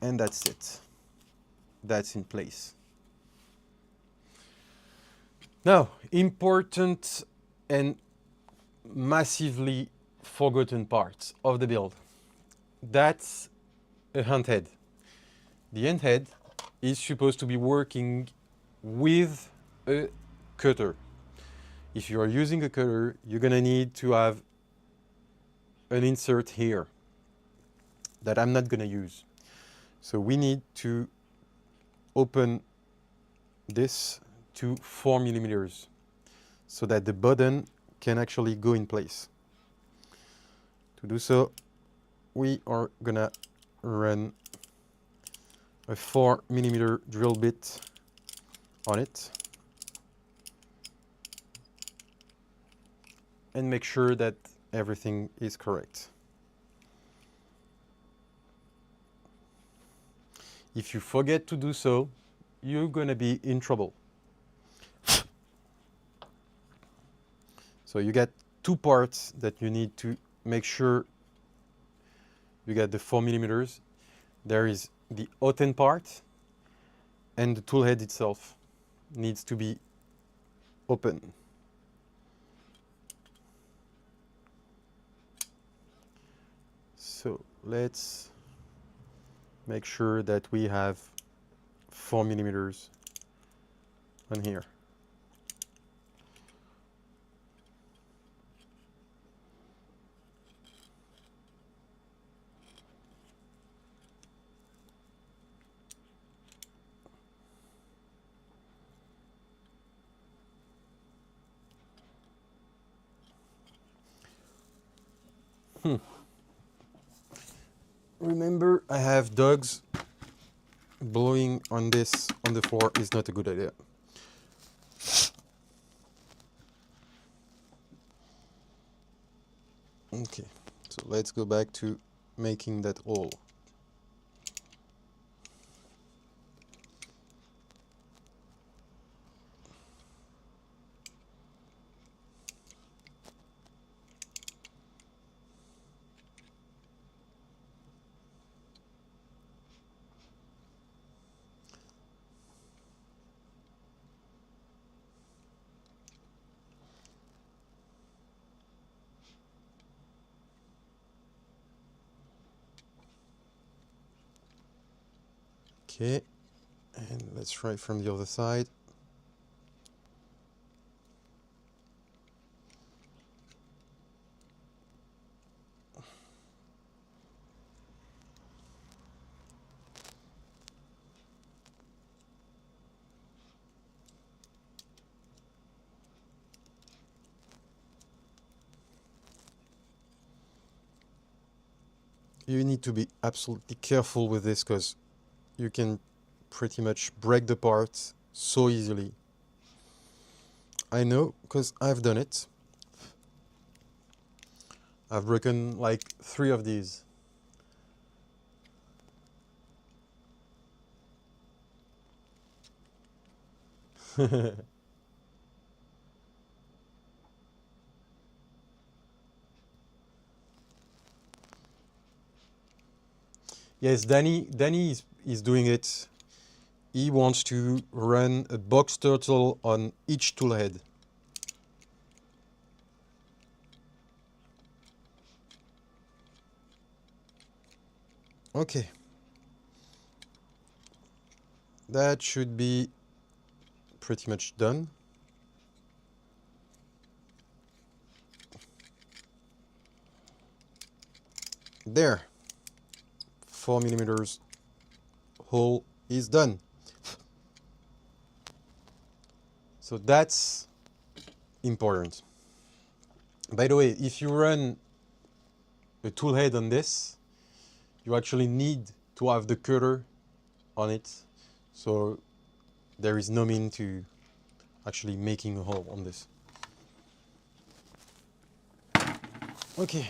Speaker 1: And that's it. That's in place. Now, important and massively forgotten part of the build. That's a hand head. The hand head is supposed to be working with a cutter. If you are using a cutter, you're gonna need to have an insert here that I'm not gonna use. So we need to open this to 4 millimeters so that the button can actually go in place. To do so, we are gonna run a 4 millimeter drill bit on it and make sure that everything is correct. If you forget to do so, you're gonna be in trouble. So you got two parts that you need to make sure you get the 4 millimeters. There is the hot end part, and the tool head itself needs to be open. So let's make sure that we have 4 millimeters on here. Remember, I have dogs. Blowing on this on the floor is not a good idea. Okay, so let's go back to making that hole. Okay, and let's try from the other side. You need to be absolutely careful with this because you can pretty much break the part so easily. I know because I've done it. I've broken like 3 of these. Yes, Danny is doing it. He wants to run a box turtle on each tool head. Okay. That should be pretty much done. There. 4 millimeters hole is done. So that's important. By the way, if you run a tool head on this, you actually need to have the cutter on it. So there is no mean to actually making a hole on this. Okay.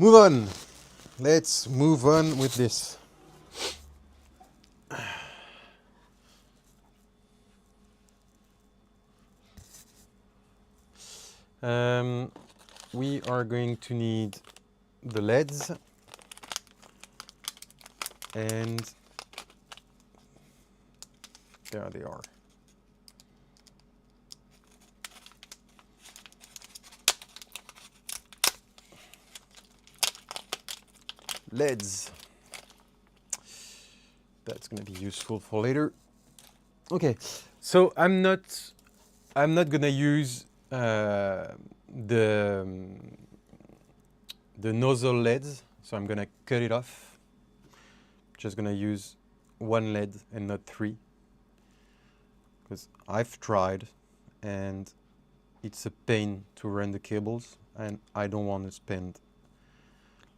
Speaker 1: Move on. Let's move on with this. We are going to need the LEDs and there they are. LEDs. That's going to be useful for later. Okay, so I'm not gonna use the nozzle LEDs, so I'm gonna cut it off. Just gonna use one LED and not three, because I've tried and it's a pain to run the cables, and I don't want to spend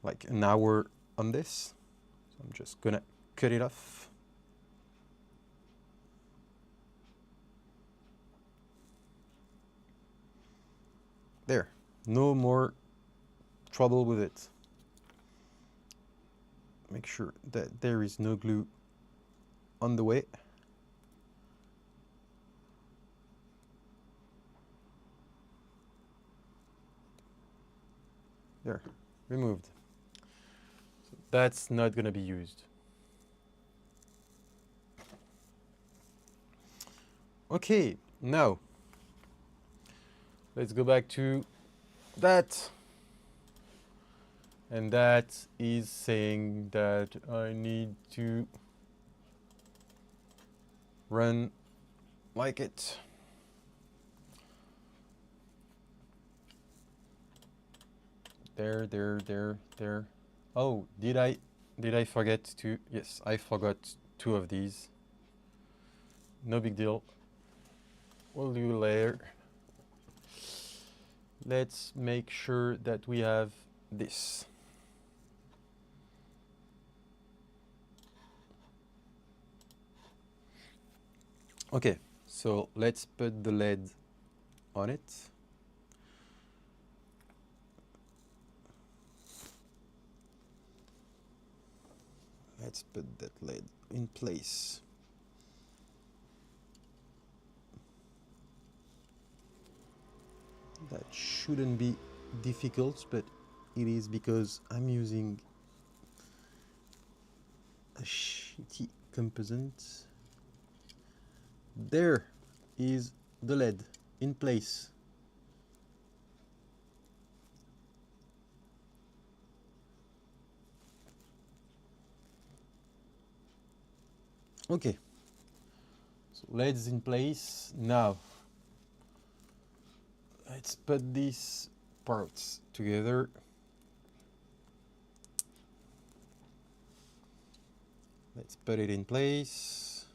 Speaker 1: like an hour on this. So I'm just gonna cut it off. There, no more trouble with it. Make sure that there is no glue on the way. There, removed. So that's not going to be used. Okay, now let's go back to that. And that is saying that I need to run like it. There. Oh, did I forget to? Yes, I forgot two of these. No big deal. We'll do later. Let's make sure that we have this. Okay, so let's put the LED on it. Let's put that LED in place. That shouldn't be difficult, but it is because I'm using a shitty composite. There is the LED in place. Okay, so LED's in place. Now let's put these parts together. Let's put it in place.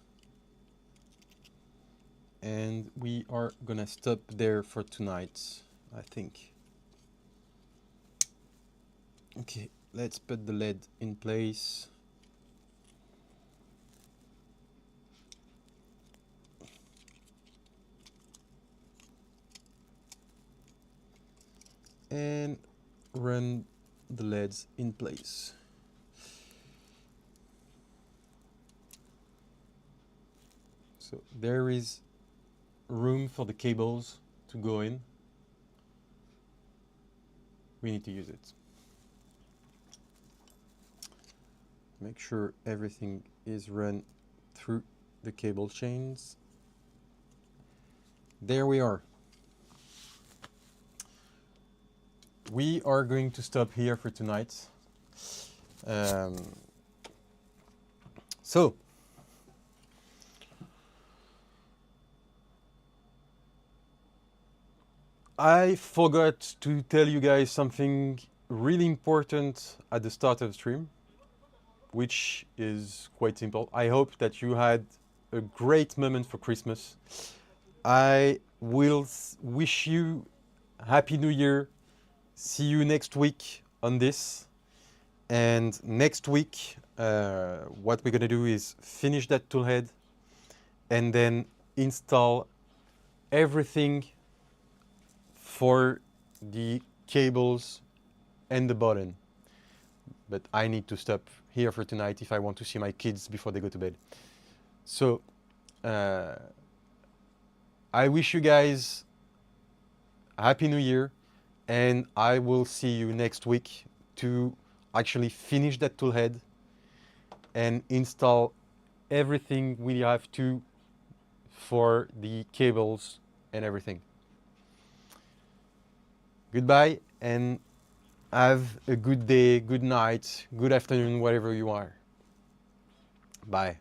Speaker 1: And we are gonna stop there for tonight, I think. Okay, let's put the LED in place. And run the LEDs in place. So there is room for the cables to go in. We need to use it. Make sure everything is run through the cable chains. There we are. We are going to stop here for tonight. So, I forgot to tell you guys something really important at the start of the stream, which is quite simple. I hope that you had a great moment for Christmas. I will wish you Happy New Year. See you next week on this. And next week, what we're gonna do is finish that toolhead and then install everything for the cables and the button. but I need to stop here for tonight if I want to see my kids before they go to bed. So I wish you guys a Happy New Year, and I will see you next week to actually finish that toolhead and install everything we have to for the cables and everything. Goodbye, and have a good day, good night, good afternoon, wherever you are. Bye.